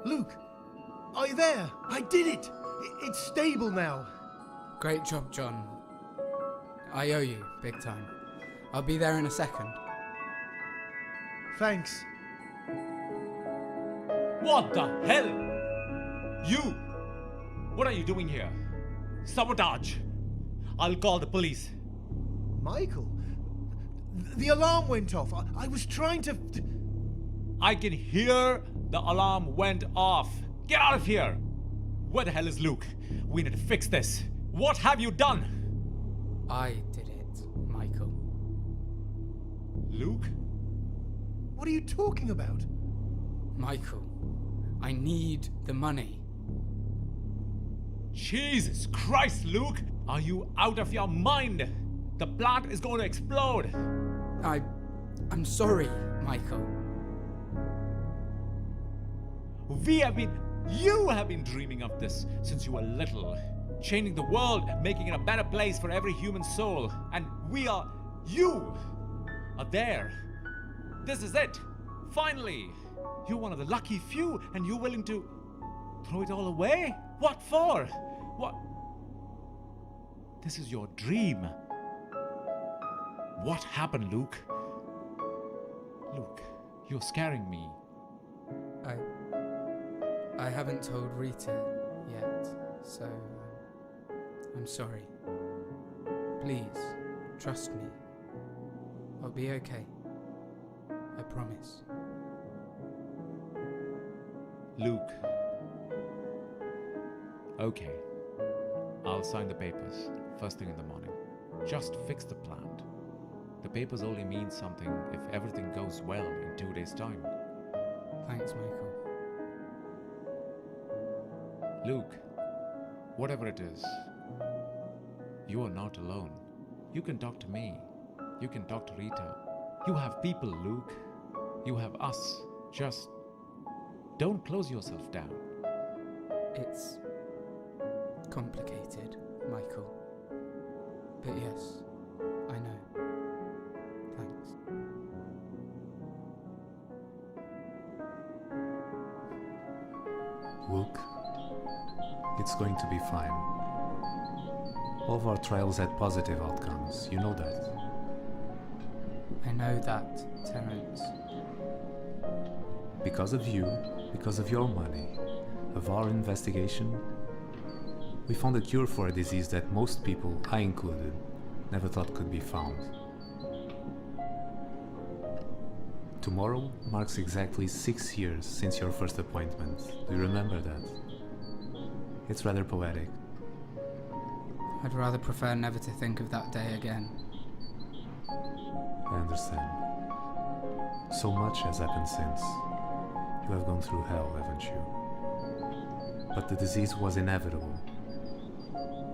S1: Luke, are you there? I did it! It's stable now.
S5: Great job, John. I owe you, big time. I'll be there in a second.
S1: Thanks.
S10: What the hell? You! What are you doing here? Sabotage! I'll call the police.
S1: Michael? The alarm went off. I was trying to...
S10: I can hear the alarm went off. Get out of here! Where the hell is Luke? We need to fix this. What have you done?
S5: I did it, Michael.
S10: Luke?
S1: What are you talking about?
S5: Michael, I need the money.
S10: Jesus Christ, Luke! Are you out of your mind? The plant is going to explode.
S5: I'm sorry, Michael.
S10: You have been dreaming of this since you were little. Changing the world, making it a better place for every human soul. And you are there. This is it. Finally. You're one of the lucky few and you're willing to throw it all away? What for? What? This is your dream. What happened, Luke? Luke, you're scaring me.
S5: I haven't told Rita yet, so I'm sorry. Please, trust me. I'll be okay. I promise.
S10: Luke. Okay. I'll sign the papers first thing in the morning. Just fix the plant. The papers only mean something if everything goes well in 2 days' time.
S5: Thanks, Michael.
S10: Luke, whatever it is, you are not alone. You can talk to me. You can talk to Rita. You have people, Luke. You have us. Just don't close yourself down.
S5: It's complicated, Michael. But yes, I know. Thanks.
S7: Luke, it's going to be fine. All of our trials had positive outcomes, you know that.
S5: I know that, Terence.
S7: Because of you, because of your money, of our investigation, we found a cure for a disease that most people, I included, never thought could be found. Tomorrow marks exactly 6 years since your first appointment. Do you remember that? It's rather poetic.
S5: I'd rather prefer never to think of that day again.
S7: I understand. So much has happened since. You have gone through hell, haven't you? But the disease was inevitable.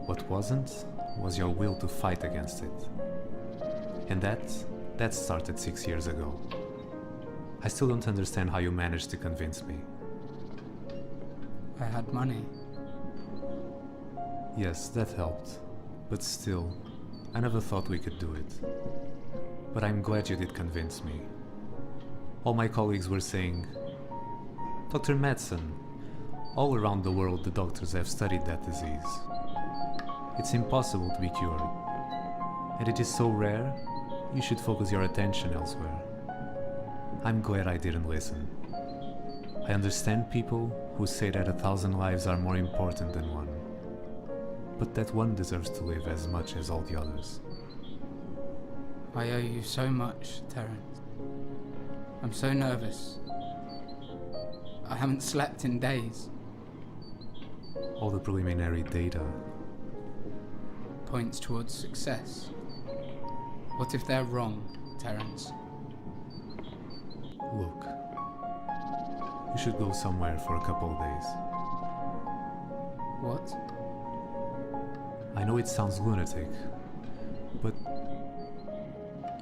S7: What wasn't was your will to fight against it. And that started 6 years ago. I still don't understand how you managed to convince me.
S5: I had money.
S7: Yes, that helped. But still, I never thought we could do it. But I'm glad you did convince me. All my colleagues were saying, Dr. Madsen, all around the world the doctors have studied that disease. It's impossible to be cured. And it is so rare, you should focus your attention elsewhere. I'm glad I didn't listen. I understand people who say that 1,000 lives are more important than one. But that one deserves to live as much as all the others.
S5: I owe you so much, Terence. I'm so nervous. I haven't slept in days.
S7: All the preliminary data
S5: points towards success. What if they're wrong, Terence?
S7: Look, you should go somewhere for a couple of days.
S5: What?
S7: I know it sounds lunatic, but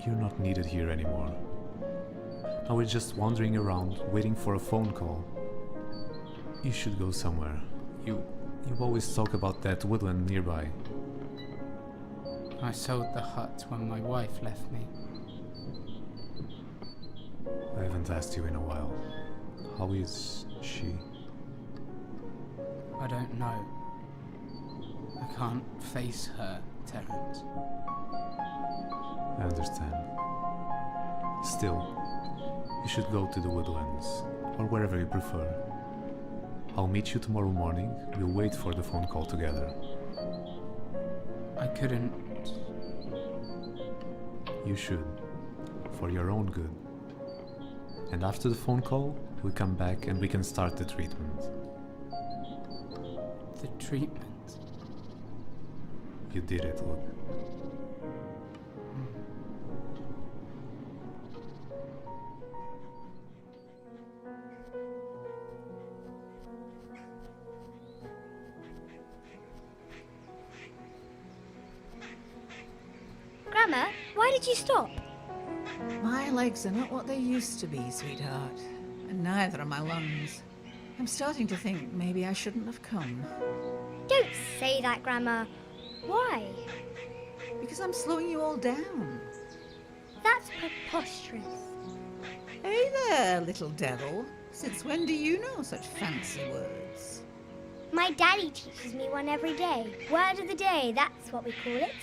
S7: you're not needed here anymore. Now we're just wandering around, waiting for a phone call. You should go somewhere. You always talk about that woodland nearby.
S5: I sold the hut when my wife left me.
S7: I haven't asked you in a while. How is she?
S5: I don't know. I can't face her, Terence.
S7: I understand. Still, you should go to the woodlands, or wherever you prefer. I'll meet you tomorrow morning. We'll wait for the phone call together.
S5: I couldn't.
S7: You should, for your own good. And after the phone call, we come back and we can start the treatment.
S5: The treatment?
S7: You did it, look.
S4: Grandma, why did you stop?
S11: My legs are not what they used to be, sweetheart. And neither are my lungs. I'm starting to think maybe I shouldn't have come.
S4: Don't say that, Grandma. Why?
S11: Because I'm slowing you all down.
S4: That's preposterous.
S11: Hey there, little devil. Since when do you know such fancy words?
S4: My daddy teaches me one every day. Word of the day, that's what we call it.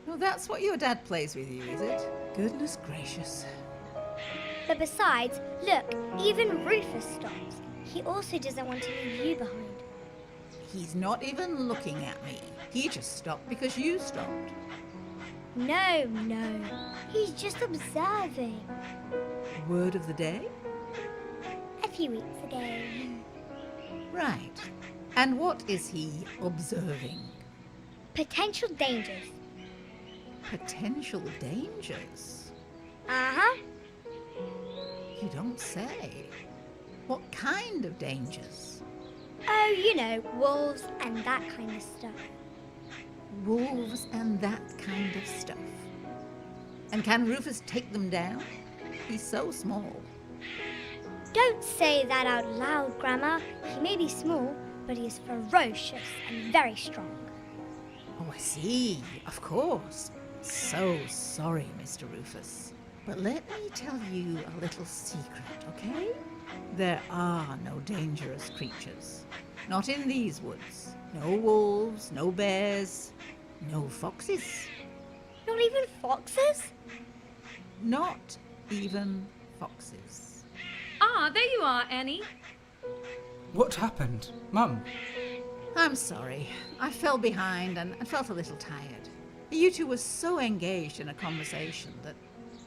S11: Well, that's what your dad plays with you, is it? Goodness gracious.
S4: But besides, look, even Rufus stops. He also doesn't want to leave you behind.
S11: He's not even looking at me. He just stopped because you stopped.
S4: No. He's just observing.
S11: Word of the day?
S4: A few weeks ago.
S11: Right. And what is he observing?
S4: Potential dangers.
S11: Potential dangers?
S4: Uh-huh.
S11: You don't say. What kind of dangers?
S4: Oh, you know, wolves and that kind of stuff.
S11: Wolves and that kind of stuff. And can Rufus take them down? He's so small.
S4: Don't say that out loud, Grandma. He may be small, but he is ferocious and very strong.
S11: Oh, I see. Of course. So sorry, Mr. Rufus. But let me tell you a little secret, okay? There are no dangerous creatures. Not in these woods. No wolves, no bears, no foxes.
S4: Not even foxes?
S11: Not even foxes.
S6: Ah, there you are, Annie.
S5: What happened? Mum?
S11: I'm sorry. I fell behind and felt a little tired. You two were so engaged in a conversation that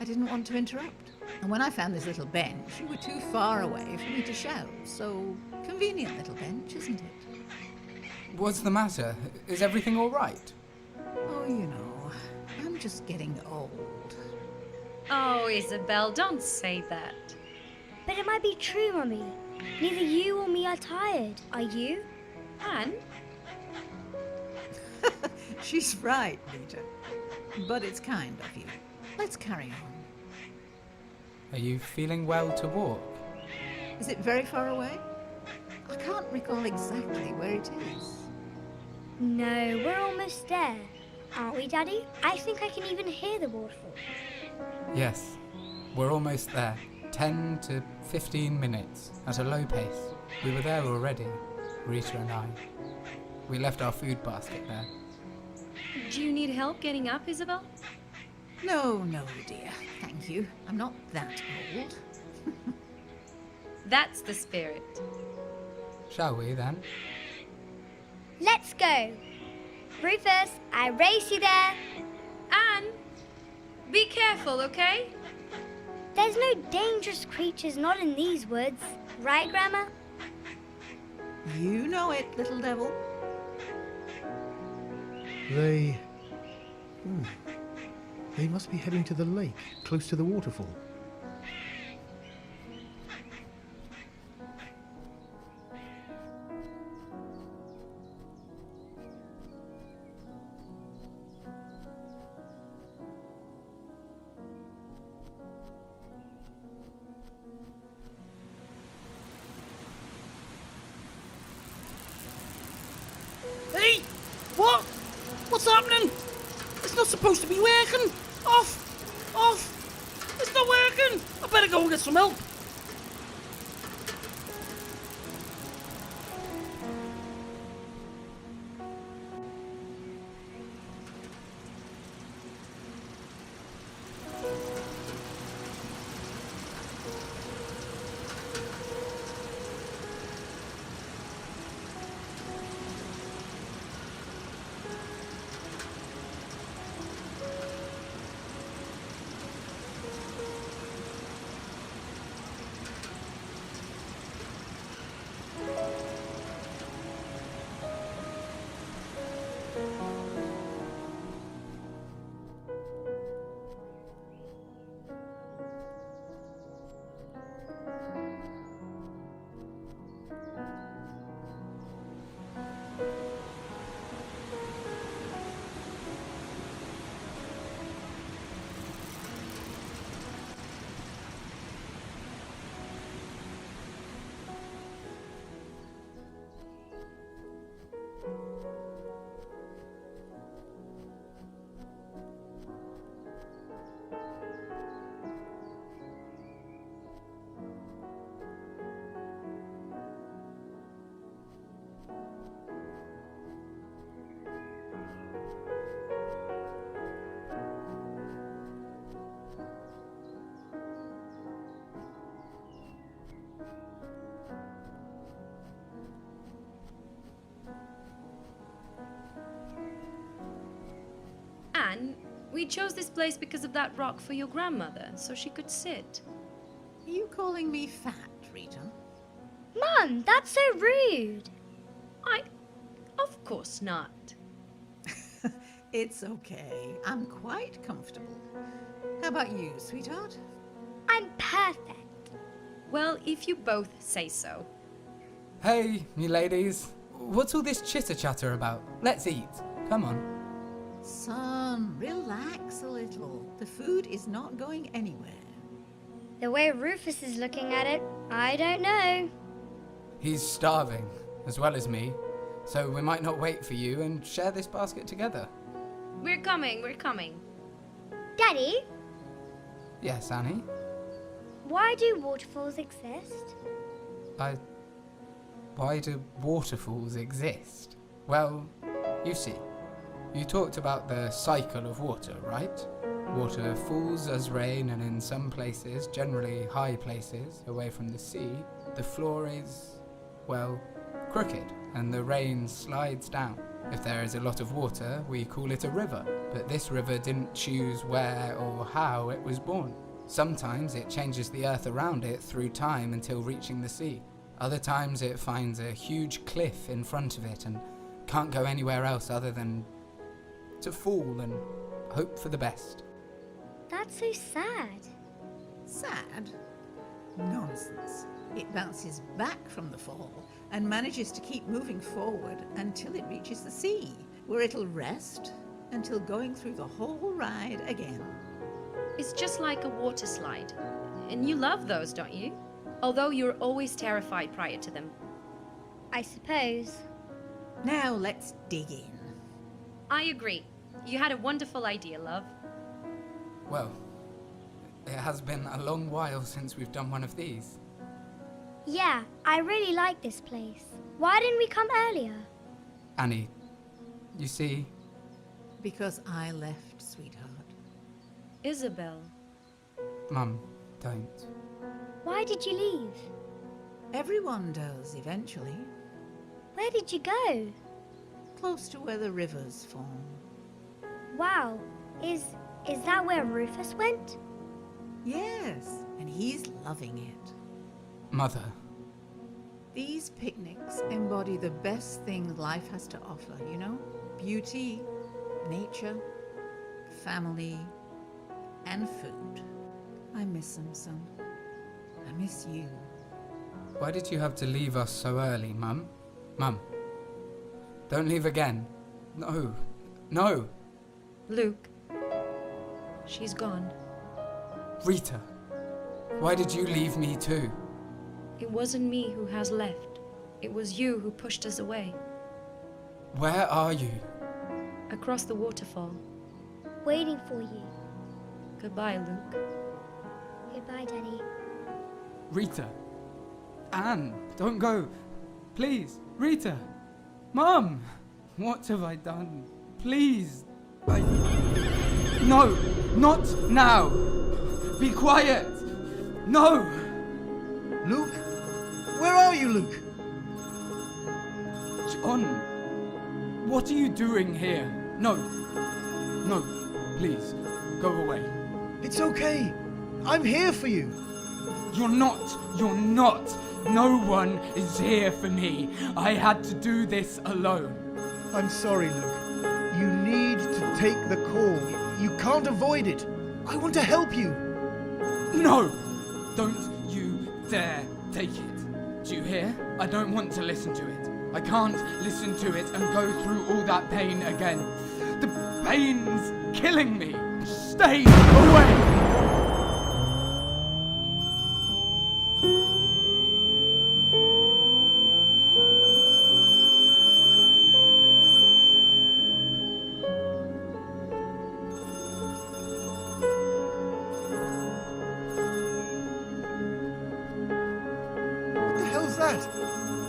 S11: I didn't want to interrupt. And when I found this little bench, you were too far away for me to shout. So, convenient little bench, isn't it?
S5: What's the matter? Is everything all right?
S11: Oh, you know, I'm just getting old.
S6: Oh, Isabel, don't say that.
S4: But it might be true, Mummy. Neither you or me are tired. Are you?
S6: Anne?
S11: She's right, Peter. But it's kind of you. Let's carry on.
S5: Are you feeling well to walk?
S11: Is it very far away? I can't recall exactly where it is.
S4: No, we're almost there. Aren't we, Daddy? I think I can even hear the waterfall.
S5: Yes, we're almost there. 10 to 15 minutes at a low pace. We were there already, Rita and I. We left our food basket there.
S6: Do you need help getting up, Isabel?
S11: No, dear. Thank you. I'm not that old.
S6: That's the spirit.
S5: Shall we then?
S4: Let's go. Rufus, I race you there.
S6: Anne, be careful, okay?
S4: There's no dangerous creatures not in these woods. Right, Grandma?
S11: You know it, little devil.
S1: They must be heading to the lake, close to the waterfall.
S12: Hey! What? What's happening? It's not supposed to be working! Off! It's not working! I better go and get some help!
S6: We chose this place because of that rock for your grandmother, so she could sit.
S11: Are you calling me fat, Rita?
S4: Mum, that's so rude.
S6: Of course not.
S11: It's okay. I'm quite comfortable. How about you, sweetheart?
S4: I'm perfect.
S6: Well, if you both say so.
S5: Hey, me ladies. What's all this chitter-chatter about? Let's eat. Come on.
S11: Son, relax a little. The food is not going anywhere.
S4: The way Rufus is looking at it, I don't know.
S5: He's starving, as well as me. So we might not wait for you and share this basket together.
S6: We're coming.
S4: Daddy,
S5: Yes, Annie?
S4: why do waterfalls exist?
S5: Why do waterfalls exist? Well, you see, you talked about the cycle of water, right? Water falls as rain, and in some places, generally high places, away from the sea, the floor is, well, crooked, and the rain slides down. If there is a lot of water, we call it a river, but this river didn't choose where or how it was born. Sometimes it changes the earth around it through time until reaching the sea. Other times it finds a huge cliff in front of it and can't go anywhere else other than to fall and hope for the best.
S4: That's so sad.
S11: Sad? Nonsense. It bounces back from the fall and manages to keep moving forward until it reaches the sea, where it'll rest until going through the whole ride again.
S6: It's just like a water slide. And you love those, don't you? Although you're always terrified prior to them.
S4: I suppose.
S11: Now let's dig in.
S6: I agree. You had a wonderful idea, love.
S5: Well, it has been a long while since we've done one of these.
S4: Yeah, I really like this place. Why didn't we come earlier?
S5: Annie, you see...
S11: Because I left, sweetheart.
S6: Isabel.
S5: Mum, don't.
S4: Why did you leave?
S11: Everyone does, eventually.
S4: Where did you go?
S11: Close to where the rivers form.
S4: Wow, is that where Rufus went?
S11: Yes, and he's loving it.
S5: Mother.
S11: These picnics embody the best thing life has to offer, you know? Beauty, nature, family, and food. I miss them, son. I miss you.
S5: Why did you have to leave us so early, Mum? Mum. Don't leave again. No. No.
S6: Luke. She's gone.
S5: Rita. Why did you leave me too?
S6: It wasn't me who has left. It was you who pushed us away.
S5: Where are you?
S6: Across the waterfall.
S4: Waiting for you.
S6: Goodbye, Luke.
S4: Goodbye, Daddy.
S5: Rita. Anne, don't go. Please. Rita. Mum. What have I done? Please. No. Not now. Be quiet. No.
S1: Luke? Where are you, Luke?
S5: John. What are you doing here? No. No. Please. Go away.
S1: It's okay. I'm here for you.
S5: You're not. You're not. No one is here for me. I had to do this alone.
S1: I'm sorry, Luke. You need to take the call. You can't avoid it. I want to help you.
S5: No! Don't you dare take it. Do you hear? I don't want to listen to it. I can't listen to it and go through all that pain again. The pain's killing me. Stay away!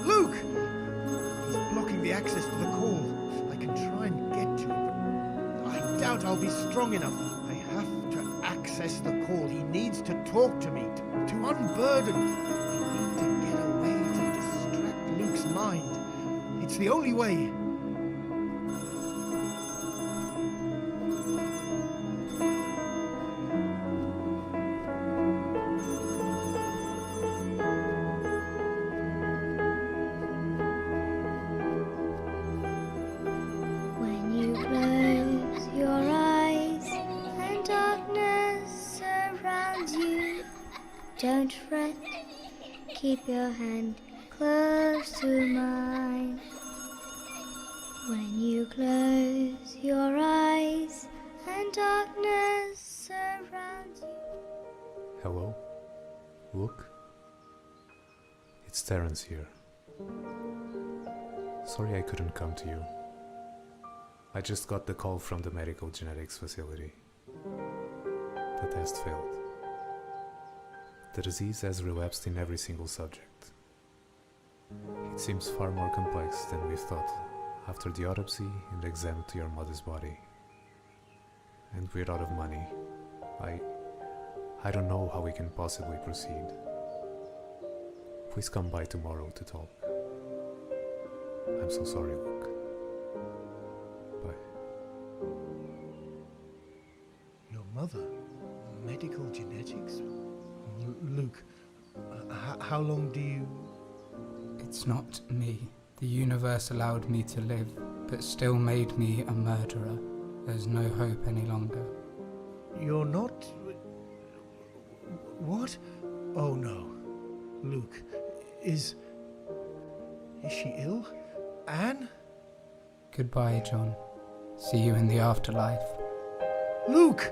S1: Luke! He's blocking the access to the call. I can try and get to it, but I doubt I'll be strong enough. I have to access the call. He needs to talk to me, to unburden. I need to get away to distract Luke's mind. It's the only way.
S4: keep your hand close to mine. When you close your eyes and darkness surrounds you.
S7: Hello? Look? It's Terence here. Sorry I couldn't come to you. I just got the call from the medical genetics facility. The test failed. The disease has relapsed in every single subject. It seems far more complex than we thought after the autopsy and exam to your mother's body. And we're out of money. I don't know how we can possibly proceed. Please come by tomorrow to talk. I'm so sorry, Luke. Bye.
S1: Your mother? Medical genetics? Luke, how long do you...
S5: It's not me. The universe allowed me to live, but still made me a murderer. There's no hope any longer.
S1: You're not... What? Oh no. Luke, is she ill? Anne?
S5: Goodbye, John. See you in the afterlife.
S1: Luke!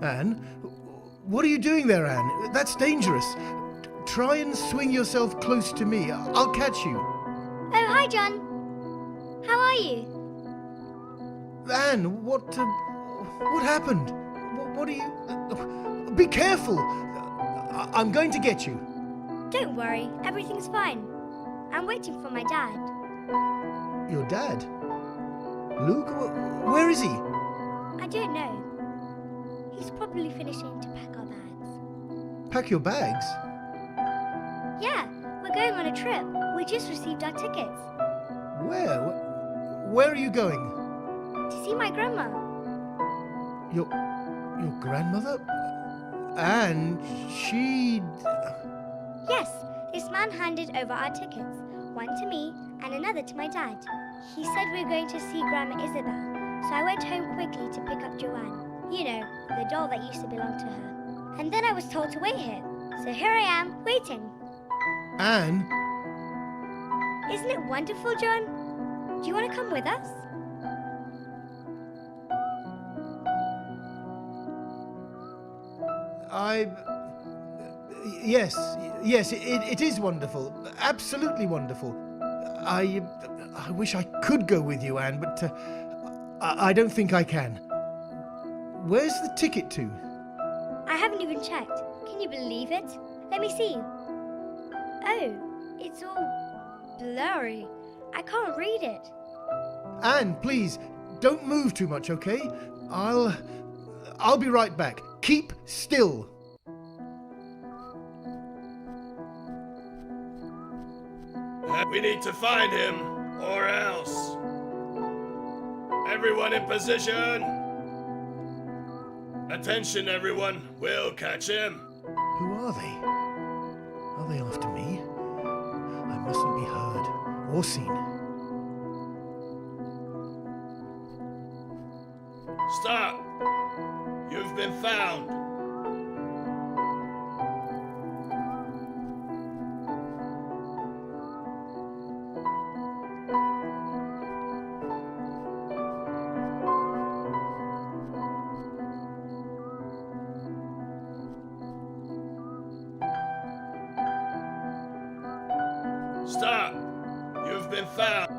S1: Anne? What are you doing there, Anne? That's dangerous. Try and swing yourself close to me. I'll catch you.
S4: Oh, hi, John. How are you?
S1: Anne, what happened? What are you... Be careful! I'm going to get you.
S4: Don't worry, everything's fine. I'm waiting for my dad.
S1: Your dad? Luke? Where is he?
S4: I don't know. He's probably finishing to pack our bags.
S1: Pack your bags?
S4: Yeah, we're going on a trip. We just received our tickets.
S1: Where? Where are you going?
S4: To see my grandma.
S1: Your grandmother? And she...
S4: Yes, this man handed over our tickets. One to me and another to my dad. He said we were going to see Grandma Isabel, so I went home quickly to pick up Joanne. You know, the doll that used to belong to her. And then I was told to wait here. So here I am, waiting.
S1: Anne?
S4: Isn't it wonderful, John? Do you want to come with us?
S1: Yes, it is wonderful. Absolutely wonderful. I wish I could go with you, Anne, but I don't think I can. Where's the ticket to?
S4: I haven't even checked. Can you believe it? Let me see. Oh, it's all blurry. I can't read it.
S1: Anne, please, don't move too much, okay? I'll be right back. Keep still.
S3: We need to find him, or else. Everyone in position. Attention, everyone. We'll catch him.
S1: Who are they? Are they after me? I mustn't be heard or seen.
S3: Stop! You've been found. Stop! You've been found.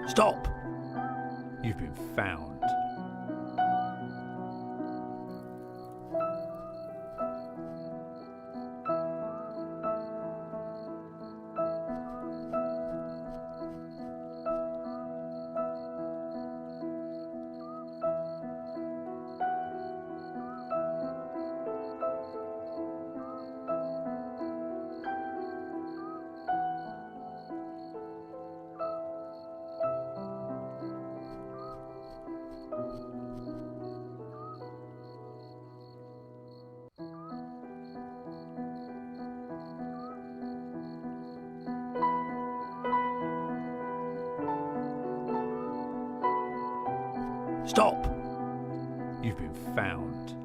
S7: Stop! You've been found. Stop! You've been found.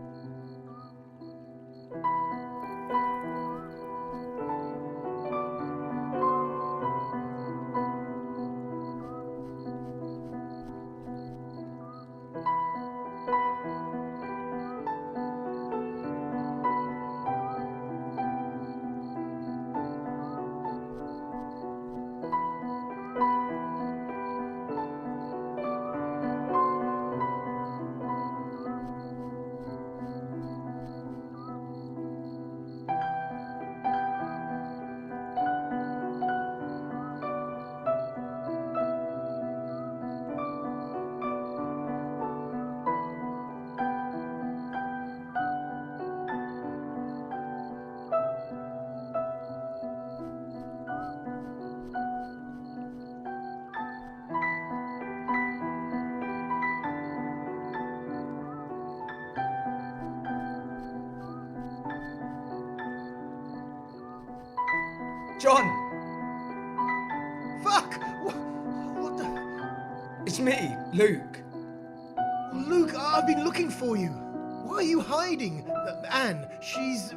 S9: John!
S1: Fuck! What the...
S9: It's me, Luke.
S1: Luke, I've been looking for you. Why are you hiding? Anne, she's...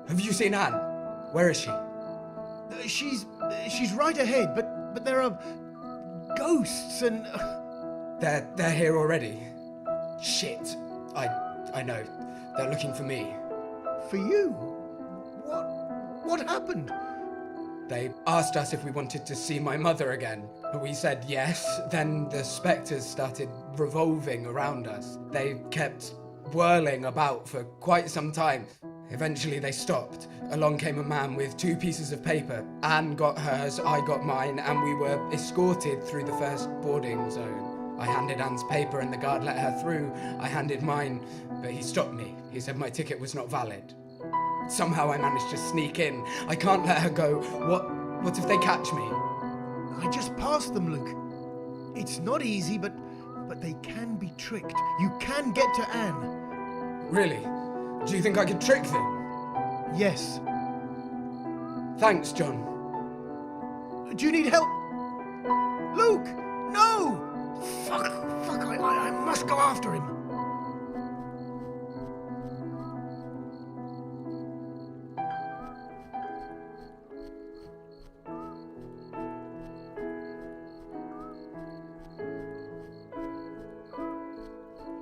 S9: Have you seen Anne? Where is she?
S1: She's right ahead, but there are ghosts and...
S9: They're here already. Shit. I know. They're looking for me.
S1: For you? What happened?
S9: They asked us if we wanted to see my mother again. We said yes. Then the spectres started revolving around us. They kept whirling about for quite some time. Eventually they stopped. Along came a man with 2 pieces of paper. Anne got hers, I got mine, and we were escorted through the first boarding zone. I handed Anne's paper and the guard let her through. I handed mine, but he stopped me. He said my ticket was not valid. Somehow I managed to sneak in. I can't let her go. What if they catch me?
S1: I just passed them, Luke. It's not easy, but they can be tricked. You can get to Anne.
S9: Really? Do you think I could trick them?
S1: Yes.
S9: Thanks, John.
S1: Do you need help? Luke! No! Fuck, I must go after him.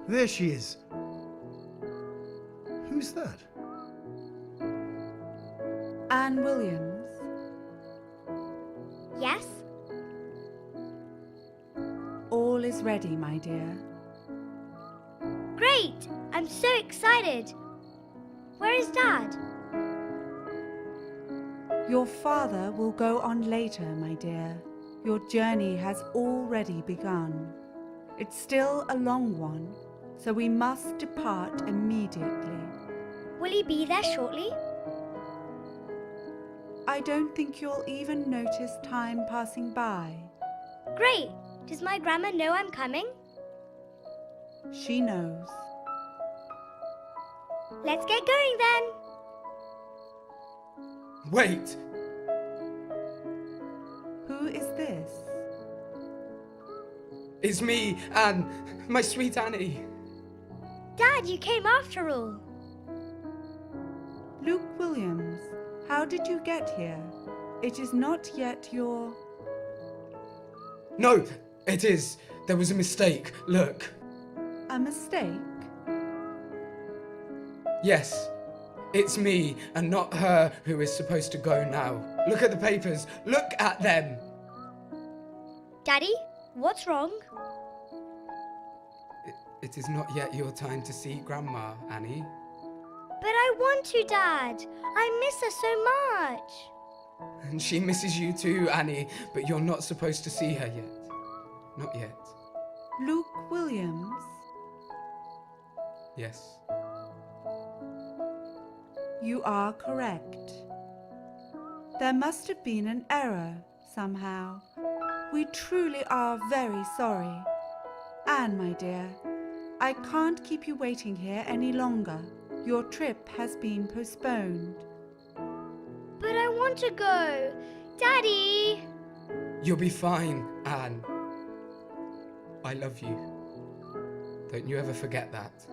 S1: There she is. Who's that?
S8: Anne Williams.
S4: Yes?
S8: All is ready, my dear.
S4: Great! I'm so excited. Where is Dad?
S8: Your father will go on later, my dear. Your journey has already begun. It's still a long one, so we must depart immediately.
S4: Will he be there shortly?
S8: I don't think you'll even notice time passing by.
S4: Great! Does my grandma know I'm coming?
S8: She knows.
S4: Let's get going then!
S9: Wait!
S8: Who is this?
S9: It's me, Anne, my sweet Annie.
S4: Dad, you came after all.
S8: Luke Williams, how did you get here? It is not yet your...
S9: No, it is. There was a mistake. Look.
S8: A mistake?
S9: Yes, it's me and not her who is supposed to go now. Look at the papers. Look at them.
S4: Daddy, what's wrong?
S9: It is not yet your time to see Grandma, Annie.
S4: But I want to, Dad. I miss her so much.
S9: And she misses you too, Annie, but you're not supposed to see her yet. Not yet.
S8: Luke Williams?
S9: Yes.
S8: You are correct. There must have been an error somehow. We truly are very sorry. Anne, my dear, I can't keep you waiting here any longer. Your trip has been postponed.
S4: But I want to go. Daddy!
S9: You'll be fine, Anne. I love you. Don't you ever forget that.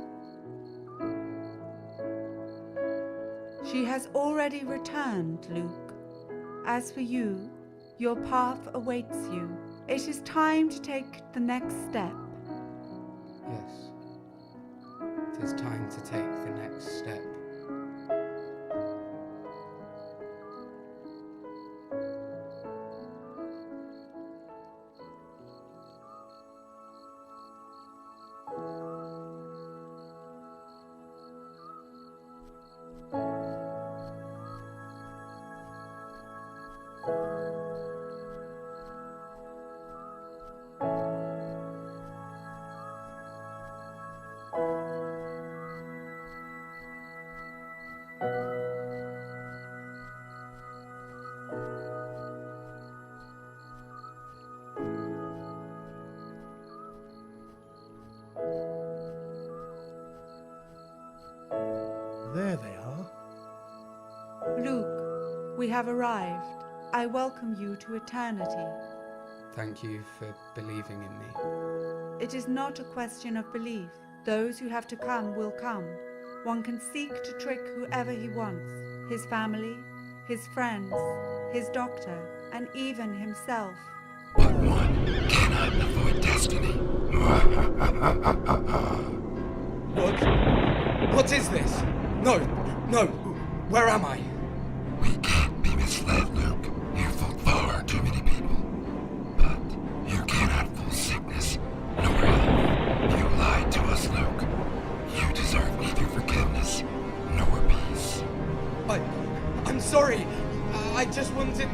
S8: She has already returned, Luke. As for you, your path awaits you. It is time to take the next step.
S9: Yes. It is time to take the next step.
S1: There they are.
S8: Luke, we have arrived. I welcome you to eternity.
S9: Thank you for believing in me.
S8: It is not a question of belief. Those who have to come will come. One can seek to trick whoever he wants. His family, his friends, his doctor, and even himself.
S13: But one cannot avoid destiny.
S9: What is this? No, where am I?
S13: We can't be misled, Luke. You fooled far too many people. But you cannot fool sickness, nor health. You lied to us, Luke. You deserve neither forgiveness nor peace.
S9: I'm sorry. I just wanted...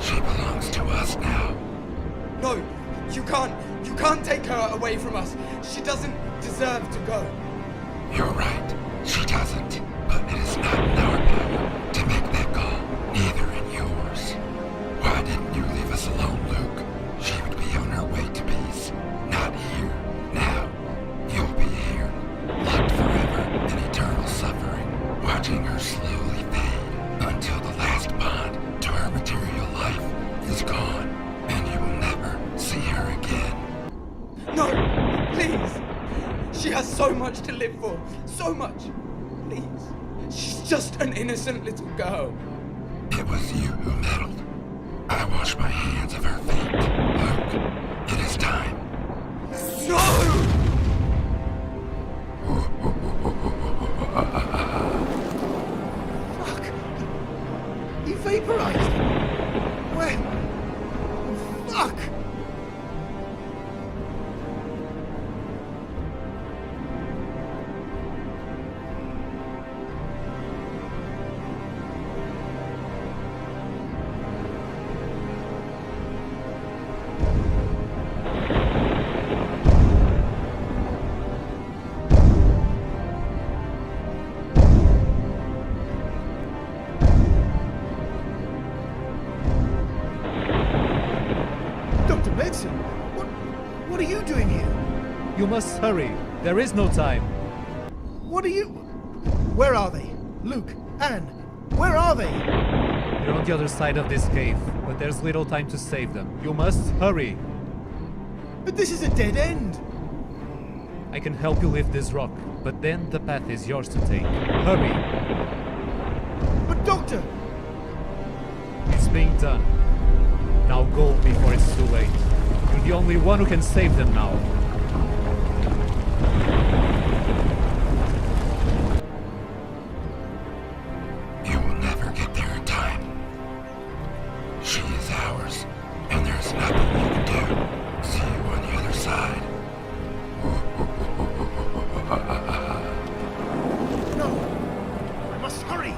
S13: She belongs to us now.
S9: No, you can't take her away from us. She doesn't deserve to go.
S13: You're right. She doesn't. But it is not in our power to make that call, neither in yours. Why didn't you leave us alone, Luke? She would be on her way to peace. Not here. Now. You'll be watching her slowly fade until the last bond to her material life is gone, and you will never see her again.
S9: No, please. She has so much to live for. So much. Please. She's just an innocent little girl.
S13: It was you who meddled. I wash my hands of her fate. Luke, it is time.
S9: No!
S1: Fuck! You vaporized! Where? Fuck! What are you doing here?
S7: You must hurry. There is no time.
S1: What are you... Where are they? Luke, Anne, where are they?
S7: They're on the other side of this cave, but there's little time to save them. You must hurry.
S1: But this is a dead end.
S7: I can help you lift this rock, but then the path is yours to take. Hurry.
S1: But Doctor!
S7: It's being done. Now go before it's too late. You're the only one who can save them now.
S13: You will never get there in time. She is ours, and there's nothing you can do. See you on the other side.
S1: No! I must hurry!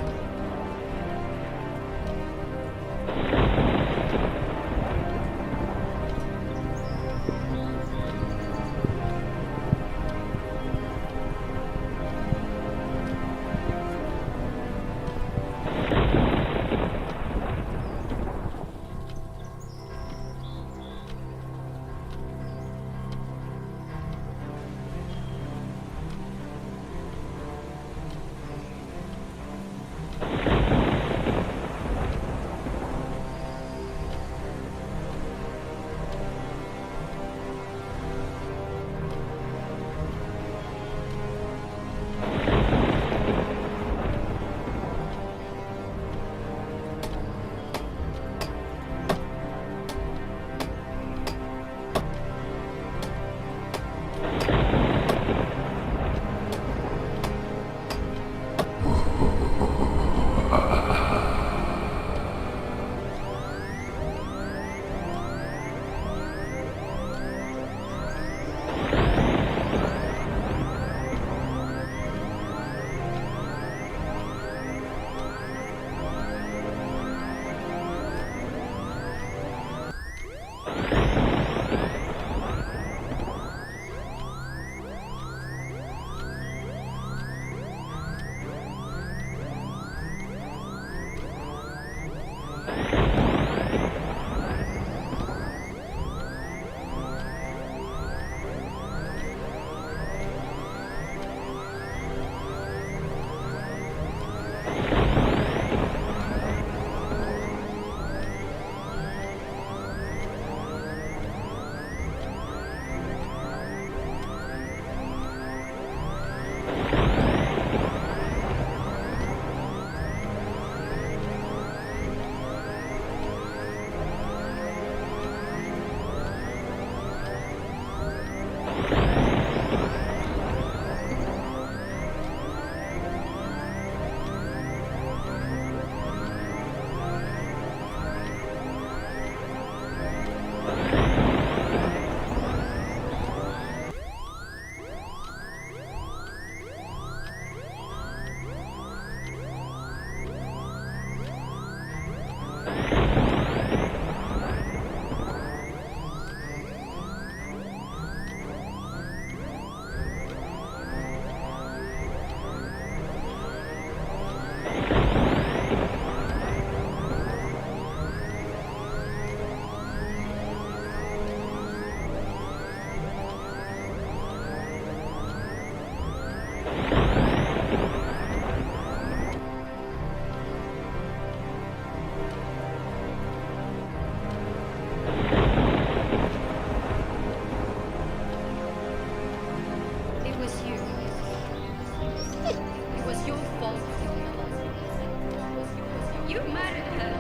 S6: You murdered her.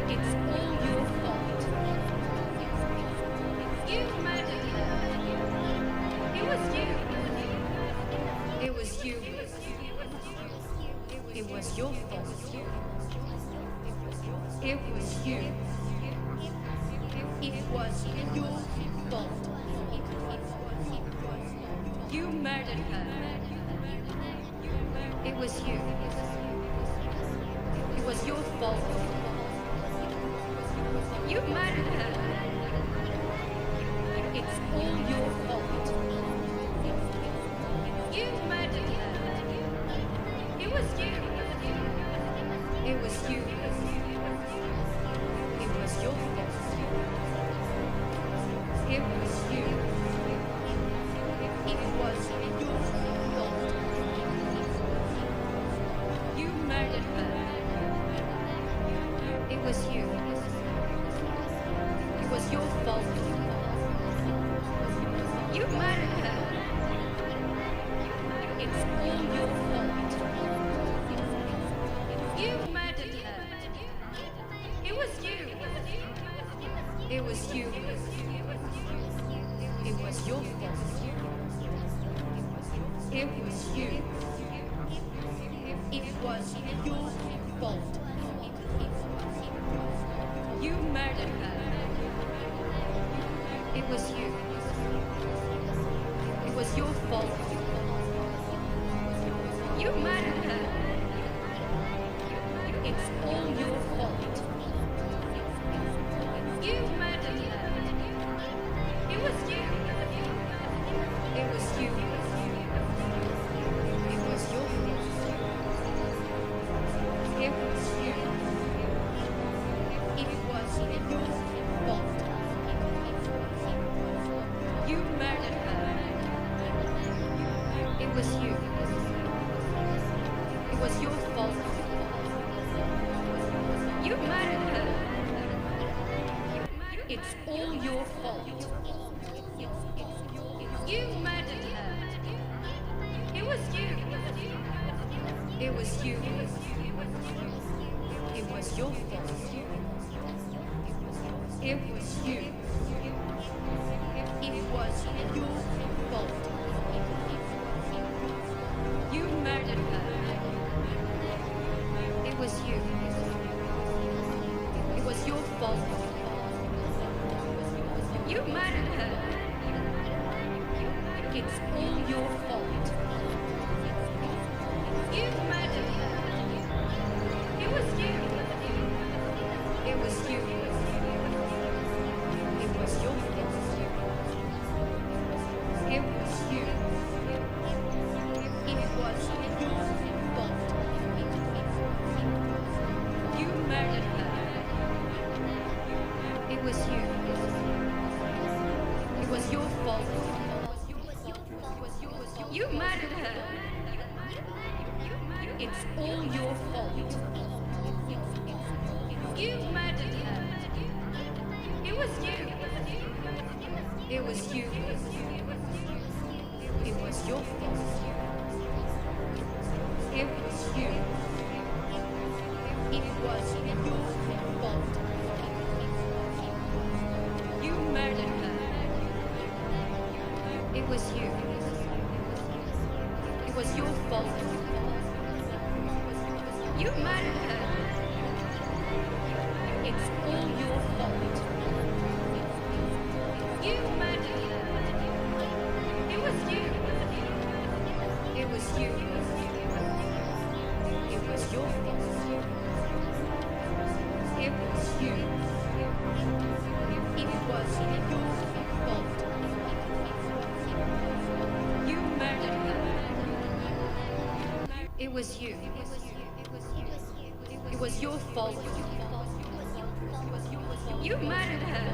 S6: It's all your fault. You murdered her. It was you. It was you. It was your fault. It was you. It was your fault. You murdered her. It was you. It was your fault. You murdered her. It's all your fault. You murdered her. It was you. It was you. It was your fault. It was you. It was your fault. You murdered her. It was you. It was your fault. You murdered her. It's all your fault. You murdered her. It was you. It was you. It was your fault. It was you. It was your fault. You murdered her. It was you. It was your fault. You murdered her. It's all your fault. You murdered her. It was you. It was you. It was your fault. It was you. It was your fault. You murdered her. It was you. It was your fault. You murdered her. It's all your fault. You murdered her. It was you. It was you. It was your fault. It was you. It was your fault. You murdered her. It was you. It was your fault. You murdered her. It's all your fault. You murdered her. It was you. It was you. It was your fault. It was you. It was your fault. You murdered her. It was you. It was your fault. You murdered her. It's all your fault. You murdered her. It was you. It was you. It was your fault. It was you. It was your fault. You murdered her. It was you. It was your fault. You murdered her. It's all your fault. You murdered her. It was you. It was you. It was your fault. It was you. It was your fault. You murdered her. It was you. It was your fault. You murdered her.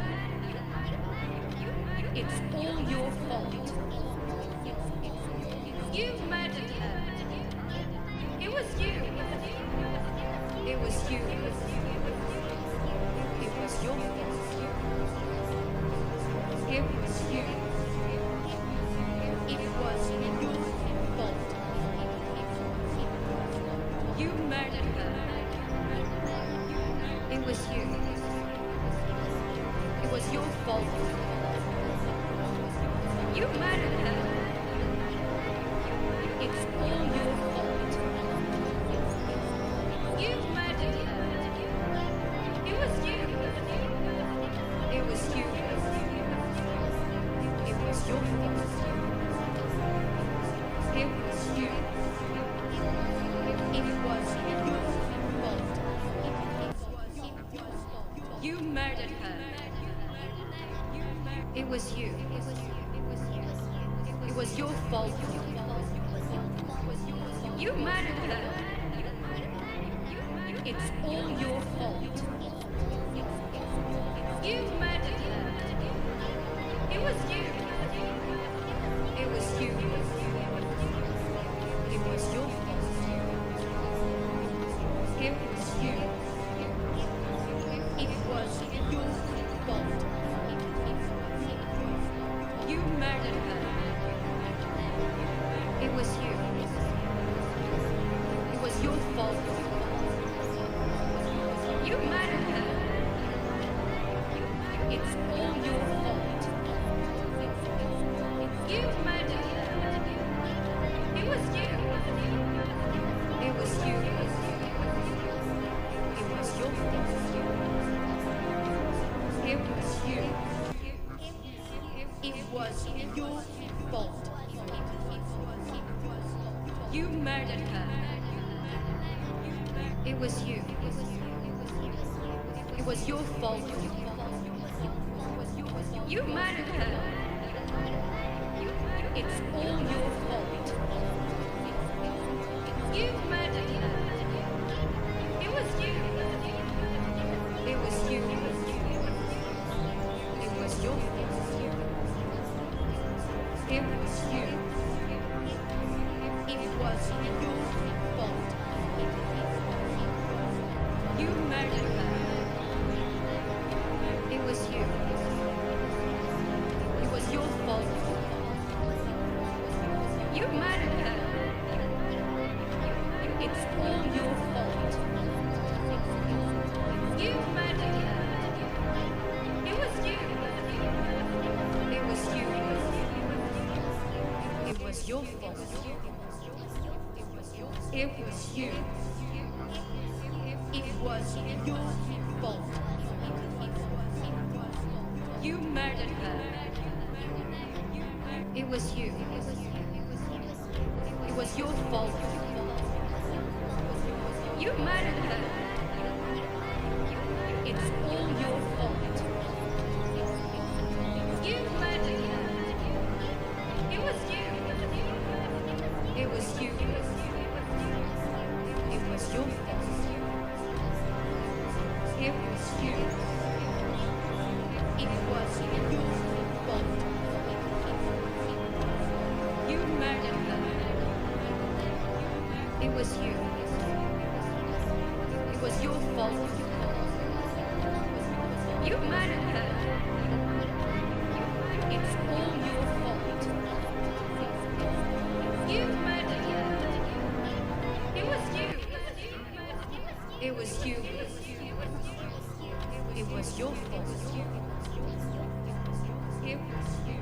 S6: It's all your fault. You murdered her. It was you. It was you. It was your fault. It was you. It was your fault. You murdered her. was you. It was your fault. You murdered her. It's all your fault. You murdered her. It was you. It was you. It was your fault. It was you. It was your fault. You murdered her. It was you. It was your fault. You murdered her. It's all your fault. You murdered her. It was you. It was you. It was your fault. It was you. It was your fault. You murdered her. It was you. It was your fault. You murdered her. It's all your fault. You murdered her. It was you. It was you. It was your fault. It was you. It was your fault. You murdered her. It was you. It was your fault. You murdered her. It's all your fault. You murdered her. It was you. It was you. It was your fault. It was you. It was your fault. You murdered her. It was you. It was your fault. You murdered her. It's all your fault. You murdered her. It was you. It was you. It was your fault. It was you. It was your fault. You murdered her. It was you. It was your fault. You murdered her. It's all your fault. You murdered her. It was you. It was you. It was your fault. It was you. It was your fault. You murdered her. It was you. It was your fault. You murdered her. It's all your fault. You murdered her. It was you. It was you. It was your fault. It was you.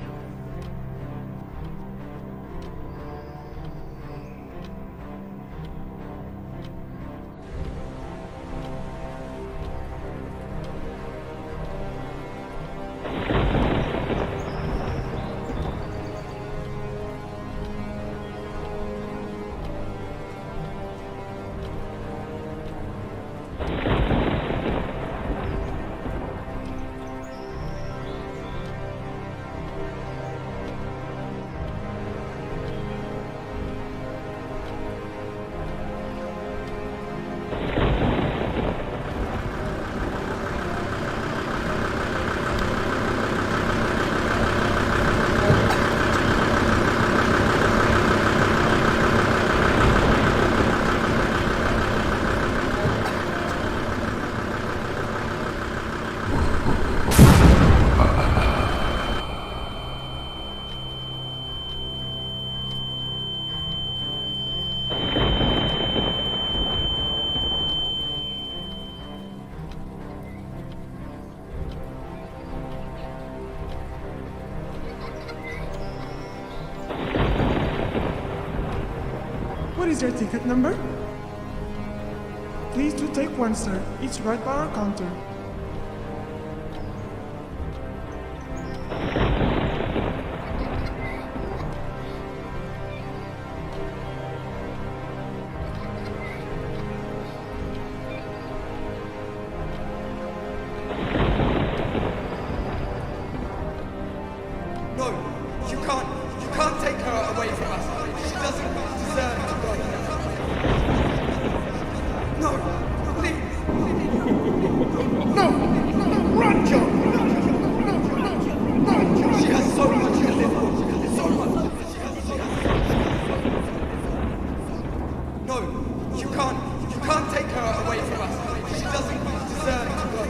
S15: is your ticket number? Please do take one, sir. It's right by our counter.
S9: No, you can't take her away from us. She doesn't deserve to go. No, please.
S3: No! Run, John!
S9: She has so much to live for. So much. No, you can't take her away from us. She doesn't deserve to go.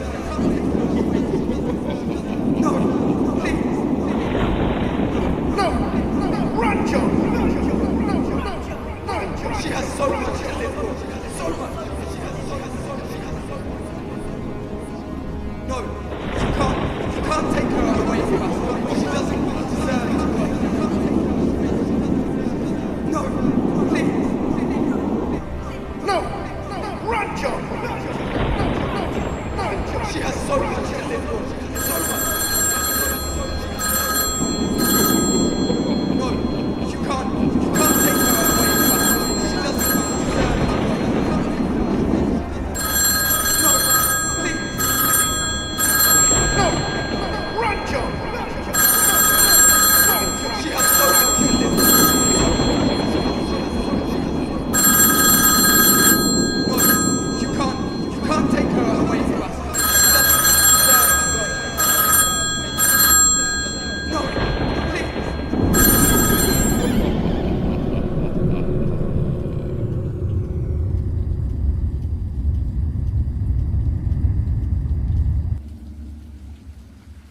S9: No, please.
S3: No! Run, John!
S9: She has so much to live for. So much. No, you can't take her away from us. She doesn't deserve to go. No, please.
S3: No! Run, John!
S9: She has so much to live for. So much. No, you can't take her away from us. She doesn't deserve to go. No, please.
S3: No! Run, John!
S9: She has so much to live for. No, you can't take her away from us. She doesn't deserve to go. No, please.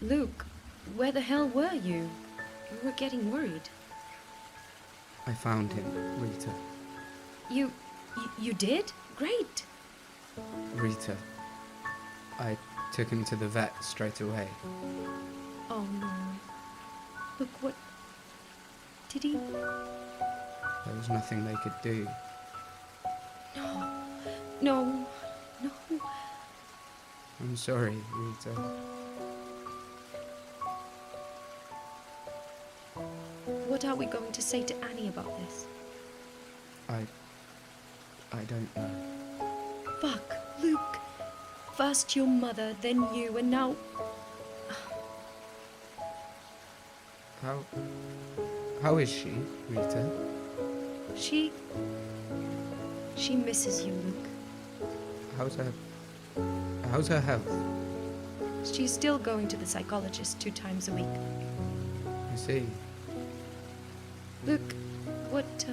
S6: Luke, where the hell were you? We were getting worried.
S5: I found him, Rita.
S6: You did? Great.
S5: Rita. I took him to the vet straight away.
S6: Oh no. Look, what... Did he...
S5: There was nothing they could do.
S6: No.
S5: I'm sorry, Rita.
S6: What are we going to say to Annie about this?
S5: I don't know.
S6: Fuck, Luke. First your mother, then you, and now...
S5: How is she, Rita?
S6: She misses you, Luke.
S5: How's her health?
S6: She's still going to the psychologist 2 times a week.
S5: I see.
S6: Luke, what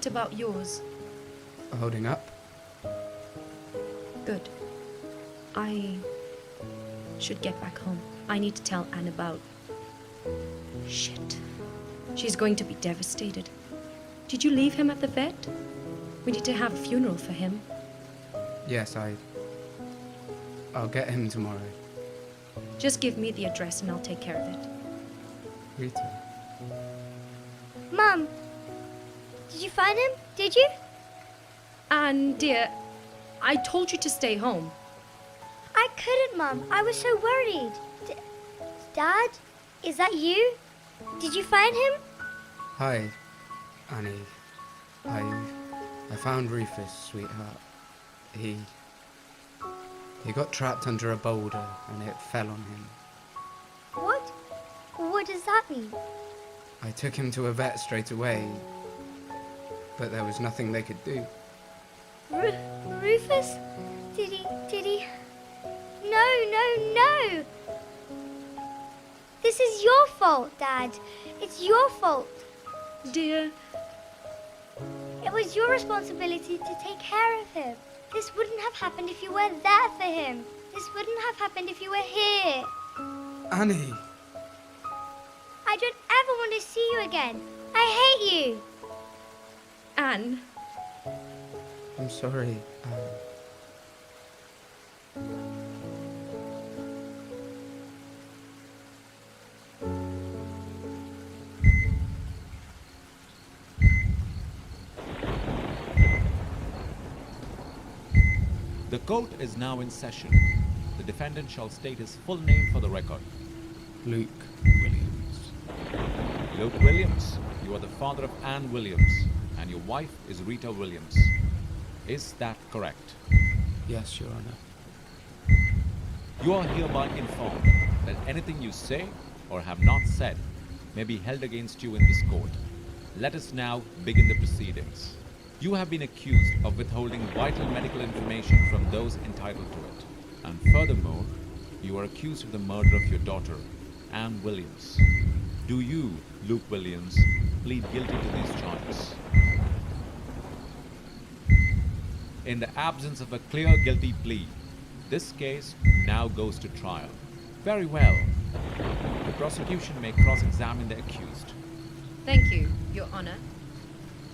S6: about yours?
S5: Holding up?
S6: Good. I should get back home. I need to tell Anne about... Shit. She's going to be devastated. Did you leave him at the vet? We need to have a funeral for him.
S5: Yes, I'll get him tomorrow.
S6: Just give me the address and I'll take care of it.
S5: Rita.
S4: Mum, did you find him? Did you?
S6: Anne, dear, I told you to stay home.
S4: I couldn't, Mum. I was so worried. Dad, is that you? Did you find him?
S5: Hi, Annie. I found Rufus, sweetheart. He got trapped under a boulder and it fell on him.
S4: What? What does that mean?
S5: I took him to a vet straight away, but there was nothing they could do.
S4: Rufus? Did he? No! This is your fault, Dad. It's your fault.
S6: Dear.
S4: It was your responsibility to take care of him. This wouldn't have happened if you were there for him. This wouldn't have happened if you were here.
S5: Annie!
S4: I don't ever want to see you again. I hate you.
S6: Anne.
S5: I'm sorry,
S10: The court is now in session. The defendant shall state his full name for the record.
S5: Luke Williams.
S10: Luke Williams, you are the father of Anne Williams, and your wife is Rita Williams. Is that correct?
S5: Yes, Your Honor.
S10: You are hereby informed that anything you say or have not said may be held against you in this court. Let us now begin the proceedings. You have been accused of withholding vital medical information from those entitled to it. And furthermore, you are accused of the murder of your daughter, Anne Williams. Do you, Luke Williams, plead guilty to these charges? In the absence of a clear guilty plea, this case now goes to trial. Very well. The prosecution may cross-examine the accused.
S6: Thank you, Your Honor.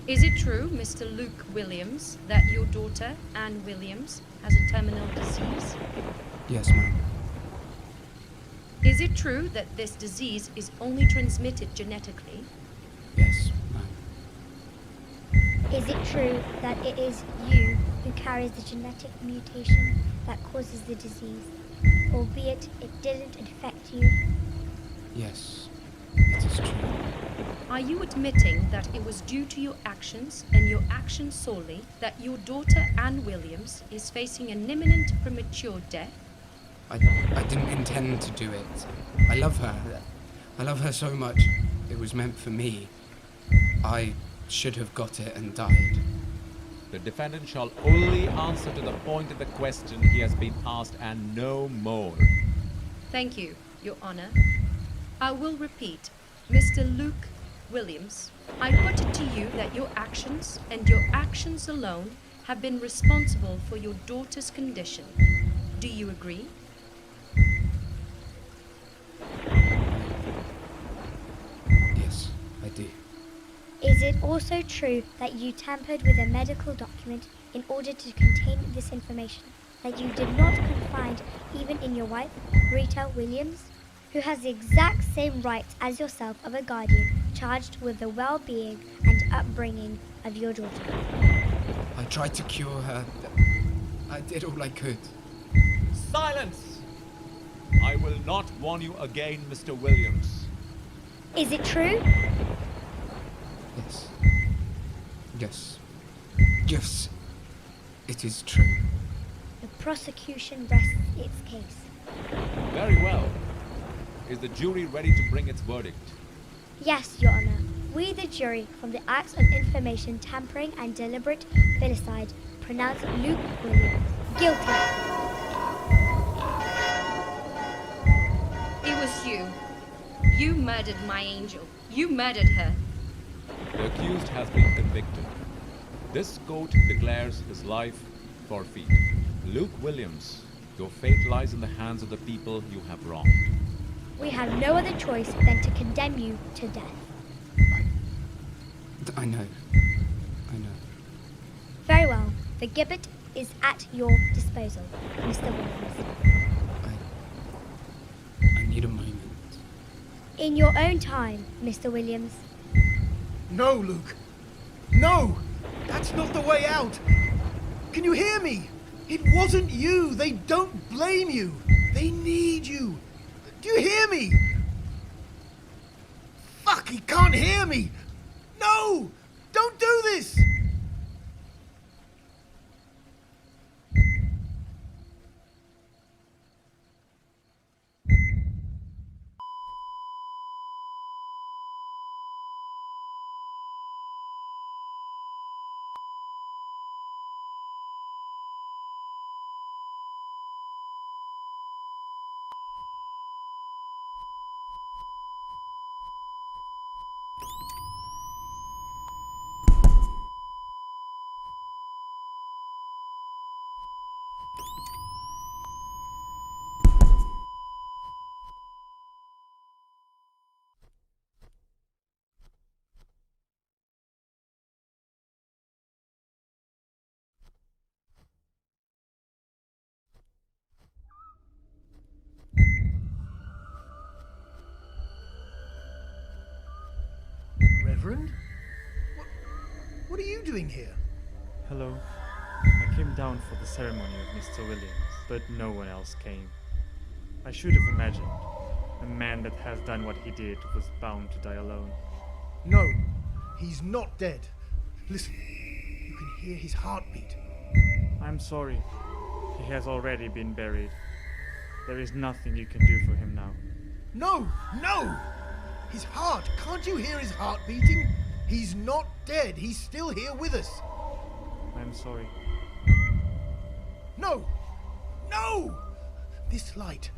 S6: Is it true, Mr. Luke Williams, that your daughter, Anne Williams, has a terminal disease?
S5: Yes, ma'am.
S6: Is it true that this disease is only transmitted genetically?
S5: Yes, ma'am.
S4: Is it true that it is you who carries the genetic mutation that causes the disease, albeit it didn't infect you?
S5: Yes, it is true.
S6: Are you admitting that it was due to your actions, and your actions solely, that your daughter, Anne Williams, is facing an imminent premature death?
S9: I didn't intend to do it. I love her. I love her so much. It was meant for me. I should have got it and died.
S10: The defendant shall only answer to the point of the question he has been asked and no more.
S6: Thank you, Your Honor. I will repeat, Mr. Luke Williams, I put it to you that your actions, and your actions alone, have been responsible for your daughter's condition. Do you agree?
S9: Yes, I do.
S4: Is it also true that you tampered with a medical document in order to contain this information? That you did not confide even in your wife, Rita Williams, who has the exact same rights as yourself of a guardian charged with the well-being and upbringing of your daughter?
S9: I tried to cure her. I did all I could.
S10: Silence! I will not warn you again, Mr. Williams.
S4: Is it true?
S9: Yes. Yes. Yes. It is true.
S4: The prosecution rests its case.
S10: Very well. Is the jury ready to bring its verdict?
S4: Yes, Your Honor. We, the jury, from the acts of information tampering and deliberate filicide, pronounce Luke Williams guilty.
S6: It was you. You murdered my angel. You murdered her.
S10: The accused has been convicted. This court declares his life forfeit. Luke Williams, your fate lies in the hands of the people you have wronged.
S4: We have no other choice than to condemn you to death.
S9: I know. I know.
S4: Very well. The gibbet is at your disposal, Mr. Williams.
S9: I need a moment.
S4: In your own time, Mr. Williams.
S1: No, Luke. No! That's not the way out! Can you hear me? It wasn't you! They don't blame you! They need you! Do you hear me? Fuck, he can't hear me! No! Don't do this! Reverend? What are you doing here?
S20: Hello. I came down for the ceremony of Mr. Williams, but no one else came. I should have imagined. A man that has done what he did was bound to die alone.
S1: No, he's not dead. Listen, you can hear his heartbeat.
S20: I'm sorry. He has already been buried. There is nothing you can do for him now.
S1: No, no! His heart, can't you hear his heart beating? He's not dead, he's still here with us.
S20: I'm sorry.
S1: No! No! This light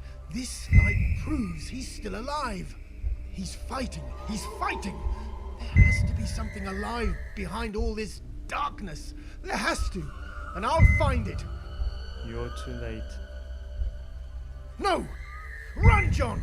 S1: proves he's still alive. He's fighting, he's fighting. There has to be something alive behind all this darkness. There has to, and I'll find it.
S20: You're too late.
S1: No! Run, John!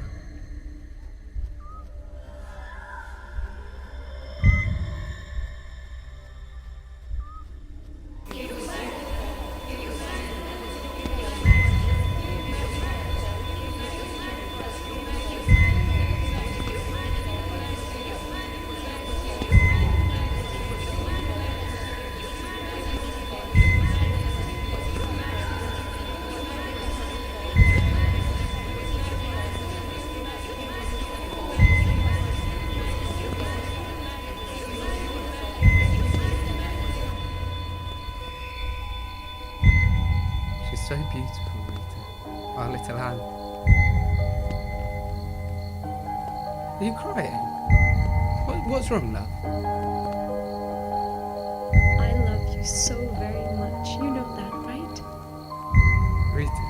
S5: She's so beautiful, Rita. Our little Anne. Are you crying? What's wrong, love?
S6: I love you so very much. You know that, right?
S5: Rita,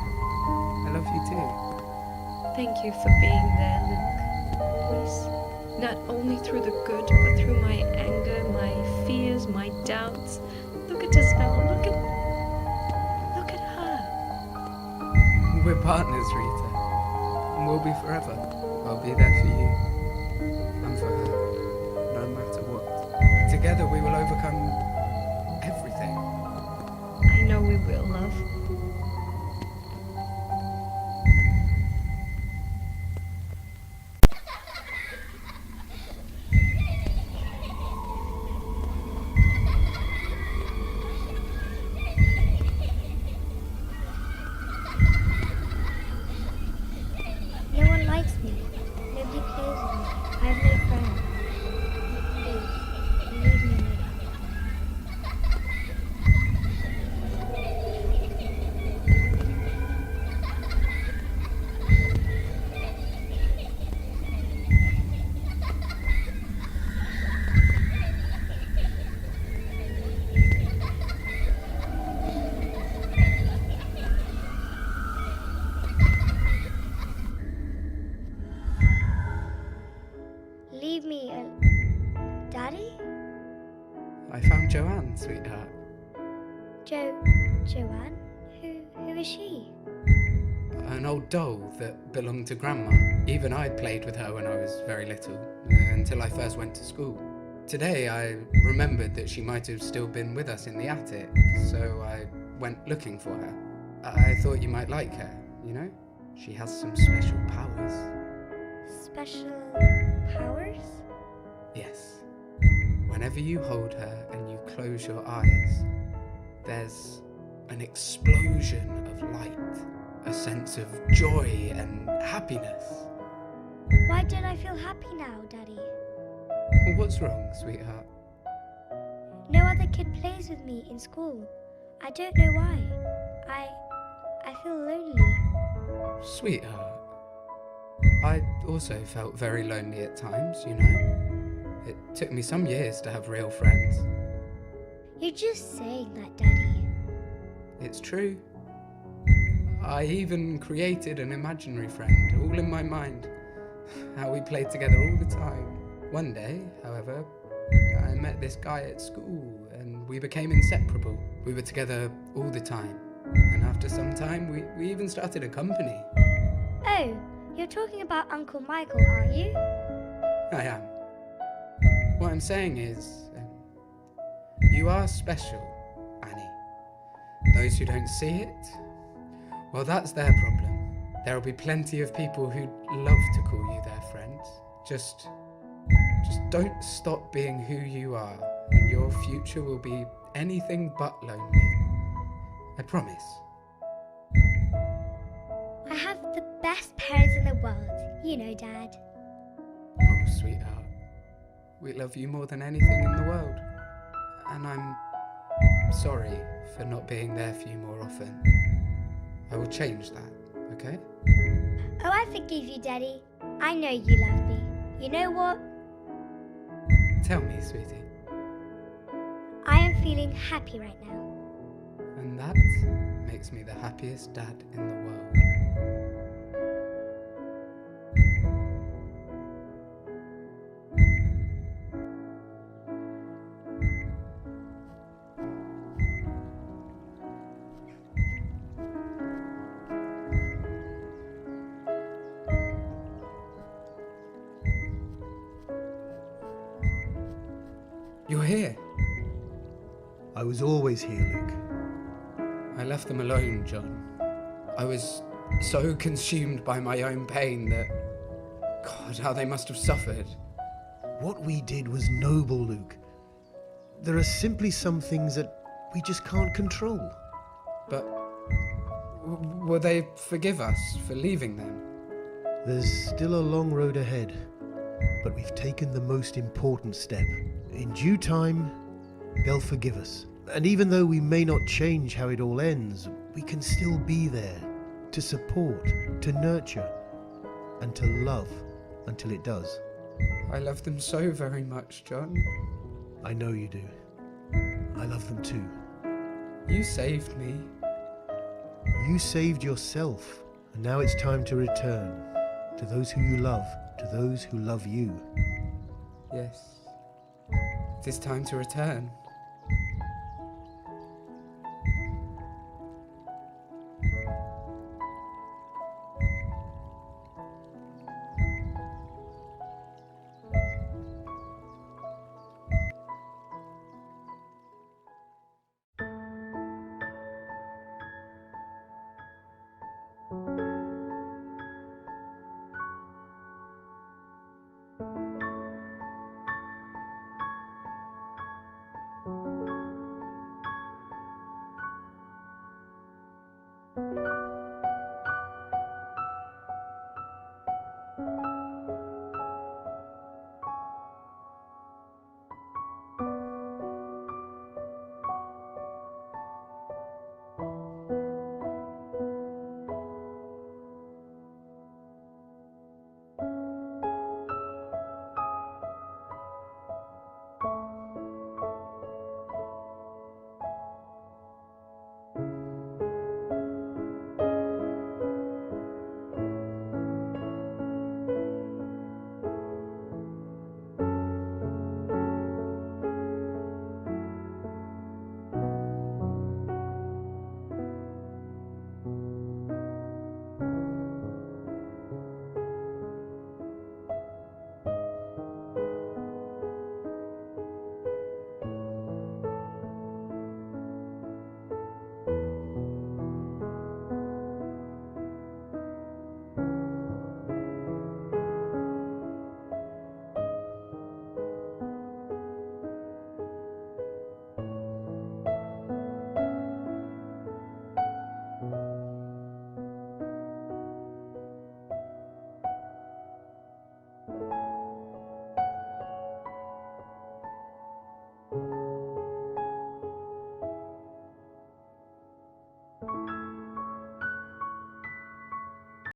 S5: I love you too.
S6: Thank you for being there, Luke. Please. Not only through the good, but through my anger, my fears, my doubts. Look at us now. Look at her.
S5: We're partners, Rita. And we'll be forever. I'll be there for you. And for her. No matter what. Together we will overcome everything.
S6: I know we will, love.
S4: No one likes me. Nobody plays with me. I have no friends. Please, leave me alone. Leave me Daddy?
S5: I found Joanne, sweetheart.
S4: Joanne? Who is she?
S5: An old doll that belonged to Grandma. Even I played with her when I was very little, until I first went to school. Today I remembered that she might have still been with us in the attic, so I went looking for her. I thought you might like her, you know? She has some special powers.
S4: Special powers?
S5: Yes. Whenever you hold her and you close your eyes, there's an explosion of light, a sense of joy and happiness.
S4: Why don't I feel happy now, Daddy?
S5: Well, what's wrong, sweetheart?
S4: No other kid plays with me in school. I don't know why. I feel lonely.
S5: Sweetheart, I also felt very lonely at times, you know. It took me some years to have real friends.
S4: You're just saying that, Daddy.
S5: It's true. I even created an imaginary friend, all in my mind. How we played together all the time. One day, however, I met this guy at school and we became inseparable. We were together all the time. And after some time, we even started a company.
S4: Oh, you're talking about Uncle Michael, aren't you?
S5: I am. What I'm saying is, you are special, Annie. Those who don't see it, well, that's their problem. There'll be plenty of people who'd love to call you their friends. Just don't stop being who you are, and your future will be anything but lonely.
S9: I promise.
S4: I have the best parents in the world. You know, Dad.
S9: Oh, sweetheart. We love you more than anything in the world. And I'm sorry for not being there for you more often. I will change that, okay?
S4: Oh, I forgive you, Daddy. I know you love me. You know what?
S9: Tell me, sweetie.
S4: I am feeling happy right now.
S9: And that makes me the happiest dad in the world. You're here.
S1: I was always here, Luke.
S9: I left them alone, John. I was so consumed by my own pain that... God, how they must have suffered.
S1: What we did was noble, Luke. There are simply some things that we just can't control.
S9: But... will they forgive us for leaving them?
S1: There's still a long road ahead, but we've taken the most important step. In due time, they'll forgive us. And even though we may not change how it all ends, we can still be there to support, to nurture, and to love until it does.
S9: I love them so very much, John.
S1: I know you do. I love them too.
S9: You saved me.
S1: You saved yourself, and now it's time to return to those who you love, to those who love you.
S9: Yes. It is time to return.